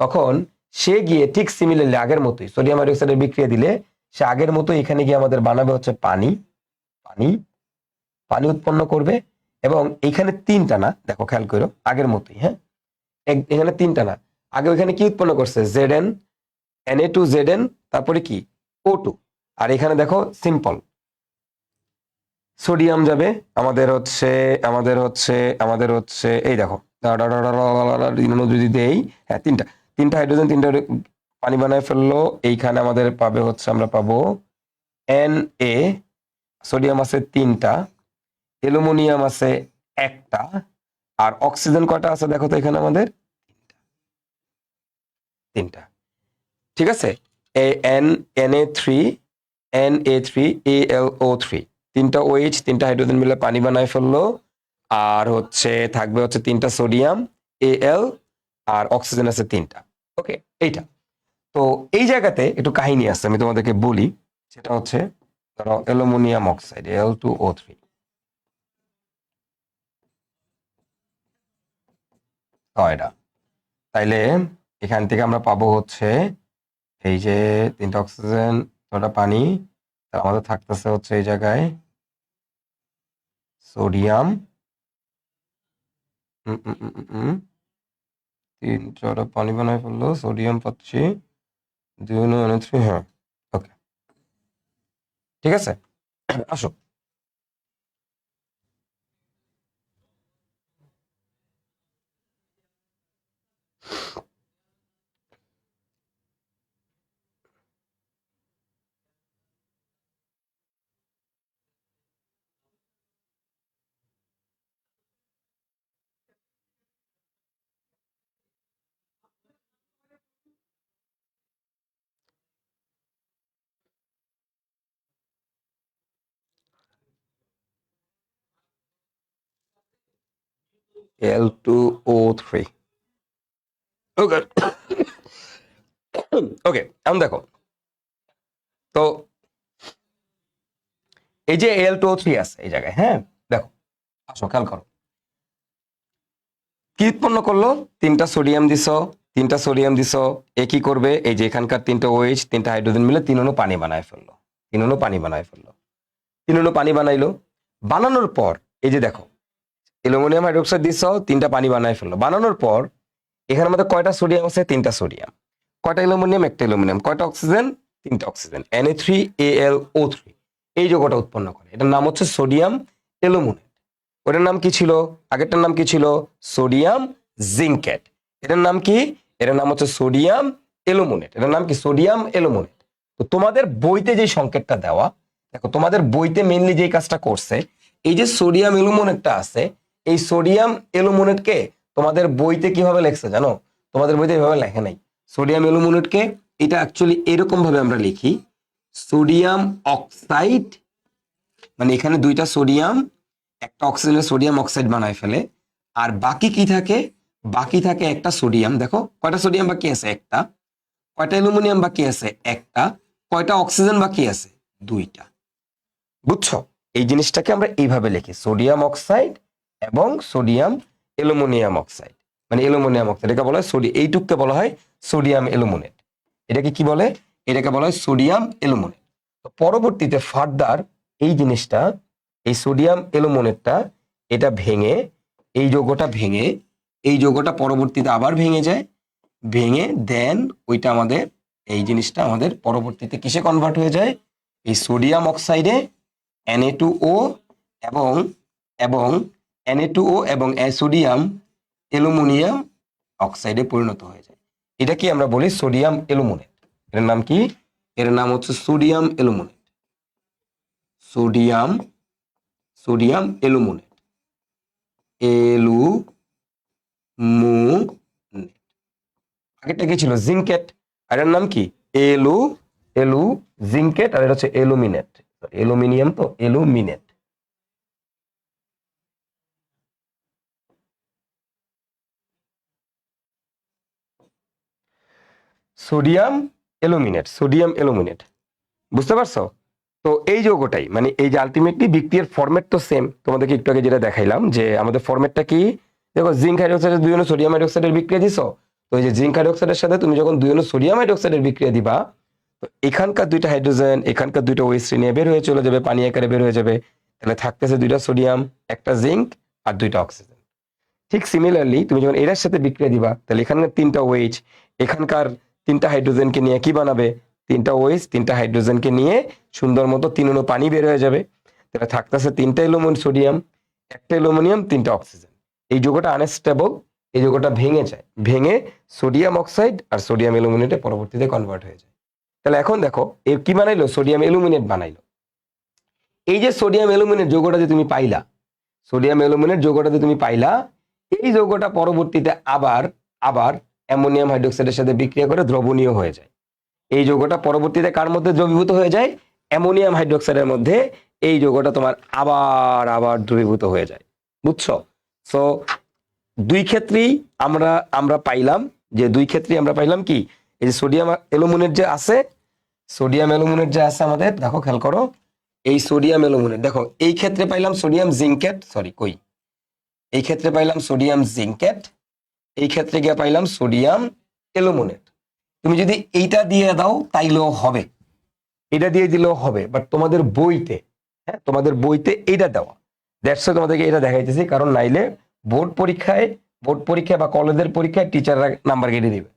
তখন সে গিয়ে ঠিক সিমিলারলি আগের মতোই সোডিয়াম হাইড্রোক্সাইডের বিক্রিয়া দিলে সে আগের মতো এখানে গিয়ে আমাদের বানাবে হচ্ছে পানি উৎপন্ন করবে। এবং এখানে তিনটা না, দেখো খেয়াল করো, আগের মতোই, হ্যাঁ এখানে তিনটা না, আগে ওইখানে কি উৎপন্ন করছে? Zn, Na2Zn, তারপরে কি O2। আর এখানে দেখো সিম্পল সোডিয়াম যাবে, আমাদের হচ্ছে এই দেখো যদি দেই, হ্যাঁ তিনটা হাইড্রোজেন, তিনটা পানি বানায় ফেললো। এইখানে আমাদের পাবে হচ্ছে, আমরা পাবো Na, সোডিয়াম আছে 3টা, অ্যালুমিনিয়াম আছে 1টা, আর অক্সিজেন কয়টা আছে দেখো তো এখানে আমাদের 3টা। ঠিক আছে, Na3, AlO3, 3টা OH, 3টা হাইড্রোজেন মিলে পানি বানায় ফেললো। আর হচ্ছে থাকবে হচ্ছে 3টা সোডিয়াম Al, আর অক্সিজেন আছে 3টা। ওকে, এইটা তো এই জায়গাতে একটু কাহিনী আছে, আমি তোমাদেরকে বলি। সেটা হচ্ছে ধরো অ্যালুমিনিয়াম অক্সাইড Al2O3, এটা তাইলে এখান থেকে আমরা পাবো হচ্ছে এই যে 3টা অক্সিজেন, 2টা পানি, তা আমাদের থাকতেছে হচ্ছে এই জায়গায় সোডিয়াম 3-4টা পানি বানায় ফেললো, সোডিয়াম পাচ্ছি 2NO3। হ্যাঁ, ওকে, ঠিক আছে। আসো, Al2O3। ওকে, ওকে, এখন দেখো তো এই যে Al2O3 আছে এই জায়গায়, হ্যাঁ দেখো, আসো খেয়াল করো কি উৎপন্ন করলো। 3টা সোডিয়াম দিছো, 3টা সোডিয়াম দিছো, এ কি করবে, এই যে এখানকার 3টা OH, 3টা হাইড্রোজেন মিলে 3 অণু পানি বানায় ফেললো, 3 অণু পানি বানায় ফেললো, 3 অণু পানি বানাইলো। বানানোর পর এই যে দেখো অ্যালুমিনিয়াম হাইড্রোক্সাইড দিছো, 3টা পানি বানায় ফেললো। বানানোর পর এখানে আমাদের কয়টা সোডিয়াম আছে, 3টা সোডিয়াম, কয়টা অ্যালুমিনিয়াম, একটা অ্যালুমিনিয়াম, কয়টা অক্সিজেন, 3টা অক্সিজেন, Na3AlO3, এই যৌগটা উৎপন্ন করে। এটার নাম হচ্ছে সোডিয়াম অ্যালুমিনেট। ওটার নাম কি ছিল, আগেরটার নাম কি ছিল, সোডিয়াম জিঙ্কেট। এটার নাম কি, এটার নাম হচ্ছে সোডিয়াম অ্যালুমিনেট। এটার নাম কি, সোডিয়াম অ্যালুমিনেট। তো তোমাদের বইতে যে সংকেতটা দেওয়া, দেখো তোমাদের বইতে মেইনলি যে কাজটা করছে, এই যে সোডিয়াম অ্যালুমিনেটটা আছে, এই সোডিয়াম অ্যালুমিনেটকে তোমাদের বইতে কিভাবে লেখছে জানো, তোমাদের বইতে এভাবে লেখে নাই। সোডিয়াম অ্যালুমিনেটকে এটা অ্যাকচুয়ালি এরকম ভাবে আমরা লিখি, সোডিয়াম অক্সাইড, মানে এখানে 2টা সোডিয়াম, একটা অক্সিজেনের সোডিয়াম অক্সাইড বানায় ফেলে, আর বাকি কি থাকে, বাকি থাকে একটা সোডিয়াম। দেখো কয়টা সোডিয়াম বাকি আছে, একটা। কয়টা অ্যালুমিনিয়াম বাকি আছে, একটা। কয়টা অক্সিজেন বাকি আছে, 2টা। বুঝছো, এই জিনিসটাকে আমরা এইভাবে লিখি, সোডিয়াম অক্সাইড এবং সোডিয়াম অ্যালুমিনিয়াম অক্সাইড, মানে অ্যালুমিনিয়াম অক্সাইড, এটাকে বলা হয় সোডিয়াম, এইটুককে বলা হয় সোডিয়াম অ্যালুমিনেট। এটাকে কি বলে, এটাকে বলা হয় সোডিয়াম অ্যালুমিনেট। তো পরবর্তীতে ফার্দার এই জিনিসটা, এই সোডিয়াম অ্যালুমিনেটটা, এটা ভেঙে, এই যৌগটা ভেঙে, এই যৌগটা পরবর্তীতে আবার ভেঙে যায়, ভেঙে দেন ওইটা আমাদের, এই জিনিসটা আমাদের পরবর্তীতে কিসে কনভার্ট হয়ে যায়, এই সোডিয়াম অক্সাইডে, Na2O এবং এবং Na2O এবং সোডিয়াম অ্যালুমিনিয়াম অক্সাইডে পরিণত হয়ে যায়। এটা কি আমরা বলি সোডিয়াম অ্যালুমিনেট। এর নাম কি, এর নাম হচ্ছে sodium aluminate, sodium, sodium aluminate, aluminate. আগেরটা কি ছিল, জিঙ্কেট, আর এর নাম কি, এলু জিঙ্কেট, আর এটা হচ্ছে অ্যালুমিনেট, অ্যালুমিনিয়াম তো aluminate. Sodium aluminate, sodium aluminate, বুঝতে পারছো। তো এই যৌগটাই, মানে এই যে আলটিমেটলি বিক্রিয়ার ফরম্যাট তো সেম, তোমাদেরকে একটু আগে যেটা দেখাইলাম যে আমাদের ফরম্যাটটা কি, দেখো জিঙ্ক হাইড্রোক্সাইডের 2 অণু সোডিয়াম হাইড্রোক্সাইডের বিক্রিয়া দিছো, তো এই যে জিঙ্ক হাইড্রোক্সাইডের সাথে তুমি যখন 2 অণু সোডিয়াম হাইড্রোক্সাইডের বিক্রিয়া দিবা, তো এখানকার 2টা হাইড্রোজেন, এখানকার 2টা OH নিয়ে বের হয়ে চলে যাবে, পানি আকারে বের হয়ে যাবে, তাহলে থাকতেছে 2টা সোডিয়াম, একটা জিঙ্ক, আর 2টা অক্সিজেন। ঠিক সিমিলারলি তুমি যখন এটার সাথে বিক্রিয়া দিবা, তাহলে এখানকার 3টা OH, এখানকার 3টা হাইড্রোজেনকে নিয়ে কি বানাবে, 3টা OH 3টা হাইড্রোজেনকে নিয়ে সুন্দর মতো 3 অণু পানি বের হয়ে যাবে, তাহলে থাকতেছে 3টা সোডিয়াম, একটা অ্যালুমিনিয়াম, 3টা অক্সিজেন। এই যৌগটা আনস্টেবল, এই যৌগটা ভেঙে যায়, ভেঙে সোডিয়াম অক্সাইড আর সোডিয়াম অ্যালুমিনেটে পরবর্তীতে কনভার্ট হয়ে যায়। তাহলে এখন দেখো এর কি বানাইলো, সোডিয়াম অ্যালুমিনেট বানাইলো। এই যে সোডিয়াম অ্যালুমিনের যৌগটা যে তুমি পাইলা, সোডিয়াম অ্যালুমিনের যৌগটা যে তুমি পাইলা, এই যৌগটা পরবর্তীতে আবার আবার অ্যামোনিয়াম হাইড্রোক্সাইডের সাথে বিক্রিয়া করে দ্রবণীয় হয়ে যায়। এই যৌগটা পরবর্তীতে কার মধ্যে দ্রবীভূত হয়ে যায়? অ্যামোনিয়াম হাইড্রোক্সাইডের মধ্যে এই যৌগটা তোমার আবার আবার দ্রবীভূত হয়ে যায়। বুঝছো? সো দুই ক্ষেত্রেই আমরা পাইলাম কি, এই যে সোডিয়াম অ্যালুমিনেট যে আছে, আমাদের দেখো খেয়াল করো, এই সোডিয়াম অ্যালুমিনেট দেখো, এই ক্ষেত্রে পাইলাম সোডিয়াম জিঙ্কেট, এই ক্ষেত্রে পাইলাম সোডিয়াম জিঙ্কেট, এই ক্ষেত্রে গিয়ে পাইলাম সোডিয়াম অ্যালুমিনেট। তুমি যদি এইটা দিয়ে দাও তাইলেও হবে, এটা দিয়ে দিলেও হবে, বাট তোমাদের বইতে, হ্যাঁ তোমাদের বইতে এইটা দেওয়া, দ্যাটস ওয়াই তোমাদেরকে এটা দেখাইতেছি, কারণ নাইলে বোর্ড পরীক্ষায় বা কলেজের পরীক্ষায় টিচাররা নাম্বার কেটে দিবে।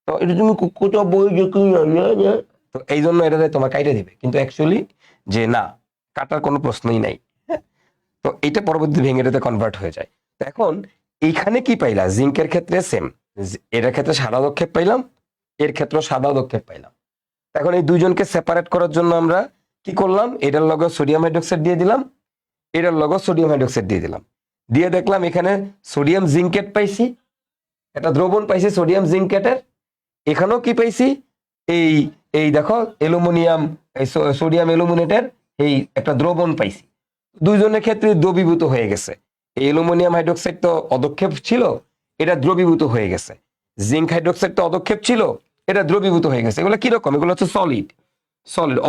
তো এটা তুমি কোথাও বই তো এই জন্য এটা তোমার কাইটে দিবে, কিন্তু অ্যাকচুয়ালি যে না, কাটার কোনো প্রশ্নই নাই। হ্যাঁ, তো এটা পরবর্তী ভেঙে এটাতে কনভার্ট হয়ে যায়। তো এখন এইখানে কি পাইলা? জিঙ্কের ক্ষেত্রে সেম, এটার ক্ষেত্রে সাদা দক্ষেপ পাইলাম, এর ক্ষেত্রে সাদা দক্ষেপ পাইলাম। এখন এই দুইজনকে সেপারেট করার জন্য আমরা কি করলাম? এটার লগে সোডিয়াম হাইড্রোক্সাইড দিয়ে দিলাম, এটার লগে সোডিয়াম হাইড্রোক্সাইড দিয়ে দিলাম, দিয়ে দেখলাম এখানে সোডিয়াম জিঙ্কেট পাইছি, একটা দ্রবণ পাইছি সোডিয়াম জিঙ্কেটের। এখানেও কি পাইছি? এই দেখো অ্যালুমিনিয়াম, সোডিয়াম অ্যালুমিনেটের এই একটা দ্রবণ পাইছি। দুইজনের ক্ষেত্রে দ্রবীভূত হয়ে গেছে। এই অ্যালুমিনিয়াম হাইড্রোক্সাইড তো অদক্ষেপ ছিল, এটা দ্রবীভূত হয়ে গেছে। জিঙ্ক হাইড্রোক্সাইড তো অদক্ষেপ ছিল, এটা দ্রবীভূত হয়ে গেছে। এগুলো কিরকম? এগুলো হচ্ছে সলিড।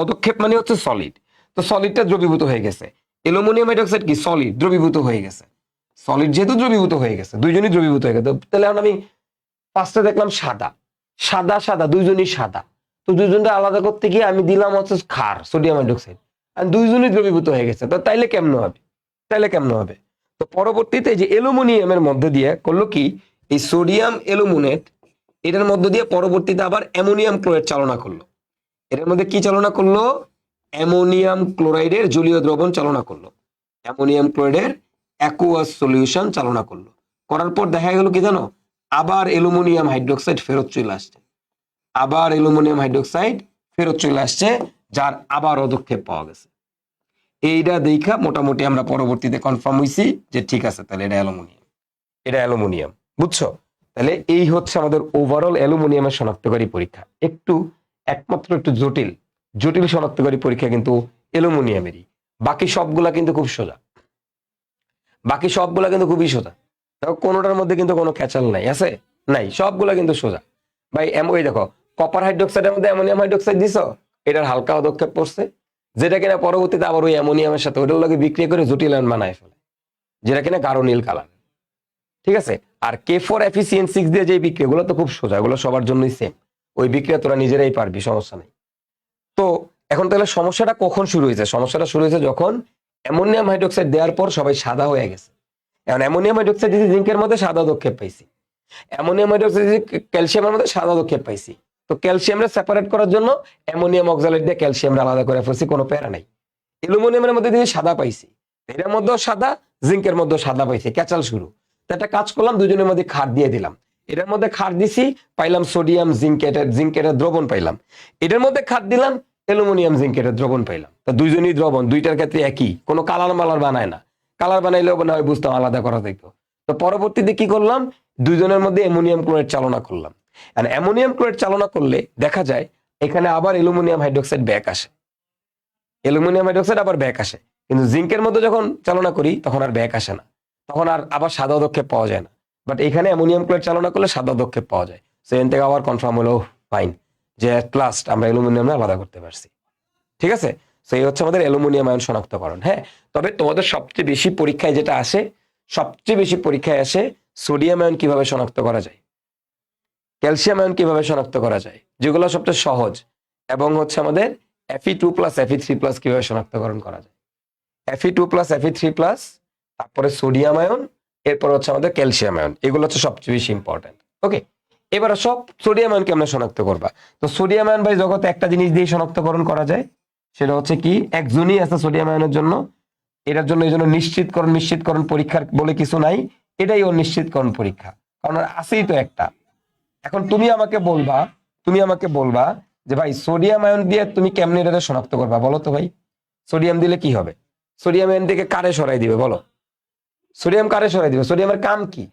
অদক্ষেপ মানে হচ্ছে সলিড, তো সলিডটা দ্রবীভূত হয়ে গেছে। অ্যালুমিনিয়াম হাইড্রোক্সাইড কি? সলিড, দ্রবীভূত হয়ে গেছে। সলিড যেহেতু দ্রবীভূত হয়ে গেছে, দুইজনই দ্রবীভূত হয়ে গেছে, তাহলে এখন আমি ফার্স্টে দেখলাম সাদা, দুইজনই সাদা। তো দুইজনটা আলাদা করতে গিয়ে আমি দিলাম হচ্ছে ক্ষার, সোডিয়াম হাইড্রোক্সাইড, আর দুইজনই দ্রবীভূত হয়ে গেছে। তো তাইলে কেমন হবে? তো পরবর্তীতে যে অ্যালুমিনিয়ামের মধ্যে দিয়ে করলো কি, এই সোডিয়াম অ্যালুমিনেট এটার মধ্যে দিয়ে পরবর্তীতে আবার অ্যামোনিয়াম ক্লোরাইড চালনা করলো। এটার মধ্যে কি চালনা করলো? অ্যামোনিয়াম ক্লোরাইডের জলীয় দ্রবণ চালনা করলো, অ্যামোনিয়াম ক্লোরাইডের অ্যাকুয়াস সলিউশন চালনা করলো। করার পর দেখা গেল কি জানো? আবার অ্যালুমিনিয়াম হাইড্রোক্সাইড ফেরত চলে আসছে, যার আবার অদক্ষেপ পাওয়া গেছে। এইটা দেখা মোটামুটি আমরা পরবর্তীতে কনফার্ম হইছি যে ঠিক আছে, তাহলে এটা অ্যালুমিনিয়াম। বুঝছো? তাহলে এই হচ্ছে আমাদের ওভারঅল অ্যালুমিনিয়ামের শনাক্তকারী পরীক্ষা। একমাত্র একটু জটিল শনাক্তকারী পরীক্ষা কিন্তু অ্যালুমিনিয়ামেরই। বাকি সবগুলা কিন্তু খুব সোজা, খুবই সোজা। কোনোটার মধ্যে কিন্তু কোনো ক্যাচাল নাই, সবগুলা কিন্তু সোজা ভাই। এই দেখো, কপার হাইড্রোক্সাইডের মধ্যে অ্যামোনিয়াম হাইড্রোক্সাইড দিছো, এটার হালকা অদক্ষেপ পড়ছে, যেটা কিনা পরবর্তীতে আবার ওই অ্যামোনিয়ামের সাথে ওটার লগে বিক্রিয়া করে জটিল আয়ন বানায় ফেলে, যেটা কিনা গাঢ় নীল কালার। ঠিক আছে? আর K4FeCN6 দিয়ে যে বিক্রিয়াগুলো তো খুব সোজা, এগুলো সবার জন্যই সেম, ওই বিক্রিয়া তোরা নিজেরাই পারবি, সমস্যা নেই। তো এখন তাহলে সমস্যাটা কখন শুরু হয়েছে? সমস্যাটা শুরু হয়েছে যখন অ্যামোনিয়াম হাইড্রোক্সাইড দেওয়ার পর সবাই সাদা হয়ে গেছে। এখন অ্যামোনিয়াম হাইড্রোক্সাইড যদি জিঙ্কের মধ্যে সাদা দক্ষেপ পাইছি, অ্যামোনিয়াম হাইড্রোক্সাইড যদি ক্যালসিয়ামের মধ্যে সাদা দক্ষেপ পাইছি, তো ক্যালসিয়ামটা সেপারেট করার জন্য অ্যামোনিয়াম অক্সালেট দিয়ে ক্যালসিয়ামটা আলাদা করে ফেলছি, কোনো প্যারা নাই। অ্যালুমিনিয়ামের মধ্যে যদি সাদা পাইছি, এটার মধ্যেও সাদা, জিঙ্কের মধ্যেও সাদা পাইছি, ক্যাচাল শুরু। তো একটা কাজ করলাম, দুজনের মধ্যে ক্ষার দিয়ে দিলাম। এটার মধ্যে ক্ষার দিছি, পাইলাম সোডিয়াম জিঙ্কেটের দ্রবণ পাইলাম। এটার মধ্যে ক্ষার দিলাম, অ্যালুমিনিয়াম জিঙ্কেটের দ্রবণ পাইলাম। তো দুইজনই দ্রবণ, দুইটার ক্ষেত্রে একই, কোনো কালার মালার বানায় না। কালার বানাইলেও না হয় বুঝতাম, আলাদা করা দেখতো। তো পরবর্তীতে কি করলাম? দুইজনের মধ্যে অ্যামোনিয়াম ক্লোরাইড চালনা করলাম। আর অ্যামোনিয়াম ক্লোরাইড চালনা করলে দেখা যায় এখানে আবার অ্যালুমিনিয়াম হাইড্রোক্সাইড ব্যাক আসে, কিন্তু জিঙ্কের মধ্যে যখন চালনা করি তখন আর ব্যাক আসে না, তখন আর আবার সাদা দক্ষেপ পাওয়া যায় না। বাট এখানে অ্যামোনিয়াম ক্লোরাইড চালনা করলে সাদা দক্ষেপ পাওয়া যায়। সেখান থেকে আবার কনফার্ম হলো, ফাইন, যে এট লাস্ট আমরা অ্যালুমিনিয়াম আলাদা করতে পারছি। ঠিক আছে? তো এই হচ্ছে আমাদের অ্যালুমিনিয়াম আয়ন শনাক্তকরণ। হ্যাঁ, তবে তোমাদের সবচেয়ে বেশি পরীক্ষায় যেটা আসে, সোডিয়াম আয়ন কিভাবে শনাক্ত করা যায়, ক্যালসিয়াম আয়ন কিভাবে শনাক্ত করা যায়, যেগুলো সবচেয়ে সহজ, এবং হচ্ছে আমাদের Fe2+ Fe3+ কিভাবে শনাক্তকরণ করা যায়। Fe2+, Fe3+, তারপরে সোডিয়াম আয়ন, এরপর হচ্ছে আমাদের ক্যালসিয়াম আয়ন, এগুলো হচ্ছে সবচেয়ে বেশি ইম্পর্টেন্ট। ওকে, এবার সব সোডিয়াম আয়নকে আমরা শনাক্ত করবা। তো সোডিয়াম আয়ন ভাই জগতে একটা জিনিস দিয়ে শনাক্তকরণ করা যায়, সেটা হচ্ছে কি, একজনই আছে সোডিয়াম আয়নের জন্য। এটার জন্য এই জন্য নিশ্চিতকরণ পরীক্ষার বলে কিছু নাই, এটাই ওর নিশ্চিতকরণ পরীক্ষা, কারণ আছেই তো একটা। এখন তুমি আমাকে বলবা যে ভাই সোডিয়াম আয়ন দিয়ে তুমি কেমনে এটা শনাক্ত করবা বলো তো ভাই? সোডিয়াম দিলে কি হবে? সোডিয়াম আয়ন থেকে কারে সরাই দিবে বলো? সোডিয়াম কারে সরাই দিবে? সোডিয়ামের কাম কি?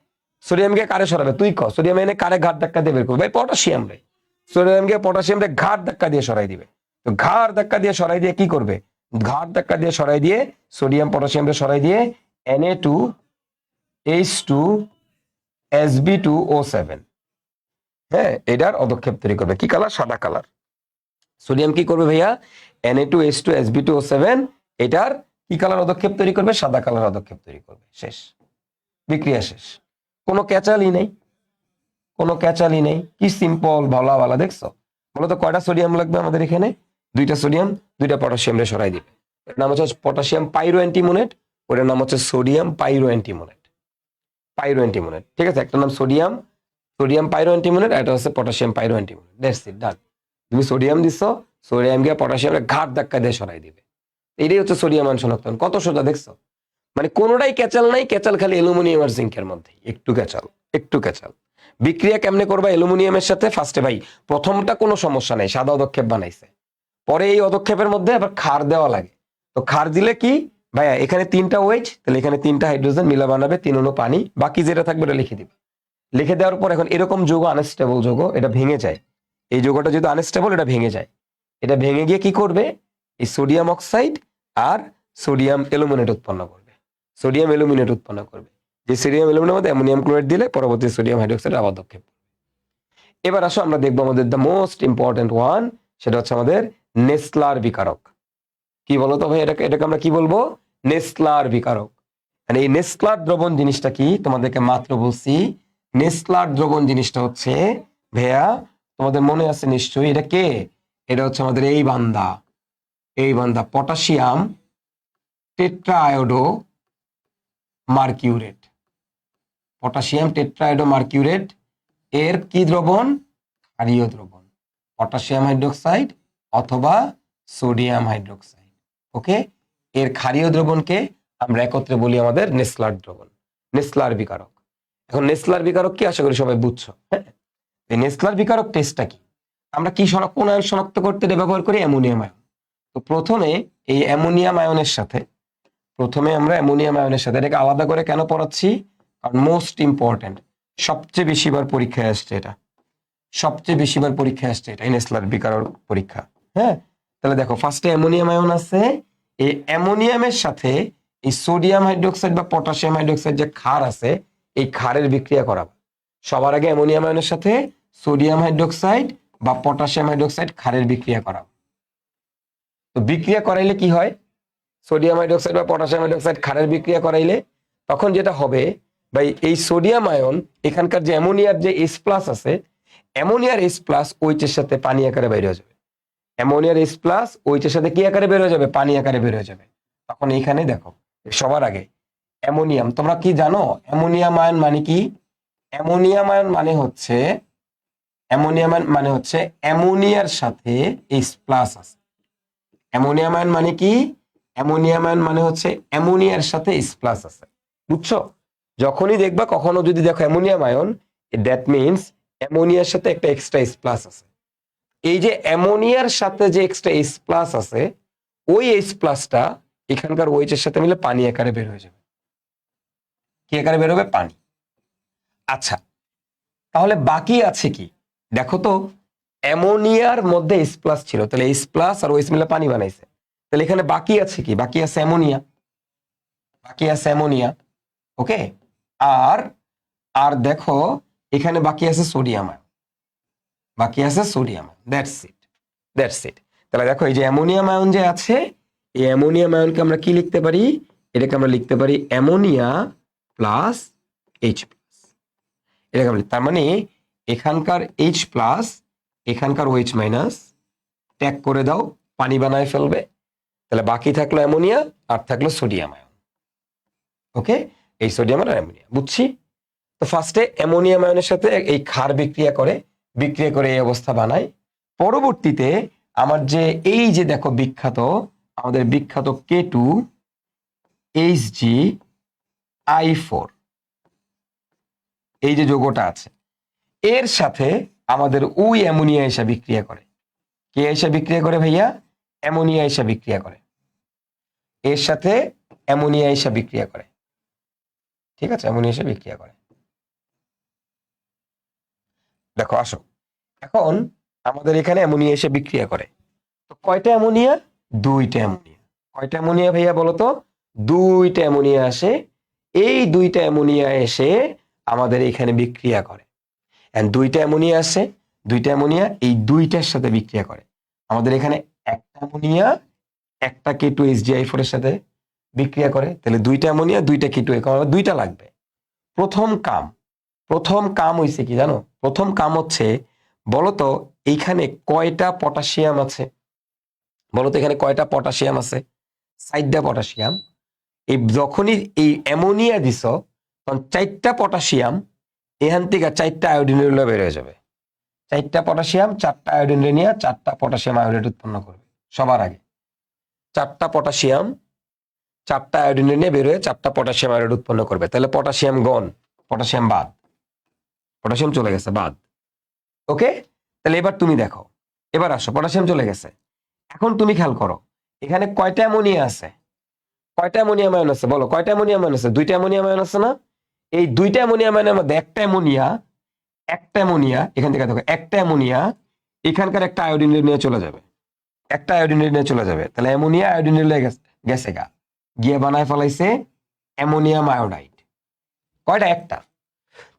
সোডিয়ামকে কারে সরাবে তুই ক? সোডিয়াম এনে কারে ঘাট ধাক্কা দিয়ে বের করবে? ভাই পটাশিয়াম রে। সোডিয়ামকে পটাশিয়াম রে ঘাট ধাক্কা দিয়ে সরাই দিবে। তো ঘাট ধাক্কা দিয়ে সরাই দিয়ে কি করবে? ঘাট ধাক্কা দিয়ে সরাই দিয়ে সোডিয়াম পটাশিয়াম রে সরাই দিয়ে Na2H2SB2O7, হ্যাঁ, এটার অদক্ষেপ তৈরি করবে। কি কালার? সাদা কালার। সোডিয়াম কি করবে ভাইয়া? Na2H2SB2O7 এটার কি কালার অদক্ষেপ তৈরি করবে? সাদা কালার অদক্ষেপ তৈরি করবে। শেষ, বিক্রিয়া শেষ। কোনো ক্যাচালই নেই, কোনো ক্যাচালই নেই। কি সিম্পল, ভালা ভালা। দেখছো? বলো তো কয়টা সোডিয়াম লাগবে আমাদের এখানে? 2টা সোডিয়াম, 2টা পটাশিয়াম রে সরাই দিবে। এর নাম হচ্ছে পটাশিয়াম পাইরো অ্যান্টিমোনেট, ওটার নাম হচ্ছে সোডিয়াম পাইরো অ্যান্টিমোনেট। পাইরো অ্যান্টিমোনেট, ঠিক আছে? একটা নাম সোডিয়াম পাইরো অ্যান্টিমোনেট, আর এটা হচ্ছে পটাশিয়াম পাইরো অ্যান্টিমোনেট। দ্যাটস ইট, ডান। তুমি সোডিয়াম দিছো, সোডিয়াম গিয়ে পটাশিয়ামে ঘাট ধাক্কা দিয়ে সরাই দিবে। এটাই হচ্ছে সোডিয়াম আয়ন শনাক্তকরণ। কত সোজা দেখছো? মানে কোনোটাই ক্যাচাল নাই, ক্যাচাল খালি অ্যালুমিনিয়াম আর জিঙ্কের মধ্যে। একটু ক্যাচাল, একটু ক্যাচাল। বিক্রিয়া কেমনে করবা অ্যালুমিনিয়ামের সাথে? ফার্স্টে ভাই প্রথমটা কোনো সমস্যা নাই, সাদা অদক্ষেপ বানাইছে। পরে এই অদক্ষেপের মধ্যে আবার ক্ষার দেওয়া লাগে। তো ক্ষার দিলে কি ভাইয়া? এখানে 3টা OH, তাহলে এখানে 3টা হাইড্রোজেন মিলা বানাবে, 3 অণু পানি। বাকি যেটা থাকবে এটা লিখে দিবে। লিখে দেওয়ার পর এখন এরকম যৌগ আনস্টেবল যৌগ, এটা ভেঙে যায়। এই যৌগটা যেহেতু আনস্টেবল, এটা ভেঙে যায়। এটা ভেঙে গিয়ে কি করবে? এই সোডিয়াম অক্সাইড আর সোডিয়াম অ্যালুমিনেট উৎপন্ন করবে। সোডিয়াম অ্যালুমিনেট উৎপন্ন করবে। যে সোডিয়াম অ্যালুমিনের মধ্যে অ্যামোনিয়াম ক্লোরাইড দিলে পরবর্তী সোডিয়াম হাইড্রোক্সাইড আবার পদক্ষেপ। এবার আসো আমরা দেখবো আমাদের দ্য মোস্ট ইম্পর্টেন্ট ওয়ান, সেটা হচ্ছে আমাদের নেসলার বিকারক। কি বলতো ভাই এটাকে আমরা কি বলবো? নেসলার বিকারক। মানে এই নেসলার দ্রবণ জিনিসটা কি তোমাদেরকে মাত্র বলছি। নেসলার দ্রবণ জিনিসটা হচ্ছে ভাইয়া, তোমাদের মনে আছে নিশ্চয়ই, এটা কে? এটা হচ্ছে আমাদের এই বান্দা পটাশিয়াম টেট্রাআয়োডো মার্কিউরেট। পটাশিয়াম টেট্রাআয়োডো মার্কিউরেট এর কি দ্রবণ? ক্ষারীয় দ্রবণ। পটাশিয়াম হাইড্রোক্সাইড অথবা সোডিয়াম হাইড্রোক্সাইড। ওকে, এর ক্ষারীয় দ্রবণকে আমরা একত্রে বলি আমাদের নেসলার দ্রবণ, নেসলার বিকারক। এখন নেসলার বিকারক কি, আশা করি সবাই বুঝছো। হ্যাঁ, এই নেসলার বিকারক টেস্টটা কি? আমরা কি কোন আয়ন শনাক্ত করতে এটা ব্যবহার করি? Ammonium ion. তো প্রথমে এই অ্যামোনিয়াম আয়নের সাথে, এটাকে আলাদা করে কেন পড়াচ্ছি? কারণ মোস্ট ইম্পর্টেন্ট, সবচেয়ে বেশিবার পরীক্ষায় আসছে এটা, এই নেসলার বিকারক পরীক্ষা। হ্যাঁ, তাহলে দেখো ফার্স্টে অ্যামোনিয়াম আয়ন আছে। এই অ্যামোনিয়ামের সাথে এই সোডিয়াম হাইড্রোক্সাইড বা পটাশিয়াম হাইড্রোক্সাইড যে ক্ষার আছে, এই ক্ষারের বিক্রিয়া করাবো। সবার আগে অ্যামোনিয়াম আয়নের সাথে সোডিয়াম হাইড্রোক্সাইড বা পটাশিয়াম হাইড্রোক্সাইড ক্ষারের বিক্রিয়া করাবো। তো বিক্রিয়া করাইলে কি হয়? সোডিয়াম হাইড্রোক্সাইড বা পটাশিয়াম হাইড্রোক্সাইড ক্ষারের বিক্রিয়া করাইলে তখন যেটা হবে ভাই, এই সোডিয়াম আয়ন এখানকার যে অ্যামোনিয়ার যে H+ আছে, অ্যামোনিয়ার H+ OH এর সাথে পানি আকারে বের হয়ে যাবে। অ্যামোনিয়ার H+ OH এর সাথে কি আকারে বের হয়ে যাবে? পানি আকারে বের হয়ে যাবে। তখন এইখানে দেখো সবার আগে অ্যামোনিয়াম, তোমরা কি জানো অ্যামোনিয়াম আয়ন মানে কি? অ্যামোনিয়াম আয়ন মানে হচ্ছে অ্যামোনিয়ার সাথে H+ আছে। অ্যামোনিয়াম আয়ন মানে কি? অ্যামোনিয়াম আয়ন মানে হচ্ছে অ্যামোনিয়ার সাথে H+ আছে। বুঝছো? যখনই দেখবা কখনো যদি দেখো অ্যামোনিয়াম আয়ন, দ্যাট মিনস অ্যামোনিয়ার সাথে একটা এক্সট্রা H+ আছে। এই যে অ্যামোনিয়ার সাথে যে এক্সট্রা H+ আছে, ওই H+টা এখানকার OH এর সাথে মিলে পানি আকারে বের হয়ে যাবে। কি আকারে বের হবে? পানি। আচ্ছা, তাহলে বাকি আছে কি? দেখো তো, অ্যামোনিয়ার মধ্যে H+ ছিল, তাহলে H+ আর OH মিলে পানি বানাইছে। তাহলে এখানে বাকি আছে কি? বাকি আছে অ্যামোনিয়া। ওকে, আর দেখো এখানে বাকি আছে সোডিয়াম আয়ন, দ্যাটস ইট। তাহলে দেখো এই যে অ্যামোনিয়াম আয়ন যে আছে, এই অ্যামোনিয়াম আয়নকে আমরা কি লিখতে পারি? এটাকে আমরা লিখতে পারি অ্যামোনিয়া প্লাস H+। এটাকে আমরা, তার মানে এখানকার H+, এখানকার OH- ত্যাগ করে দাও, পানি বানায় ফেলবে। তাহলে বাকি থাকলো অ্যামোনিয়া আর থাকলো সোডিয়াম আয়ন। ওকে, এই সোডিয়াম আর অ্যামোনিয়া বুঝছি। তো ফার্স্টে অ্যামোনিয়াম আয়নের সাথে এই ক্ষার বিক্রিয়া করে এই অবস্থা বানায়। পরবর্তীতে আমার যে এই যে দেখো আমাদের বিখ্যাত K2HgI4, এই যে যৌগটা আছে, এর সাথে আমাদের ওই অ্যামোনিয়া এসে বিক্রিয়া করে। কে এসে বিক্রিয়া করে ভাইয়া? অ্যামোনিয়া এসে বিক্রিয়া করে, এর সাথে অ্যামোনিয়া এসে বিক্রিয়া করে। ঠিক আছে, অ্যামোনিয়া এসে বিক্রিয়া করে। দেখো আসো, এখন আমাদের এখানে অ্যামোনিয়া এসে বিক্রিয়া করে। তো কয়টা অ্যামোনিয়া? দুইটা অ্যামোনিয়া। কয়টা অ্যামোনিয়া ভাইয়া বলো তো? দুইটা অ্যামোনিয়া আসে। এই দুইটা অ্যামোনিয়া এসে আমাদের এখানে বিক্রিয়া করে। এন্ড দুইটা অ্যামোনিয়া আসে, দুইটা অ্যামোনিয়া এই দুইটার সাথে বিক্রিয়া করে। আমাদের এখানে একটা অ্যামোনিয়া একটা K2HDI4 এর সাথে বিক্রিয়া করে, তাহলে দুইটা অ্যামোনিয়া দুইটা K2, আমার দুইটা লাগবে। প্রথম কাম হইছে কি জানো? প্রথম কাম হচ্ছে, বলতো এইখানে কয়টা পটাশিয়াম আছে? বলতো এখানে কয়টা পটাশিয়াম আছে? 4টা পটাশিয়াম। এই যখনই এই অ্যামোনিয়া দিছ, তখন 4টা পটাশিয়াম এখান থেকে 4টা আয়োডিনের বের হয়ে যাবে। 4টা পটাশিয়াম 4টা আয়োডিন নিয়ে 4টা পটাশিয়াম আয়োডাইড উৎপন্ন করবে সবার আগে। 4টা পটাশিয়াম 4টা আয়োডিন নিয়ে বের হয়ে 4টা পটাশিয়াম আয়োডাইড উৎপন্ন করবে। তাহলে পটাশিয়াম গন, পটাশিয়াম বাদ, পটাশিয়াম চলে গেছে বাদ। ওকে, তাহলে এবার তুমি দেখো, এবার আসো, পটাশিয়াম চলে গেছে। এখন তুমি খেয়াল করো, এখানে কয়টা অ্যামোনিয়া আছে? কয়টা অ্যামোনিয়াম আয়ন আছে বলো? কয়টা অ্যামোনিয়াম আয়ন আছে? দুইটা অ্যামোনিয়াম আয়ন আছে না? এই দুইটা অ্যামোনিয়াম আয়নের মধ্যে একটা অ্যামোনিয়া এখান থেকে দেখো, একটা অ্যামোনিয়া এখানকার একটা আয়োডিন নিয়ে চলে যাবে, একটা আয়োডিন নিয়ে চলে যাবে। তাহলে অ্যামোনিয়া আয়োডিন গেছে গা, গিয়ে বানায় ফেলাইছে অ্যামোনিয়াম আয়োডাইড। কয়টা? একটা।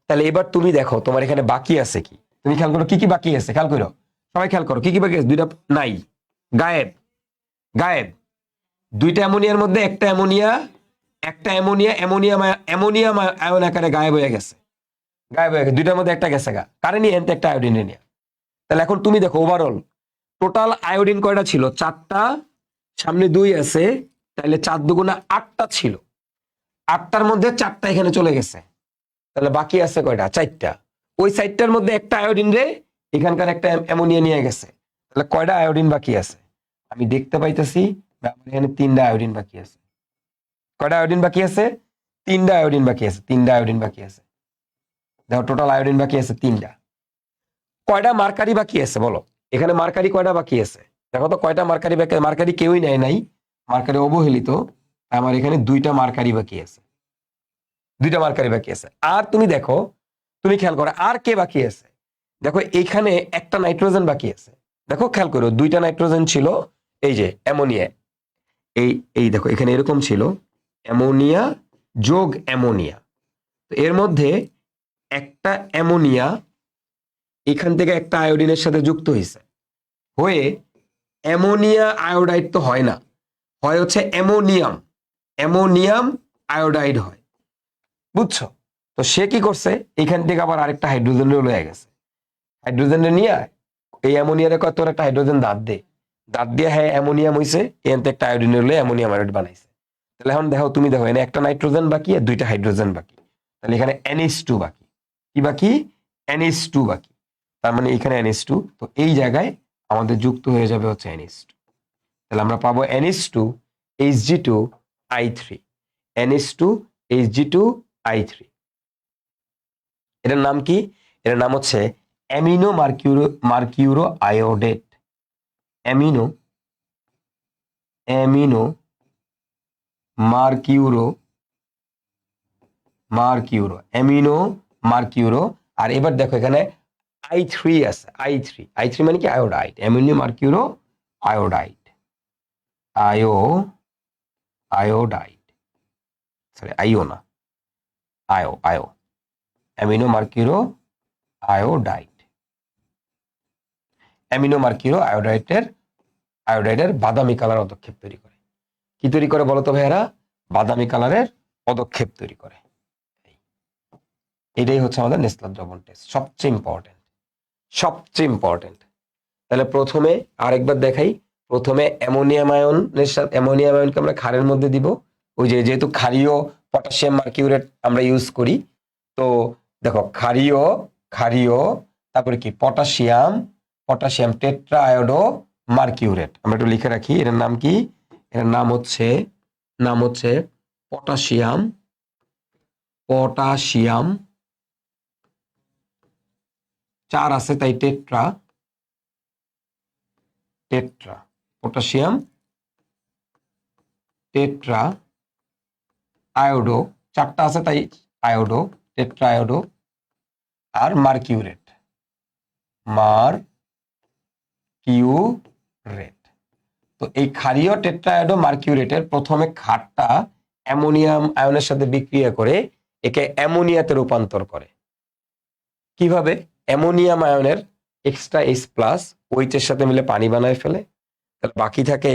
তাহলে এবার তুমি দেখো তোমার এখানে বাকি আছে কি? তুমি খেয়াল করো কি কি বাকি আছে, খেয়াল করো, সবাই খেয়াল করো কি কি বাকি আছে। দুইটা নাই, গায়েব, গায়েব। দুইটা অ্যামোনিয়ার মধ্যে একটা অ্যামোনিয়া অ্যামোনিয়াম আয়ন আকারে গায়েব হয়ে গেছে, গায়েব হয়ে গেছে। দুইটার মধ্যে একটা গেছে গা, কারে নিয়ে? এনতে একটা আয়োডিন নিয়ে। তাহলে এখন তুমি দেখো ওভারঅল টোটাল আয়োডিন কয়টা ছিল? 4টা, সামনে 2 আছে, তাহলে 4 দুগুণা 8টা ছিল। 8টার মধ্যে 4টা এখানে চলে গেছে, তাহলে বাকি আছে কয়টা? 4টা। ওই 4টার মধ্যে একটা আয়োডিন রে এখানকার একটা অ্যামোনিয়া নিয়ে গেছে, তাহলে কয়টা আয়োডিন বাকি আছে? আমি দেখতে পাইতেছি আমার এখানে 3টা আয়োডিন বাকি আছে। কয়টা আয়োডিন বাকি আছে? 3টা আয়োডিন বাকি আছে, 3টা আয়োডিন বাকি আছে। দেখো টোটাল আয়োডিন বাকি আছে 3টা। কয়টা মার্কারি বাকি আছে বলো? এখানে মার্কারি কয়টা বাকি আছে? দেখো তো কয়টা মার্কারি বাকি? মার্কারি কেউই নেয় নাই, মার্কারি অবহেলিত। আমার এখানে 2টা মার্কারি বাকি আছে, 2টা মার্কারি বাকি আছে। আর তুমি দেখো, তুমি খেয়াল করো আর কে বাকি আছে। দেখো এইখানে একটা নাইট্রোজেন বাকি আছে। দেখো খেয়াল করো, 2টা নাইট্রোজেন ছিল, এই যে অ্যামোনিয়া, এই এই দেখো এখানে এরকম ছিল অ্যামোনিয়া যোগ অ্যামোনিয়া। তো এর মধ্যে একটা অ্যামোনিয়া এখান থেকে একটা আয়োডিনের সাথে যুক্ত হয়েছে, হয়ে অ্যামোনিয়া আয়োডাইড তো হয় না, হয় হচ্ছে অ্যামোনিয়াম আয়োডাইড হয়, বুঝছো? তো সে কি করছে, এখান থেকে আবার আরেকটা হাইড্রোজেন লয়ে গেছে। হাইড্রোজেন নিয়ে এই অ্যামোনিয়ারে কত একটা হাইড্রোজেন দাঁত দিয়ে হ্যাঁ অ্যামোনিয়াম হয়েছে, এখান থেকে একটা আয়োডিন লয়ে অ্যামোনিয়াম আয়োডাইড বানাইছে। তাহলে এখন দেখো, তুমি দেখো এখানে একটা নাইট্রোজেন বাকি আর 2টা হাইড্রোজেন বাকি, তাহলে এখানে NH2 বাকি। কি বাকি? NH2 বাকি। তার মানে এখানে NH2, তো এই জায়গায় আমাদের যুক্ত হয়ে যাবে হচ্ছে NH2। তাহলে আমরা পাবো NH2 Hg2 I3, NH2 Hg2 I3। এটার নাম কি? এটার নাম হচ্ছে amino mercuro iodate. Amino mercuro. আর এবার দেখো এখানে I3 আছে, I3 মানে কি? Iodide. Amino mercuro iodide, iodide, sorry IO না, আয়ো amino mercuro iodide. Amino mercuro আয়োডাইডের বাদামি কালার পদক্ষেপ তৈরি করে। কি তৈরি করে বলতো ভাইয়ারা? বাদামি কালারের পদক্ষেপ তৈরি করে। এটাই হচ্ছে আমাদের নেসলার দ্রবণ টেস্ট, সবচেয়ে ইম্পর্টেন্ট। তাহলে প্রথমে আরেকবার দেখাই, প্রথমে অ্যামোনিয়াম আয়নকে আমরা ক্ষারের মধ্যে দিব। ওই যে যেহেতু ক্ষারীয় পটাশিয়াম মার্কিউরেট আমরা ইউজ করি, তো দেখো ক্ষারীয়, তারপরে কি পটাশিয়াম টেট্রা আয়োডো মার্কিউরেট। আমরা একটু লিখে রাখি, এটার নাম কি? এটার নাম হচ্ছে পটাশিয়াম 4 আছে তাই tetra tetra potassium tetra iodo, 4টা আছে তাই আয়োডো, টেট্রা আয়োডো আর মার্কিউরেট, মার্কিউরেট। তো এই ক্ষারীয় টেট্রা আয়োডো মার্কিউরেটের প্রথমে ক্ষারটা অ্যামোনিয়াম আয়নের সাথে বিক্রিয়া করে একে অ্যামোনিয়াতে রূপান্তর করে। কিভাবে? অ্যামোনিয়াম আয়নের এক্সট্রা H প্লাস OH এর সাথে মিলে পানি বানায় ফেলে, তাহলে বাকি থাকে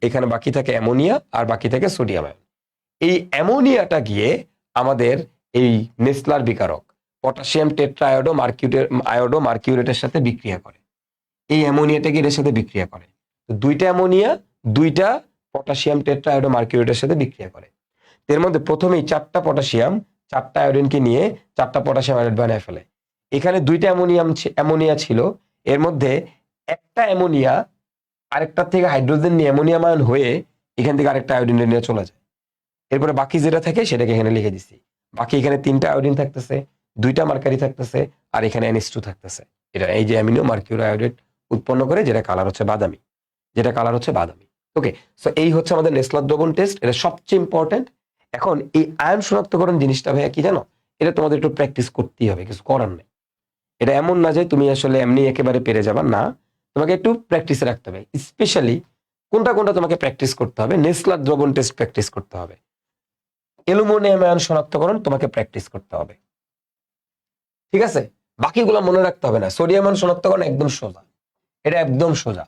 এখানে বাকি থাকে অ্যামোনিয়া আর বাকি থাকে সোডিয়াম আয়ন। এই অ্যামোনিয়াটা গিয়ে আমাদের এই নেসলার বিকারক পটাশিয়াম টেট্রা আয়োডো মার্কিউরেটের সাথে বিক্রিয়া করে। এই অ্যামোনিয়াটা গিয়ে এর সাথে বিক্রিয়া করে, তো 2টা অ্যামোনিয়া 2টা পটাশিয়াম টেট্রা আয়োডো মার্কিউরেটের সাথে বিক্রিয়া করে। এর মধ্যে প্রথমেই 4টা পটাশিয়াম 4টা আয়োডিনকে নিয়ে 4টা পটাশিয়াম আয়োডাইড বানায় ফেলে। এখানে 2টা অ্যামোনিয়া ছিল, এর মধ্যে একটা অ্যামোনিয়া আরেকটার থেকে হাইড্রোজেন নিয়ে অ্যামোনিয়াম আয়ন হয়ে এখান থেকে আরেকটা আয়োডিন নিয়ে চলে যায়। এরপরে বাকি যেটা থাকে সেটাকে এখানে লিখে দিচ্ছি। বাকি এখানে 3টা আয়োডিন থাকতেছে, 2টা মার্কারি থাকতেছে আর এখানে NH2 থাকতেছে। এটা এই যে অ্যামিনো মার্কিউরি আয়োডেট উৎপন্ন করে, যেটা কালার হচ্ছে বাদামি, ওকে। সো এই হচ্ছে আমাদের নেসলার দ্রবণ টেস্ট, এটা সবচেয়ে ইম্পর্টেন্ট। এখন এই আয়ন শনাক্তকরণ জিনিসটা ভাইয়া কি জানো, এটা তোমাদের একটু প্র্যাকটিস করতেই হবে, কিছু করার নেই। এটা এমন না যে তুমি আসলে এমনি একেবারে পেরে যাবা, না, তোমাকে একটু প্র্যাকটিসে রাখতে হবে। স্পেশালি কোনটা তোমাকে প্র্যাকটিস করতে হবে, নেসলার দ্রবণ টেস্ট প্র্যাকটিস করতে হবে, অ্যালুমিনিয়াম আয়ন শনাক্তকরণ তোমাকে প্র্যাকটিস করতে হবে, ঠিক আছে? বাকিগুলো মনে রাখতে হবে না। সোডিয়াম আয়ন শনাক্তকরণ একদম সোজা, এটা একদম সোজা।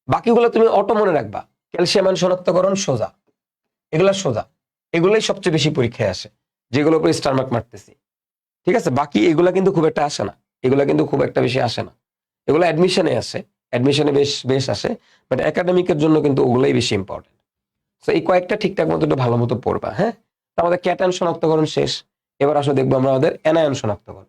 বাকিগুলো তুমি অটো মনে রাখবা। ক্যালসিয়াম আয়ন শনাক্তকরণ সোজা, এগুলা সোজা, এগুলোই সবচেয়ে বেশি পরীক্ষায় আসে, যেগুলো উপরে স্টার মার্ক মারতেছি, ঠিক আছে? বাকি এগুলা কিন্তু খুব একটা আসে না, এগুলা কিন্তু খুব একটা বেশি আসে না, এগুলো অ্যাডমিশনে আসে, অ্যাডমিশনে বেশ আসে, বাট একাডেমিকের জন্য কিন্তু ওগুলাই বেশি ইম্পর্টেন্ট। সো এই কয়েকটা ঠিকঠাক মতো একটু ভালো মতো পড়বা, হ্যাঁ? তো আমাদের ক্যাটায়ন শনাক্তকরণ শেষ, এবার আসলে দেখবো আমরা আমাদের অ্যানায়ন শনাক্তকরণ।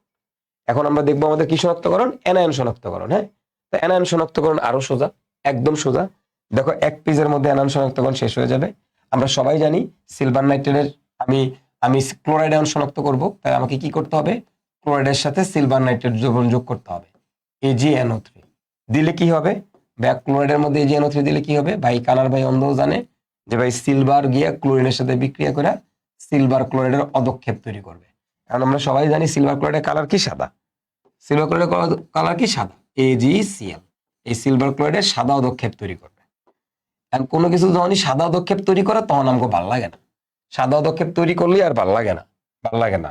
এখন আমরা দেখবো আমাদের কি শনাক্তকরণ, অ্যানায়ন শনাক্তকরণ, হ্যাঁ? তো অ্যানায়ন শনাক্তকরণ আরো সোজা, একদম সোজা। দেখো এক পেজের মধ্যে অ্যানায়ন শনাক্তকরণ শেষ হয়ে যাবে। আমরা সবাই জানি সিলভার নাইট্রেটের আমি ক্লোরাইড আয়ন শনাক্ত করব, তাই আমাকে কি করতে হবে, ক্লোরাইডের সাথে সিলভার নাইট্রেট যোগ করতে হবে, AgNO3 দিলে কি হবে ভাই, ক্লোরাইডের মধ্যে AgNO3 দিলে কি হবে ভাই, কানার ভাই অন্ধও জানে যে ভাই সিলভার গিয়ে ক্লোরিনের সাথে বিক্রিয়া করে সিলভার ক্লোরাইডের অদক্ষেপ তৈরি করবে। কারণ আমরা সবাই জানি সিলভার ক্লোরাইডের কালার কি, সাদা। সিলভার ক্লোরাইডের কালার কি, সাদা, AgCl। এই সিলভার ক্লোরাইডের সাদা অদক্ষেপ তৈরি করবে। আর কোনো কিছু যখনই সাদা অদক্ষেপ তৈরি করে তখন আমাকে ভালো লাগে না, সাদা অদক্ষেপ তৈরি করলে আর ভালো লাগে না,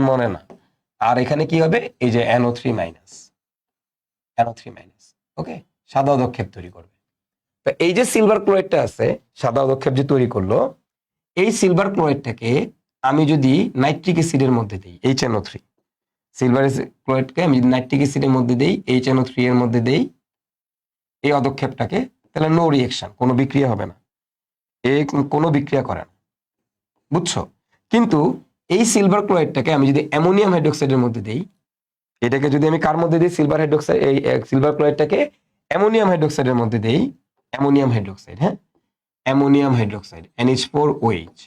মনে না। আর এখানে কি হবে, এই যে NO3 মাইনাস, ওকে, সাদা অদক্ষেপ তৈরি করবে। তো এই যে সিলভার ক্লোরাইডটা আছে, সাদা অদক্ষেপ যে তৈরি করলো, এই সিলভার ক্লোরাইডটাকে আমি যদি নাইট্রিক অ্যাসিডের মধ্যে দিই, HNO3, সিলভার ক্লোরাইডকে আমি নাইট্রিক অ্যাসিডের মধ্যে দেই, HNO3 এর মধ্যে দেই এই অদক্ষেপটাকে, তাহলে নো রিঅ্যাকশন, কোনো বিক্রিয়া হবে না, কোনো বিক্রিয়া করে না, বুঝছো? কিন্তু এই সিলভার ক্লোরাইডটাকে আমি যদি অ্যামোনিয়াম হাইড্রোক্সাইডের মধ্যে দেই, এটাকে যদি আমি কার মধ্যে দিই, সিলভার হাইড্রোক্সাইড, এই সিলভার ক্লোরাইডটাকে অ্যামোনিয়াম হাইড্রোক্সাইডের মধ্যে দেই, অ্যামোনিয়াম হাইড্রোক্সাইড, হ্যাঁ, অ্যামোনিয়াম হাইড্রোক্সাইড NH4OH,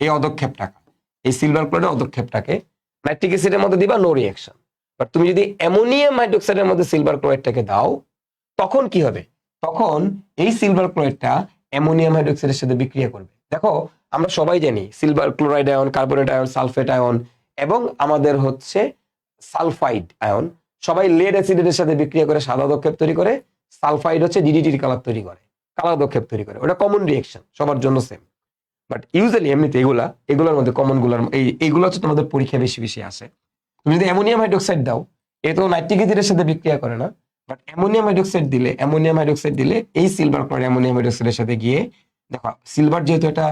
এই অদক্ষেপটাকে, এই সিলভার ক্লোরাইডের অদক্ষেপটাকে নাইট্রিক অ্যাসিডের মধ্যে দিবা, নো রিঅ্যাকশন। বাট তুমি যদি অ্যামোনিয়াম হাইড্রোক্সাইডের মধ্যে সিলভার ক্লোরাইডটাকে দাও, তখন কি হবে, তখন এই সিলভার ক্লোরাইডটা অ্যামোনিয়াম হাইড্রোক্সাইডের সাথে বিক্রিয়া করবে। দেখো আমরা সবাই জানি silver chloride ion, carbonate ion, sulphate ion এবং আমাদের হচ্ছে সালফাইড আয়ন সবাই লেড অ্যাসিডের সাথে বিক্রিয়া করে সাদা অদক্ষেপ তৈরি করে। সালফাইড হচ্ছে DDTর কালার তৈরি করে, কালার অদক্ষেপ তৈরি করে, ওটা কমন রিঅ্যাকশন, সবার জন্য সেম। বাট ইউজুয়ালি এমনিতে এগুলোর মধ্যে কমন এইগুলো হচ্ছে তোমাদের পরীক্ষা বেশি আসে। তুমি যদি অ্যামোনিয়াম হাইড্রোক্সাইড দাও, এ তো নাইট্রিক অ্যাসিডের সাথে বিক্রিয়া করে না, বাট অ্যামোনিয়াম হাইড্রোক্সাইড দিলে এই সিলভার ক্লোরাইড অ্যামোনিয়াম হাইড্রোক্সাইডের সাথে গিয়ে, দেখো সিলভার যেহেতু এটা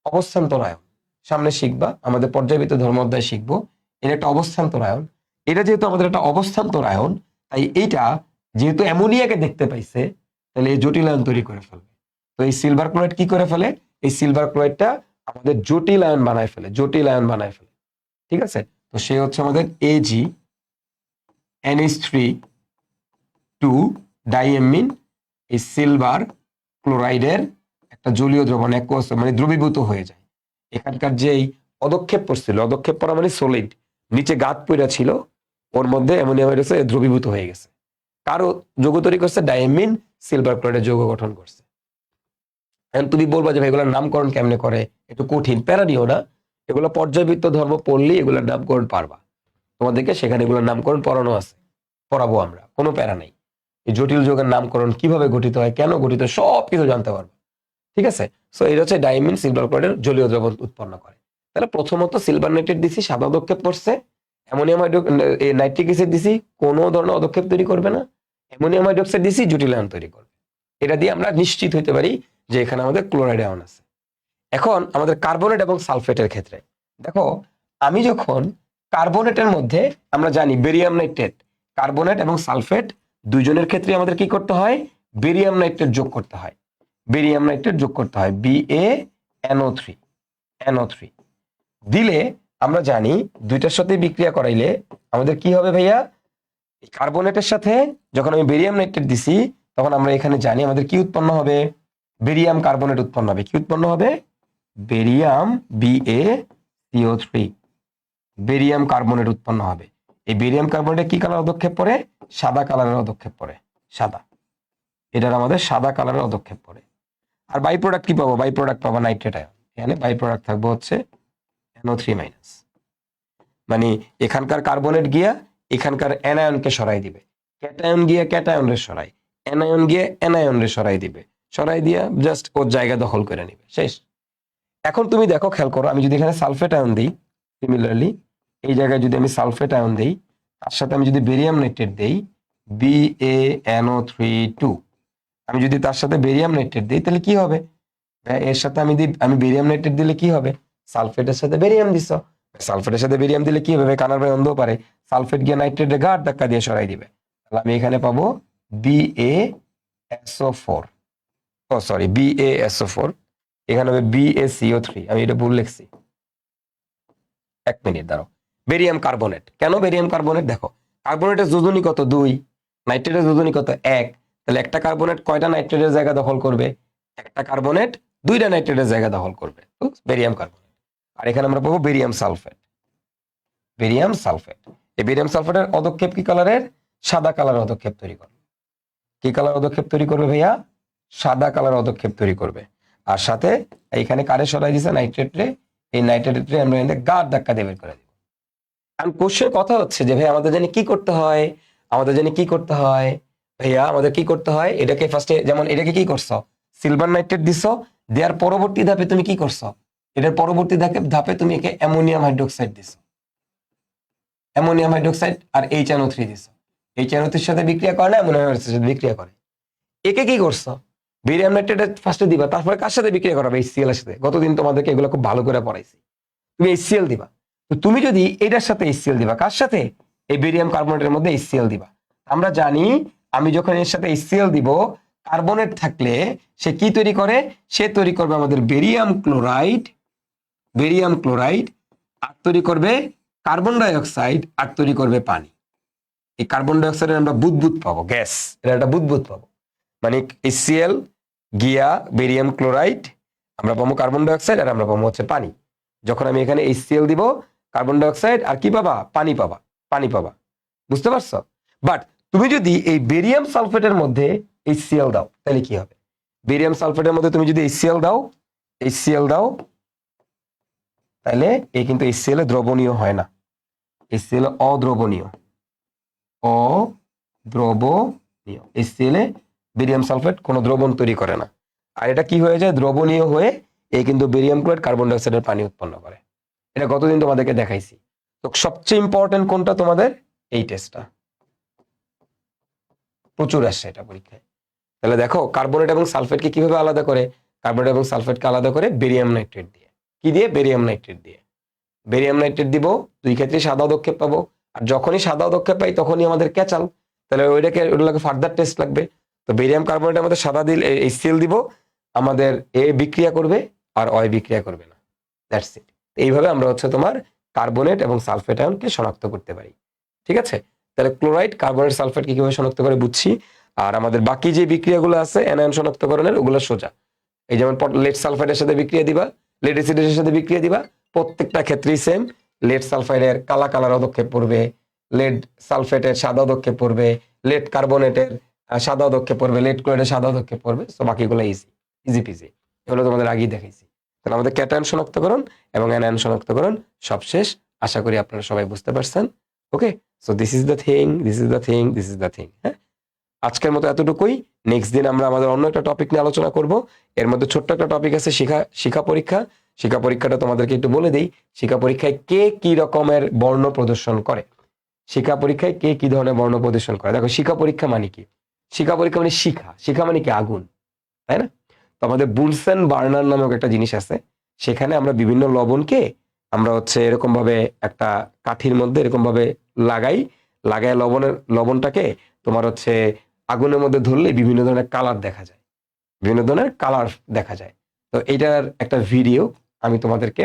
অবস্থান্তর আয়ন, সামনে শিখবা, আমাদের পর্যায়বৃত্ত ধর্ম অধ্যায় শিখবো, এটা একটা অবস্থান্তর আয়ন। এটা যেহেতু আমাদের একটা অবস্থান্তর আয়ন, তাই এইটা যেহেতু অ্যামোনিয়াকে দেখতে পাইছে, তাহলে এই জটিল আয়ন তৈরি করে ফেলবে। তো এই সিলভার ক্লোরাইড কি করে ফেলে, এই সিলভার ক্লোরাইডটা আমাদের জটিল আয়ন বানায় ফেলে, ঠিক আছে? তো সে হচ্ছে আমাদের AgNH3 ডাইএমিন, এই সিলভার ক্লোরাইডের একটা জলীয় দ্রবণ, মানে দ্রবীভূত হয়ে যায়। এখানকার যে পদক্ষেপ পড়ছিল, পদক্ষেপ পড়া মানে সলিড, নিচে গাত পড়া ছিল, ওর মধ্যে অ্যামোনিয়াম হাইড্রোক্সাইড দ্রবীভূত হয়ে গেছে। কারো যৌগ তৈরি করছে ডাইএমিন, সিলভার ক্লোরাইডের যৌগ গঠন করছে। এখন তুমি বলবা যে ভাই এগুলোর নামকরণ কেমনে করে, একটু কঠিন, প্যারা নিও না, এগুলো পর্যায়বৃত্ত ধর্ম পড়লেই এগুলোর নামকরণ পারবা। তোমাদেরকে সেখানে এগুলোর নামকরণ পড়ানো আছে, পড়াবো আমরা, কোনো প্যারা নেই। এই জটিল যৌগের নামকরণ কিভাবে গঠিত হয়, কেন গঠিত, সব কিছু জানতে পারবো। ঠিক আছে, সো এটা হচ্ছে ডাইমিন সিলভার ক্লোরাইডের জলীয় দ্রবণ উৎপন্ন করে। তাহলে প্রথমত সিলভার নাইট্রেট দিছি, সাদা অদক্ষেপ পড়ছে। অ্যামোনিয়াম নাইট্রিক অ্যাসিড দিছি, কোনো ধরনের অদক্ষেপ তৈরি করবে না। অ্যামোনিয়াম হাইড্রোক্সাইড দিছি, জটিল আয়ন তৈরি করবে। এটা দিয়ে আমরা নিশ্চিত হইতে পারি যে এখানে আমাদের ক্লোরাইড আয়ন আছে। এখন আমাদের কার্বনেট এবং সালফেটের ক্ষেত্রে দেখো, আমি যখন কার্বনেটের মধ্যে আমরা জানি বেরিয়াম নাইট্রেট, কার্বনেট এবং সালফেট দুইজনের ক্ষেত্রে আমাদের কি করতে হয়, বেরিয়াম নাইট্রেট যোগ করতে হয়। বেরিয়াম নাইট্রেট যোগ করতে হয় BaNO3 দিলে আমরা জানি দুইটার সাথে বিক্রিয়া করাইলে আমাদের কি হবে ভাইয়া, কার্বনেটের সাথে যখন আমি বেরিয়াম নাইট্রেট দিছি তখন আমরা এখানে জানি আমাদের কি উৎপন্ন হবে, বেরিয়াম কার্বনেট উৎপন্ন হবে। কি উৎপন্ন হবে, বেরিয়াম BaCO3, বেরিয়াম কার্বনেট উৎপন্ন হবে। এই বেরিয়াম কার্বনেটে কি কালার পদক্ষেপ পড়ে, সাদা কালারের পদক্ষেপ পড়ে, সাদা, এটার আমাদের সাদা কালারের পদক্ষেপ পড়ে। আর বাই প্রোডাক্ট কি পাবো, বাই প্রোডাক্ট পাবো নাইট্রেট আয়ন। এখানে বাই প্রোডাক্ট থাকবো হচ্ছে NO3-, মানে এখানকার কার্বনেট গিয়া এখানকার অ্যানায়নকে সরাই দিবে, ক্যাটায়ন গিয়া ক্যাটায়ন রে সরাই, অ্যানায়ন গিয়ে অ্যানায়ন রে সরাই দিবে, সরাই দিয়া জাস্ট ওর জায়গা দখল করে নিবে, শেষ। এখন তুমি দেখো, খেয়াল করো, আমি যদি এখানে সালফেট আয়ন দিই, সিমিলারলি এই জায়গায় যদি আমি সালফেট আয়ন দিই, তার সাথে আমি যদি বেরিয়াম নাইট্রেট দেই BaNO3 আমি যদি তার সাথে বেরিয়াম নাইট্রেট দিই তাহলে কি হবে, এর সাথে আমি বেরিয়াম নাইট্রেট দিলে কি হবে, সালফেটের সাথে বেরিয়াম দিছ, সালফেটের সাথে বেরিয়াম দিলে কি হবে, কানার ভাই অন্ধ পারে, সালফেট গিয়ে নাইট্রেটের ঘাট ধাক্কা দিয়ে সরাই দিবে। তাহলে আমি এখানে পাবো BaSO4, BaSO4, এখানে হবে BaCO3, আমি এটা ভুল লিখছি, এক মিনিট দাঁড়াও। বেরিয়াম কার্বনেট, কেন বেরিয়াম কার্বনেট, দেখো কার্বনেটের যোজনী কত 2, নাইট্রেটের যোজনী কত 1, তাহলে একটা কার্বনেট কয়টা নাইট্রেটের জায়গা দখল করবে, একটা কার্বনেট 2টা নাইট্রেটের জায়গা দখল করবে, তো বেরিয়াম কার্বনেট। আর এখানে আমরা পাবো বেরিয়াম সালফেট, বেরিয়াম সালফেট। এই বেরিয়াম সালফেটের পদক্ষেপ কি কালারের, সাদা কালারের পদক্ষেপ তৈরি করবে। কি কালার পদক্ষেপ তৈরি করবে ভাইয়া, সাদা কালার পদক্ষেপ তৈরি করবে। আর সাথে এইখানে কারে সরাই দিছে, নাইট্রেটে, এই নাইট্রেটে আমরা গাঢ় ধাক্কা দিয়ে বের করে দিব। কারণ কোশ্চেন কথা হচ্ছে যে ভাই আমাদের জানি কি করতে হয়, আমাদের জানি কি করতে হয় ভাইয়া, আমাদের কি করতে হয়, এটাকে ফার্স্টে যেমন এটাকে কি করছো, সিলভার নাইট্রেট দিছো, দেওয়ার পরবর্তী ধাপে তুমি কি করছো, এটার পরবর্তী ধাপে তুমি একে অ্যামোনিয়াম হাইড্রোক্সাইড দিছো, অ্যামোনিয়াম হাইড্রোক্সাইড আর HNO3 দিছো। HNO3 সাথে বিক্রিয়া করে না, অ্যামোনিয়াম হাইড্রোক্সাইড সাথে বিক্রিয়া করে। একে কি করছো, বেরিয়াম নাইট্রেট ফার্স্টে দিবা, তারপরে কার সাথে বিক্রিয়া করাবে, HCl এর সাথে। গতদিন তোমাদেরকে এগুলো খুব ভালো করে পড়াইছি। তুমি HCl দিবা, তো তুমি যদি এটার সাথে HCl দিবা, কার সাথে, এই বেরিয়াম কার্বনেটের মধ্যে HCl দিবা। আমরা জানি আমি যখন এর সাথে HCl দিব, কার্বনেট থাকলে সে কি তৈরি করে, সে তৈরি করবে আমাদের বেরিয়াম ক্লোরাইড, আর তৈরি করবে কার্বন ডাই অক্সাইড, আর তৈরি করবে পানি। এই কার্বন ডাই অক্সাইডের আমরা বুদবুদ পাবো, গ্যাস, এটা একটা বুদবুদ পাবো। মানে HCl গিয়া বেরিয়াম ক্লোরাইড, আমরা পাবো কার্বন ডাই অক্সাইড, আর আমরা পাবো হচ্ছে পানি। যখন আমি এখানে HCl দিব, কার্বন ডাই অক্সাইড আর কি পাবা, পানি পাবা, বুঝতে পারছো? বাট তুমি যদি এই বেরিয়াম সালফেটের মধ্যে HCl দাও তাহলে কি হবে, বেরিয়াম সালফেটের মধ্যে তুমি যদি HCl দাও তাহলে এই কিন্তু HCl দ্রবণীয় হয় না, HCl অদ্রবণীয়, HCl বেরিয়াম সালফেট কোনো দ্রবণ তৈরি করে না। আর এটা কি হয়ে যায়, দ্রবণীয় হয়ে এই কিন্তু বেরিয়াম ক্লোরাইড কার্বন ডাই অক্সাইডের পানি উৎপন্ন করে। এটা গতদিন তোমাদেরকে দেখাইছি। তো সবচেয়ে ইম্পর্টেন্ট কোনটা তোমাদের, এই টেস্টটা প্রচুর আসছে এটা পরীক্ষায়। তাহলে দেখো কার্বনেট এবং সালফেটকে কিভাবে আলাদা করে, কার্বনেট এবং সালফেটকে আলাদা করে বেরিয়াম নাইট্রেট দিয়ে। কি দিয়ে, বেরিয়াম নাইট্রেট দিয়ে। বেরিয়াম নাইট্রেট দিব, দুই ক্ষেত্রে সাদা পদক্ষেপ পাবো। আর যখনই সাদা পদক্ষেপ পাই তখনই আমাদের ক্যাচাল, তাহলে ওইটাকে ফার্দার টেস্ট লাগবে। তো বেরিয়াম কার্বনেট আমাদের সাদা দিল, HCl দিব, আমাদের এ বিক্রিয়া করবে আর অয় বিক্রিয়া করবে না, দ্যাটস ইট। এইভাবে আমরা হচ্ছে তোমার কার্বনেট এবং সালফেট আয়নকে শনাক্ত করতে পারি। ঠিক আছে, তাহলে ক্লোরাইড, কার্বনেট, সালফেটকে কিভাবে শনাক্ত করে বুঝছি। আর আমাদের বাকি যে বিক্রিয়াগুলো আছে অ্যানায়ন শনাক্তকরণের, ওগুলো সোজা। এই যেমন লেড সালফাইডের সাথে বিক্রিয়া দিবা, লেড অ্যাসিডের সাথে বিক্রিয়া দিবা, প্রত্যেকটা ক্ষেত্রেই সেম। লেড সালফাইডের কালা কালার পদক্ষেপ পড়বে, লেড সালফেটের সাদা পদক্ষেপ পড়বে, লেড কার্বনেটের সাদা অধক্ষেপ পড়বে, লেট ক্লোরাইডে সাদা অধক্ষেপ পড়বে। তো বাকিগুলো ইজি পিজি, এগুলো তোমাদের আগেই দেখাইছি। তাহলে আমাদের ক্যাটায়ন শনাক্তকরণ এবং অ্যানায়ন শনাক্তকরণ সব শেষ। আশা করি আপনারা সবাই বুঝতে পারছেন। Okay, so this is the thing, this is the thing, this is the thing. হ্যাঁ, আজকের মতো এতটুকুই। নেক্সট দিন আমরা আমাদের অন্য একটা টপিক নিয়ে আলোচনা করব। এর মধ্যে ছোট্ট একটা টপিক আছে শিক্ষা পরীক্ষা। শিক্ষা পরীক্ষাটা তোমাদেরকে একটু বলে দিই। শিক্ষা পরীক্ষায় কে কি রকমের বর্ণ প্রদর্শন করে, শিক্ষা পরীক্ষায় কে কি ধরনের বর্ণ প্রদর্শন করে। দেখো, শিক্ষা পরীক্ষা মানে কি? শিক্ষা পরীক্ষা মানে শিখা মানে কি? আগুন, তাই না? তো আমাদের বুনসেন বার্নার নামক একটা জিনিস আছে, সেখানে আমরা বিভিন্ন লবণকে আমরা এরকম ভাবে একটা কাঠির মধ্যে এরকম ভাবে লাগাই লবণটাকে তোমার আগুনের মধ্যে ধরলে বিভিন্ন ধরনের কালার দেখা যায়, বিভিন্ন ধরনের কালার দেখা যায়। তো এটার একটা ভিডিও আমি তোমাদেরকে,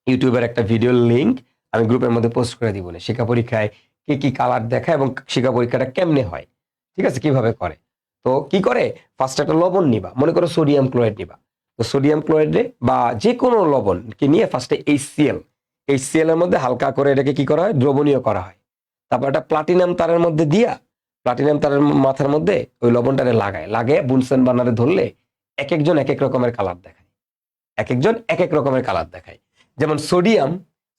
ইউটিউবের একটা ভিডিও লিংক আমি গ্রুপের মধ্যে পোস্ট করে দিব না, শিক্ষা পরীক্ষায় কি কি কালার দেখায় এবং শিক্ষা পরীক্ষাটা কেমনে হয়, ঠিক আছে, কিভাবে করে। তো কি করে, ফার্স্ট একটা লবণ নিবা, মনে করো সোডিয়াম ক্লোরাইড নিবা। তো সোডিয়াম ক্লোরাইডে বা যে কোনো লবণকে নিয়ে ফার্স্টে HCl এর মধ্যে হালকা করে এটাকে কি করা হয়, দ্রবণীয় করা হয়। তারপর একটা প্লাটিনাম তারের মধ্যে দিয়া, প্লাটিনাম তারের মাথার মধ্যে ওই লবণটারে লাগায় বুনসেন বার্নারে ধরলে এক একজন এক এক রকমের কালার দেখায়, এক একজন এক এক রকমের কালার দেখায়। যেমন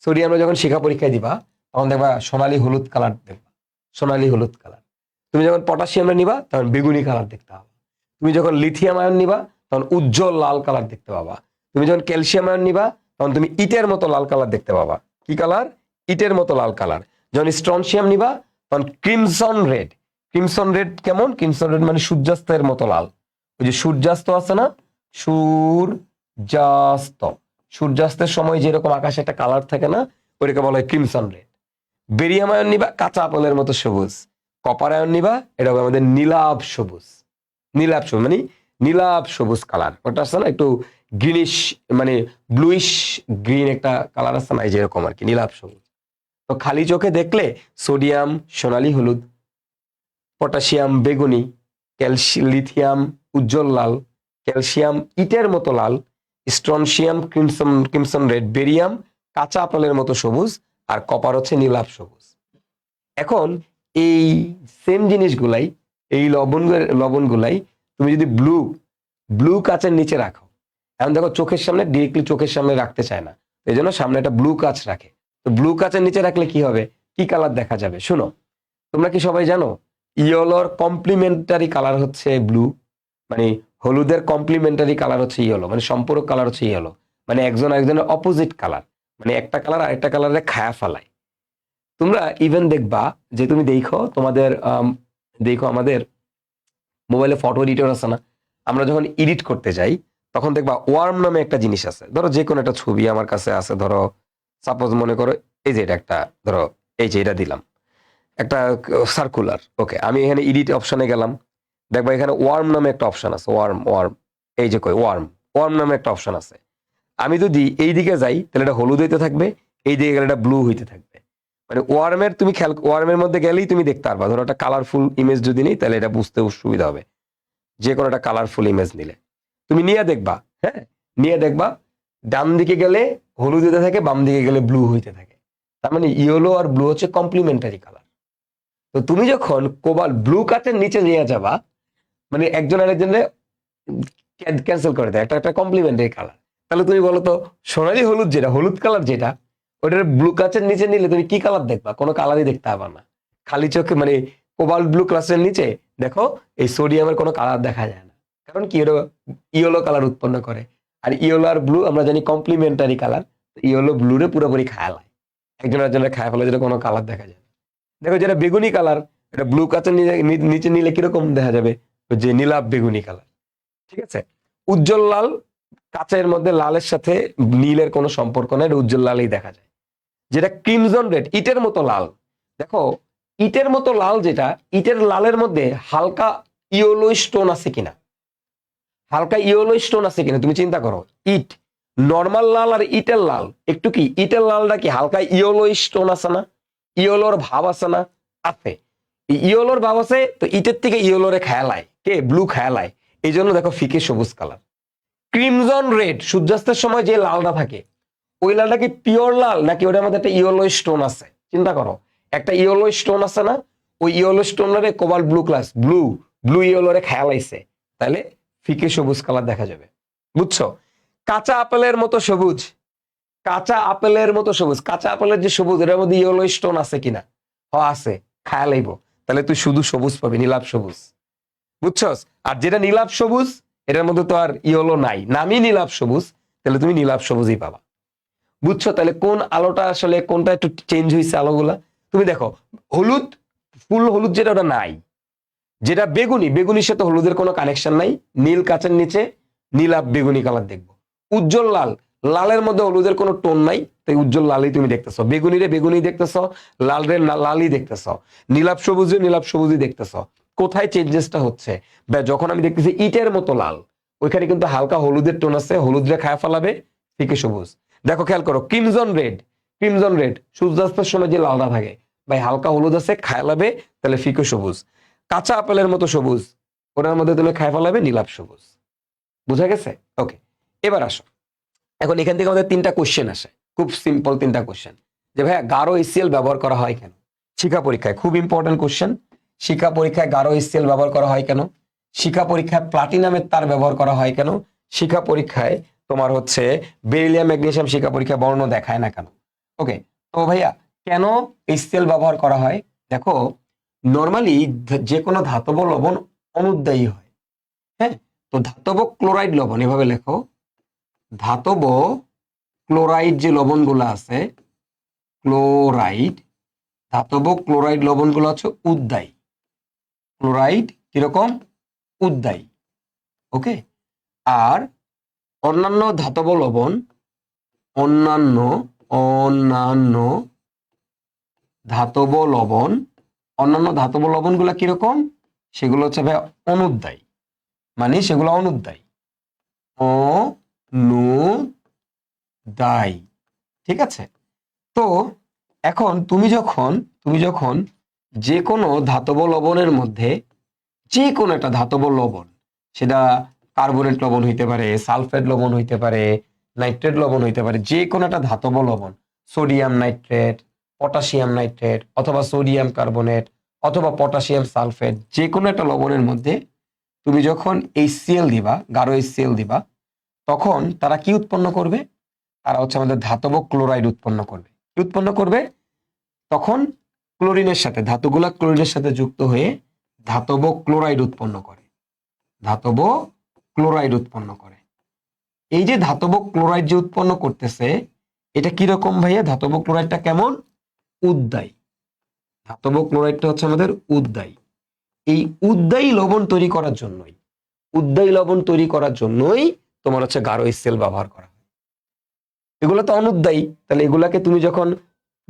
সোডিয়ামে যখন শিক্ষা পরীক্ষায় দিবা তখন দেখবা সোনালী হলুদ কালার দেখবা, সোনালী হলুদ কালার। তুমি যখন পটাশিয়ামে নিবা তখন বেগুনি কালার দেখতে পাবা। তুমি যখন লিথিয়াম আয়ন নিবা তখন উজ্জ্বল লাল কালার দেখতে পাবা। তুমি যখন ক্যালসিয়াম আয়ন নিবা তখন তুমি ইটের মতো লাল কালার দেখতে পাবা। কি কালার? ইটের মতো লাল কালার। যখন স্ট্রনশিয়াম নিবা তখন ক্রিমসন রেড। ক্রিমসন রেড কেমন? ক্রিমসন রেড মানে সূর্যাস্তের মতো লাল। ওই যে সূর্যাস্ত আছে না, সূর্যাস্তের সময় যেরকম আকাশে একটা কালার থাকে না, ওইটাকে বলা হয় ক্রিমসন রেড। বেরিয়াম আয়ন নিবা কাঁচা আপেলের মতো সবুজ। কপার আয়ন নিবা, এটা হবে আমাদের নীলাভ সবুজ মানে নীলাভ সবুজ কালার। ওটা আছে না একটু গ্রিনিশ মানে ব্লুইশ গ্রিন একটা কালার আছে না, এই যেরকম আর কি নীলাভ সবুজ। তো খালি চোখে দেখলে সোডিয়াম সোনালী হলুদ, পটাশিয়াম বেগুনি, লিথিয়াম উজ্জ্বল লাল, ক্যালসিয়াম ইটের মতো লাল, স্ট্রনশিয়াম ক্রিমসন রেড, বেরিয়াম কাঁচা আপেলের মতো সবুজ, আর কপার নীলাভ সবুজ। এখন এই সেম জিনিসগুলাই, এই লবণগুলাই তুমি যদি ব্লু কাচের নিচে রাখো, এখন দেখো চোখের সামনে ডিরেক্টলি চোখের সামনে রাখতে চায় না, এই জন্য সামনে একটা ব্লু কাচ রাখে। তো ব্লু কাচের নিচে রাখলে কি হবে, কি কালার দেখা যাবে? শোনো, তোমরা কি সবাই জানো ইয়েলোর কমপ্লিমেন্টারি কালার হচ্ছে ব্লু, মানে হলুদের কমপ্লিমেন্টারি কালার হচ্ছে ইয়েলো, মানে সম্পূরক কালার হচ্ছে ইয়েলো, মানে একজন আরেকজনের অপোজিট কালার, মানে একটা কালার আরেকটা কালারে খায়া ফেলায়। তোমরা ইভেন দেখবা যে তুমি দেখো আমাদের মোবাইলে ফটো এডিটর আছে না, আমরা যখন এডিট করতে যাই তখন দেখবা ওয়ার্ম নামে একটা জিনিস আছে। ধরো যে কোনো একটা ছবি আমার কাছে আছে, ধরো সাপোজ মনে করো এই যে এটা একটা, ধরো এই যে এটা দিলাম একটা সার্কুলার, ওকে, আমি এখানে এডিট অপশনে গেলাম, দেখবা এখানে ওয়ার্ম নামে একটা অপশন আছে, ওয়ার্ম এই যে ওয়ার্ম নামে একটা অপশন আছে। আমি যদি এই দিকে যাই তাহলে এটা হলুদ হইতে থাকবে, এই দিকে গেলে এটা ব্লু হইতে থাকবে। মানে ওয়ার্মের মধ্যে গেলেই তুমি দেখতে পারবা। ধরো একটা কালারফুল ইমেজ যদি নেই তাহলে এটা বুঝতে সুবিধা হবে, যে কোনো একটা কালারফুল ইমেজ নিলে তুমি নিয়ে দেখবা ডান দিকে গেলে হলুদ হইতে থাকে, বাম দিকে গেলে ব্লু হইতে থাকে। তার মানে ইয়েলো আর ব্লু হচ্ছে কমপ্লিমেন্টারি কালার। তো তুমি যখন ব্লু কাচের নিচে নিয়ে যাবা, মানে একজন আরেকজনের ক্যান্সেল করে দেয়, একটা কমপ্লিমেন্টারি কালার। তাহলে তুমি বলো তো সোনালী হলুদ যেটা, হলুদ কালার যেটা, ওটার ব্লু কাচের নিচে নিলে তুমি কি কালার দেখবা? কোনো কালারই দেখতে পাবা না। খালি চোখে মানে কোবাল্ট ব্লু ক্লাসের নিচে দেখো এই সোডিয়ামের কোনো কালার দেখা যায় না, কারণ কি ওটা ইয়েলো কালার উৎপন্ন করে। আর ইয়েলো আর ব্লু আমরা জানি কমপ্লিমেন্টারি কালার, ইয়েলো ব্লুরে পুরোপুরি খায়ালায়, একজন আরেকজনের খায়া ফেলে, যেটা কোনো কালার দেখা যায় না। দেখো যেটা বেগুনি কালার, এটা ব্লু কাচের নিচে নিলে কিরকম দেখা যাবে, যে নীলাভ বেগুনি কালার, ঠিক আছে। উজ্জ্বল লাল, কাচের মধ্যে লালের সাথে নীলের কোনো সম্পর্ক নেই, এটা উজ্জ্বল লালই দেখা যায়। যেটা ক্রিমজন রেড, ইটের মতো লাল, দেখো ইটের মতো লাল যেটা, ইটের লালের মধ্যে হালকা ইয়েলো স্টোন আছে কিনা, হালকা ইয়েলো স্টোন আছে কিনা তুমি চিন্তা করো। ইট নর্মাল লাল আর ইটের লাল একটু কি, ইটের লালটা কি হালকা ইয়েলো স্টোন আছে না, ইয়েলোর ভাব আছে না? আছে, ইয়েলোর ভাব আছে। তো ইটের থেকে ইয়েলোরে খেয়ালায় কে, ব্লু খেয়ালায়, এই জন্য দেখো ফিকে সবুজ কালার। ক্রিমজন রেড, সূর্যাস্তের সময় যে লালটা থাকে, ওই লালটা কি পিওর লাল নাকি ওটার মধ্যে একটা ইয়েলো স্টোন আছে? চিন্তা করো, একটা ইয়েলো স্টোন আছে না, ওই ইয়েলো স্টোনের কোবাল্ট ব্লু ক্লাস, ব্লু ইয়েলোরে খেয়াল আইছে, তাহলে ফিকে সবুজ কালার দেখা যাবে। বুঝছো? কাঁচা আপেলের মতো সবুজ, কাঁচা আপেলের মতো সবুজ, কাঁচা আপেলের যে সবুজ এটার মধ্যে ইয়েলো স্টোন আছে কিনা? আছে, খেয়াল আইব, তাহলে তুই শুধু সবুজ পাবি, নীলাভ সবুজ। বুঝছস? আর যেটা নীলাভ সবুজ এটার মধ্যে তো আর ইয়েলো নাই, নামই নীলাভ সবুজ, তাহলে তুমি নীলাভ সবুজই পাবা। বুঝছো? তাহলে কোন আলোটা আসলে কোনটা একটু চেঞ্জ হয়েছে আলোগুলা? তুমি দেখো হলুদ, ফুল হলুদ যেটা ওটা নাই, যেটা বেগুনি, বেগুনির সাথে হলুদের কোনো কানেকশন নাই, নীল কাচের নিচে নীলাভ বেগুনি কালার দেখবো। উজ্জ্বল লাল, লালের মধ্যে হলুদের কোনো টোন নাই, তাই উজ্জ্বল লালই তুমি দেখতেছো, বেগুনি রে বেগুনি দেখতেছো, লাল রে লালই দেখতেছো, নীলাভ সবুজে নীলাভ সবুজই দেখতেছো। কোথায় চেঞ্জেসটা হচ্ছে? যখন আমি দেখতেছি ইটের মতো লাল, ওইখানে কিন্তু হালকা হলুদের টোন আছে, হলুদ রে খায়া ফেলাবে, ফিকে সবুজ। দেখো খেয়াল করো, ক্রিমজন রেড, ক্রিমজন রেড সূর্যাস্তের সময় যে লালটা থাকে, ভাই হালকা হলুদ আছে, খায়া লাবে, তাহলে ফিকে সবুজ। কাঁচা আপেলের মতো সবুজ, ওটার মধ্যে তুমি খায়া ফেলাবে, নীলাভ সবুজ। বুঝা গেছে? ওকে, এবার আসো, এখন এখান থেকে আমাদের 3টা কোশ্চেন আসে, খুব সিম্পল 3টা কোশ্চেন, যে ভাইয়া গাঢ় HCl ব্যবহার করা হয় কেন? শিক্ষা পরীক্ষায় খুব ইম্পর্টেন্ট কোশ্চেন। শিক্ষা পরীক্ষায় গাঢ় HCl ব্যবহার করা হয় কেন? শিক্ষা পরীক্ষায় প্লাটিনামের তার ব্যবহার করা হয় কেন? শিক্ষা পরীক্ষায় তোমার হচ্ছে বেরিলিয়াম ম্যাগনেসিয়াম শিক্ষা পরীক্ষায় বর্ণ দেখায় না কেন? ওকে, তো ভাইয়া কেন HCl ব্যবহার করা হয়? দেখো নর্মালি যে কোনো ধাতব লবণ অনুদ্বায়ী হয়, হ্যাঁ? তো ধাতব ক্লোরাইড লবণ, এভাবে লেখো, ধাতব ক্লোরাইড যে লবণগুলো আছে, ক্লোরাইড, ধাতব ক্লোরাইড লবণগুলো হচ্ছে উদ্বায়ী। ক্লোরাইড কিরকম? উদ্বায়ী। ওকে, আর অন্যান্য ধাতব লবণ, অন্যান্য অন্যান্য ধাতব লবণ, অন্যান্য ধাতব লবণগুলো কিরকম? সেগুলো হচ্ছে ভাই অনুদ্বায়ী, মানে সেগুলো অনুদ্বায়ী, অনুদ্বায়ী। ঠিক আছে? তো এখন তুমি যখন যে কোনো ধাতব লবণের মধ্যে যে কোনো একটা ধাতব লবণ, সেটা কার্বনেট লবণ হইতে পারে, সালফেট লবণ হইতে পারে, নাইট্রেট লবণ হইতে পারে, যে কোনো একটা ধাতব লবণ, সোডিয়াম নাইট্রেট, পটাশিয়াম নাইট্রেট, অথবা সোডিয়াম কার্বনেট, অথবা পটাশিয়াম সালফেট, যে কোনো একটা লবণের মধ্যে তুমি যখন HCl দিবা, গাঢ় HCl দিবা, তখন তারা কি উৎপন্ন করবে? তারা হচ্ছে আমাদের ধাতব ক্লোরাইড উৎপন্ন করবে। কি উৎপন্ন করবে? তখন ক্লোরিনের সাথে, ধাতুগুলা ক্লোরিনের সাথে যুক্ত হয়ে ধাতব ক্লোরাইড উৎপন্ন করে, ধাতব ক্লোরাইড উৎপন্ন করে। এই যে ধাতব ক্লোরাইড যে উৎপন্ন করতেছে, এটা কিরকম ভাইয়া? ধাতব ক্লোরাইডটা কেমন? উদ্বায়ী। ধাতব ক্লোরাইডটা হচ্ছে আমাদের উদ্বায়ী। এই উদ্বায়ী লবণ তৈরি করার জন্যই, উদ্বায়ী লবণ তৈরি করার জন্যই তোমার হচ্ছে গাঢ় HCl ব্যবহার করা হয়। এগুলো তো অনুদ্বায়ী, তাহলে এগুলাকে তুমি যখন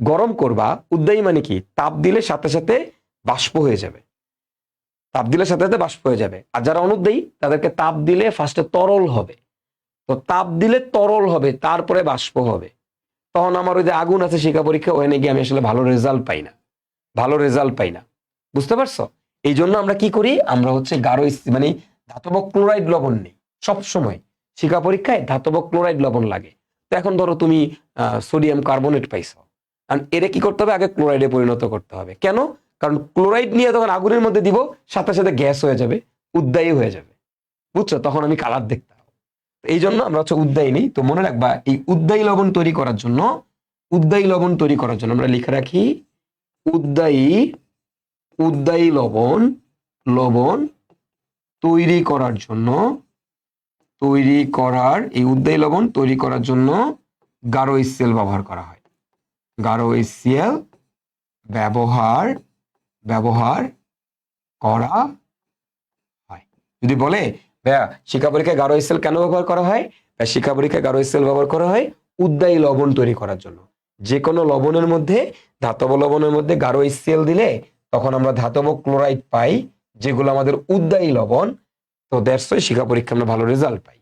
গরম করবা, উদ্বায়ী মানে কি? তাপ দিলে সাথে সাথে বাষ্প হয়ে যাবে, তাপ দিলে সাথে সাথে বাষ্প হয়ে যাবে। আর যারা অনুদ্বায়ী তাদেরকে তাপ দিলে ফার্স্টে তরল হবে, তো তাপ দিলে তরল হবে, তারপরে বাষ্প হবে। তখন আমার ওই যে আগুন আছে শিক্ষা পরীক্ষা, ওখানে গিয়ে আমি আসলে ভালো রেজাল্ট পাই না, ভালো রেজাল্ট পাই না। বুঝতে পারছো? এই জন্য আমরা কি করি? আমরা হচ্ছে গাঢ় মানে ধাতব ক্লোরাইড লবণ নেই সব সময়। শিক্ষা পরীক্ষায় ধাতব ক্লোরাইড লবণ লাগে। তো এখন ধরো তুমি সোডিয়াম কার্বনেট পাইছো, আর এরে কি করতে হবে? আগে ক্লোরাইডে পরিণত করতে হবে। কেন? কারণ ক্লোরাইড নিয়ে তখন আগুনের মধ্যে দিব, সাথে সাথে গ্যাস হয়ে যাবে, উদ্বায়ী হয়ে যাবে। বুঝছো? তখন আমি কালার দেখতে হবে। এই জন্য আমরা হচ্ছে উদ্বায়ী নিই। তো মনে রাখবা, এই উদ্বায়ী লবণ তৈরি করার জন্য, উদ্বায়ী লবণ তৈরি করার জন্য আমরা লিখে রাখি উদ্বায়ী, উদ্বায়ী লবণ, লবণ তৈরি করার জন্য, তৈরি করার, এই উদ্বায়ী লবণ তৈরি করার জন্য গাঢ় HCl ব্যবহার করা হয়। গাঢ় HCl ব্যবহার করা হয়। যদি বলে ভাইয়া শিক্ষা পরীক্ষায় গাঢ় HCl কেন ব্যবহার করা হয়? শিক্ষা পরীক্ষায় গাঢ় HCl ব্যবহার করা হয় উদ্বায়ী লবণ তৈরি করার জন্য। যে কোনো লবণের মধ্যে, ধাতব লবণের মধ্যে গাঢ় HCl দিলে তখন আমরা ধাতব ক্লোরাইড পাই, যেগুলো আমাদের উদ্বায়ী লবণ। তো দ্যাটস ওয়াই শিক্ষা পরীক্ষা আমরা ভালো রেজাল্ট পাই।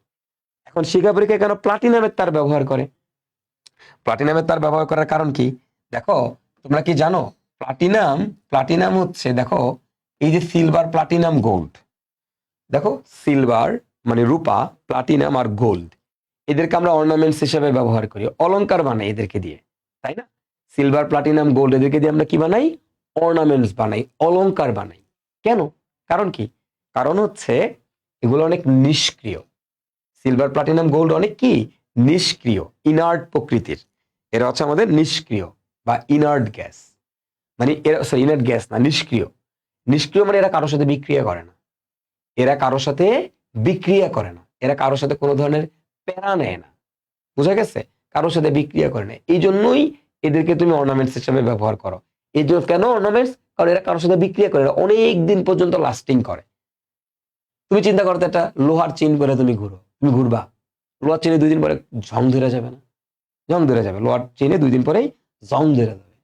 এখন শিক্ষা পরীক্ষায় কেন প্লাটিনামের তার ব্যবহার করে? প্লাটিনামের তার ব্যবহার করার কারণ কি? দেখো তোমরা কি জানো, প্লাটিনাম হচ্ছে, দেখো এই যে সিলভার, প্লাটিনাম, গোল্ড, দেখো সিলভার মানে রূপা, প্লাটিনাম আর গোল্ড, এদেরকে আমরা অর্নামেন্টস হিসেবে ব্যবহার করি, অলংকার বানাই এদেরকে দিয়ে, তাই না? সিলভার, প্লাটিনাম, গোল্ড এদেরকে দিয়ে আমরা কি বানাই? অর্নামেন্টস বানাই, অলংকার বানাই। কেন? কারণ কি? কারণ হচ্ছে এগুলো অনেক নিষ্ক্রিয়। সিলভার, প্লাটিনাম, গোল্ড অনেক কি নিষ্ক্রিয়, ইনার্ট প্রকৃতির। এরা হচ্ছে আমাদের নিষ্ক্রিয় বা ইনার্ট গ্যাস, মানে এরা সরি ইনার্ট গ্যাস না, নিষ্ক্রিয়। নিষ্ক্রিয় মানে এরা কারোর সাথে বিক্রিয়া করে না, এরা কারোর সাথে বিক্রিয়া করে না, এরা কারোর সাথে কোনো ধরনের প্যারা নেয় না, বুঝা গেছে? কারোর সাথে বিক্রিয়া করে না, এই জন্যই এদেরকে তুমি অর্নামেন্টস হিসেবে ব্যবহার করো। এই জন্য কেন অর্নামেন্টস? কারণ এরা কারোর সাথে বিক্রিয়া করে না, অনেক দিন পর্যন্ত লাস্টিং করে। তুমি চিন্তা করো তো, একটা লোহার চেইন পরে তুমি ঘুরবা, লোহার চেইনে 2 দিন পরে জং ধরে যাবে না? জং ধরে যাবে, লোহার চেইনে 2 দিন পরেই জং ধরে যাবে।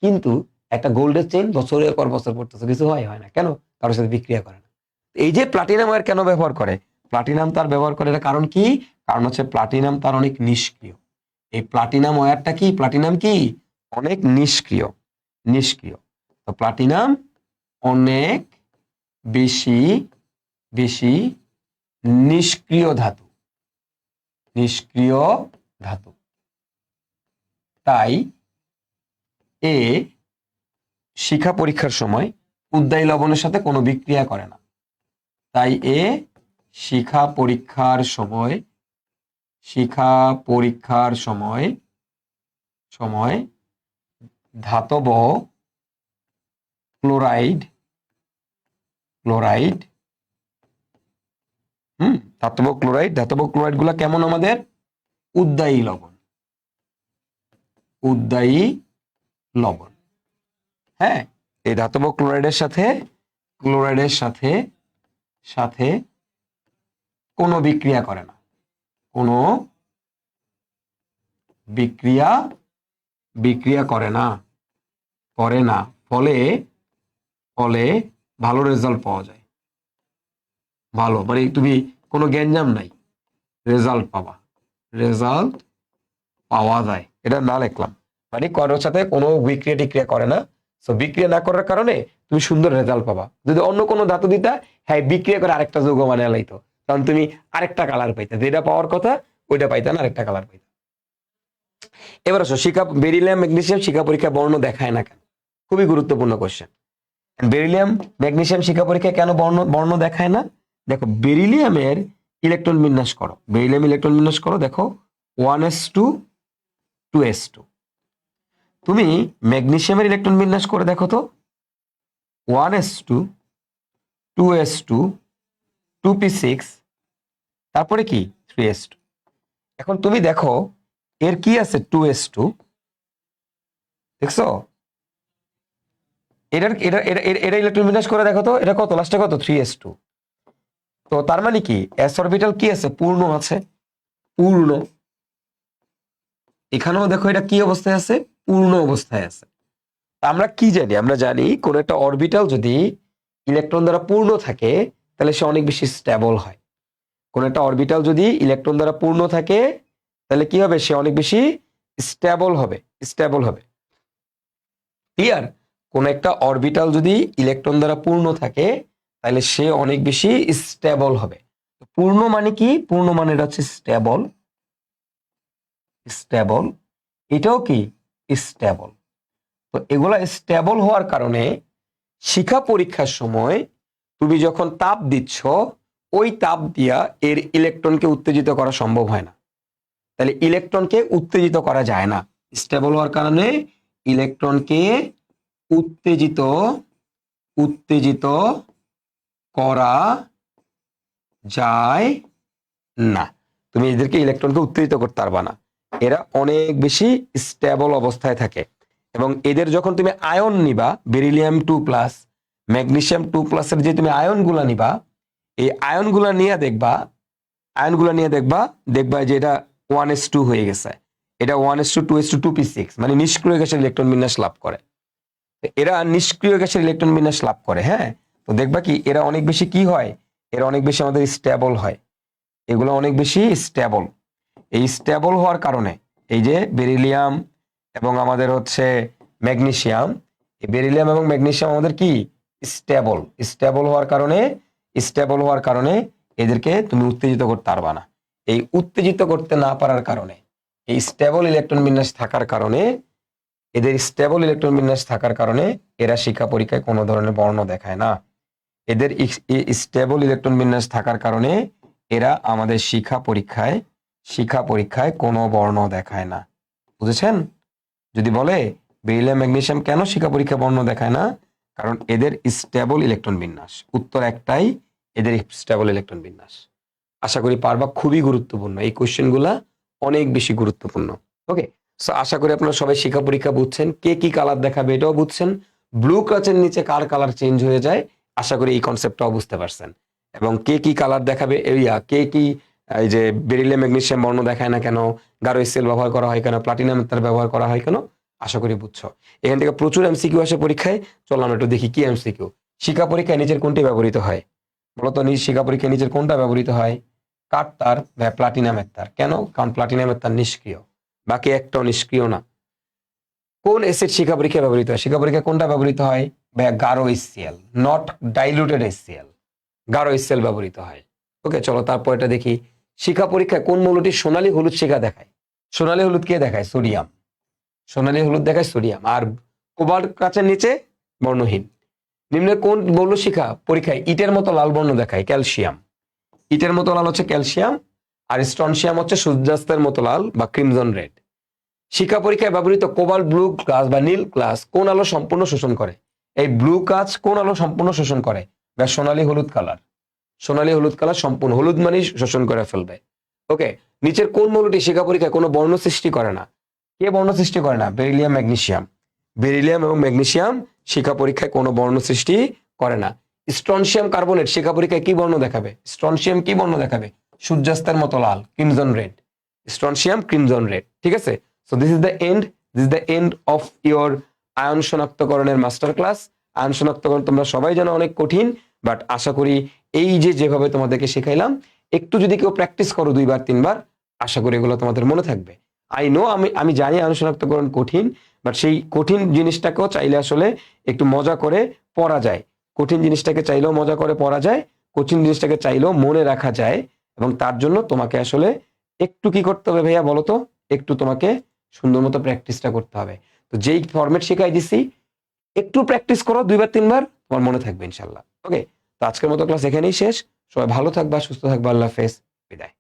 কিন্তু একটা গোল্ডের চেইন বছরের পর বছর পড়তেছে, কিছু হয় না। কেন? কারোর সাথে বিক্রিয়া করে না। এই যে প্লাটিনাম ওয়্যার কেন ব্যবহার করে? প্লাটিনাম তার ব্যবহার করে, এর কারণ কি? কারণ হচ্ছে প্লাটিনাম তার অনেক নিষ্ক্রিয়। এই প্লাটিনাম ওয়্যারটা কি? প্লাটিনাম কি অনেক নিষ্ক্রিয়। তো প্লাটিনাম অনেক বেশি নিষ্ক্রিয় ধাতু। তাই এ শিখা পরীক্ষার সময় উদ্বায়ী লবণের সাথে কোনো বিক্রিয়া করে না। তাই এ শিখা পরীক্ষার সময় ধাতব ক্লোরাইড ধাতব ক্লোরাইড গুলা কেমন? আমাদের উদ্বায়ী লবণ। হ্যাঁ, এই ধাতব ক্লোরাইডের সাথে কোনো বিক্রিয়া করে না, বিক্রিয়া করে না। ফলে ভালো রেজাল্ট পাওয়া যায়। ভালো মানে তুমি কোনো গ্যাঞ্জাম নাই, রেজাল্ট পাওয়া যায়। এটা না লিখলাম, মানে কারোর সাথে কোনো বিক্রিয়া টিক্রিয়া করে না। সো বিক্রিয়া না করার কারণে তুমি সুন্দর রেজাল্ট পাবা। যদি অন্য কোনো ধাতু দিতা, হ্যাঁ বিক্রিয়া করে আরেকটা যৌগ বানিয়ে লাইতো, কারণ তুমি আরেকটা কালার পাইতা, যেটা পাওয়ার কথা ওইটা পাইতা না, আরেকটা কালার পাইতা। এবার আসো, বেরিলিয়াম ম্যাগনেসিয়াম শিখা পরীক্ষা বর্ণ দেখায় না কেন? খুবই গুরুত্বপূর্ণ কোশ্চেন। বেরিলিয়াম ম্যাগনেসিয়াম শিখা পরীক্ষা কেন বর্ণ দেখায় না? দেখো, বেরিলিয়ামের ইলেকট্রন বিন্যাস করো, দেখো 1s2 2s2। তুমি ম্যাগনেসিয়ামের ইলেকট্রন বিন্যাস করে দেখো তো, 1s2 2s2 2p6, তারপরে কি 3s2। এখন তুমি দেখো এর কি আছে 2s2, দেখছো? এটা ইলেকট্রন বিন্যাস করে দেখো তো, এটা কত? লাস্টে কত? 3s2। তো তার মানে কি s অরবিটাল কি আছে? পূর্ণ আছে, পূর্ণ। এখানেও দেখো এটা কি অবস্থায় আছে? পূর্ণ অবস্থায় আছে। আমরা কি জানি? আমরা জানি কোন একটা অরবিটাল যদি ইলেকট্রন দ্বারা পূর্ণ থাকে তাহলে সে অনেক বেশি স্টেবল হয়। কোন একটা অরবিটাল যদি ইলেকট্রন দ্বারা পূর্ণ থাকে তাহলে কি হবে? সে অনেক বেশি স্টেবল হবে। ক্লিয়ার? কোন একটা অরবিটাল যদি ইলেকট্রন দ্বারা পূর্ণ থাকে তাহলে সে অনেক বেশি স্টেবল হবে। পূর্ণ মানে কি? পূর্ণ মানে এটা হচ্ছে স্টেবল, এটাও কি স্টেবল। তো এগুলা স্টেবল হওয়ার কারণে শিখা পরীক্ষার সময় তুমি যখন তাপ দিচ্ছ, ওই তাপ দিয়া এর ইলেকট্রনকে উত্তেজিত করা সম্ভব হয় না। তাহলে ইলেকট্রনকে উত্তেজিত করা যায় না। স্টেবল হওয়ার কারণে ইলেকট্রনকে উত্তেজিত করা যায় না। তুমি এদেরকে ইলেকট্রনকে উত্তেজিত করতে পারবা না, এরা অনেক বেশি স্টেবল অবস্থায় থাকে। এবং এদের যখন তুমি আয়ন নিবা, বেরিলিয়াম 2+, ম্যাগনেসিয়াম 2+ এর যে তুমি আয়নগুলা নিবা, এই আয়নগুলা নিয়ে দেখবা যে এটা 1s2 হয়ে গেছে, এটা 1s2 2s2 2p6, মানে নিষ্ক্রিয় গ্যাসের ইলেকট্রন বিন্যাস লাভ করে। এরা নিষ্ক্রিয় গ্যাসের ইলেকট্রন বিন্যাস লাভ করে। হ্যাঁ, তো দেখবা কি এরা অনেক বেশি কি হয়? এরা অনেক বেশি আমাদের স্টেবল হয়। এগুলো অনেক বেশি স্টেবল। এই স্টেবল হওয়ার কারণে এই যে বেরিলিয়াম এবং আমাদের হচ্ছে ম্যাগনেসিয়াম, এই বেরিলিয়াম এবং ম্যাগনেসিয়াম আমাদের কি স্টেবল হওয়ার কারণে এদেরকে তুমি উত্তেজিত করতে পারবা না। এই উত্তেজিত করতে না পারার কারণে, এই স্টেবল ইলেকট্রন বিন্যাস থাকার কারণে, এদের স্টেবল ইলেকট্রন বিন্যাস থাকার কারণে এরা শিখা পরীক্ষায় কোনো ধরনের বর্ণ দেখায় না। এদের স্টেবল ইলেকট্রন বিন্যাস থাকার কারণে এরা আমাদের শিক্ষা পরীক্ষায় কোনো বর্ণ দেখায় না। বুঝেছেন? যদি বলে বেরিলিয়াম ম্যাগনেসিয়াম কেন শিক্ষা পরীক্ষায় বর্ণ দেখায় না, কারণ এদের স্টেবল ইলেকট্রন বিন্যাস। উত্তর একটাই, এদের স্টেবল ইলেকট্রন বিন্যাস। আশা করি পারবা, খুবই গুরুত্বপূর্ণ এই কোশ্চেনগুলা, অনেক বেশি গুরুত্বপূর্ণ। ওকে, সো আশা করি আপনারা সবাই শিক্ষা পরীক্ষা বুঝছেন, কে কি কালার দেখাবে এটাও বুঝছেন, ব্লু কাচের নিচে কার কালার চেঞ্জ হয়ে যায় আশা করি এই কনসেপ্টটাও বুঝতে পারছেন, এবং কে কি কালার দেখাবে কে কি এই যে বেরিলিয়াম ম্যাগনেসিয়াম বর্ণ দেখায় না কেন, গাঢ় এসএল ব্যবহার করা হয় কেন, প্লাটিনাম তার ব্যবহার করা হয় কেন, আশা করি বুঝছো। এখান থেকে প্রচুর এমসিকিউ আসে পরীক্ষায়, চলো আমরা একটু দেখি কি এমসিকিউ। শিক্ষা পরীক্ষায় নিচের কোনটি ব্যবহৃত হয়? বলতো শিক্ষা পরীক্ষায় নিচের কোনটা ব্যবহৃত হয়? কাঠ তার বা প্লাটিনামের তার। কেন? কারণ প্লাটিনামের তার নিষ্ক্রিয়, বাকি একটাও নিষ্ক্রিয় না। কোন অ্যাসিড শিক্ষা পরীক্ষায় ব্যবহৃত হয়? শিক্ষা পরীক্ষায় কোনটা ব্যবহৃত হয়? গাঢ় HCl, নট ডাইলুটেড HCl, গাঢ় HCl ব্যবহৃত হয়। ওকে, চলো তারপর এটা দেখি। শিক্ষা পরীক্ষায় কোন মৌলটি সোনালী হলুদ শিখা দেখায়? সোনালী হলুদ কে দেখায়? সোডিয়াম। সোনালী হলুদ দেখায় সোডিয়াম। আর কোবাল্ট কাচের নিচে বর্ণহীন। নিম্নে কোন মৌল শিখা পরীক্ষায় ইটের মতো লাল বর্ণ দেখায়? ক্যালসিয়াম। ইটের মতো লাল হচ্ছে ক্যালসিয়াম, আর স্ট্রনশিয়াম হচ্ছে সূর্যাস্তের মতো লাল বা ক্রিমজন রেড। শিক্ষা পরীক্ষায় ব্যবহৃত কোবাল্ট ব্লু গ্লাস বা নীল গ্লাস কোন আলো সম্পূর্ণ শোষণ করে? এই ব্লু কাচ কোন আলো সম্পূর্ণ শোষণ করে? বা সোনালী হলুদ কালার। সোনালী হলুদ কালার সম্পূর্ণ, হলুদ মানেই শোষণ করে ফেলবে। ওকে, নিচের কোন মৌলটি শিক্ষা পরীক্ষায় কোনো বর্ণ সৃষ্টি করে না? কে বর্ণ সৃষ্টি করে না? Beryllium magnesium. বেরিলিয়াম এবং ম্যাগনেসিয়াম শিক্ষা পরীক্ষায় কোনো বর্ণ সৃষ্টি করে না। স্ট্রনশিয়াম কার্বনেট শিক্ষা পরীক্ষায় কি বর্ণ দেখাবে? স্ট্রনশিয়াম কি বর্ণ দেখাবে? সূর্যাস্তের মতো লাল, crimson red. Strontium crimson red. ঠিক আছে, so this is the end of your ion শনাক্তকরণের মাস্টার ক্লাস। আয়ন শনাক্তকরণ তোমরা সবাই জানো অনেক কঠিন, বাট আশা করি এই যেভাবে তোমাদেরকে শেখাইলাম, একটু যদি কেউ প্র্যাকটিস করো 2 বার 3 বার, আশা করি এগুলো তোমাদের মনে থাকবে। আই নো, আমি জানি আয়ন শনাক্তকরণ কঠিন, বাট সেই কঠিন জিনিসটাকেও চাইলে আসলে একটু মজা করে পড়া যায়। কঠিন জিনিসটাকে চাইলেও মজা করে পড়া যায়, কঠিন জিনিসটাকে চাইলেও মনে রাখা যায়। এবং তার জন্য তোমাকে আসলে একটু কি করতে হবে ভাইয়া বলো তো? একটু তোমাকে সুন্দর মতো প্র্যাকটিসটা করতে হবে। তো যেই ফরম্যাট শেখাই দিছি, একটু প্র্যাকটিস করো 2 বার 3 বার, তোমার মনে থাকবে ইনশাল্লাহ। ওকে, তো আজকের মতো ক্লাস এখানেই শেষ। সবাই ভালো থাকবা, সুস্থ থাকবা, আল্লাহ হাফেজ, বিদায়।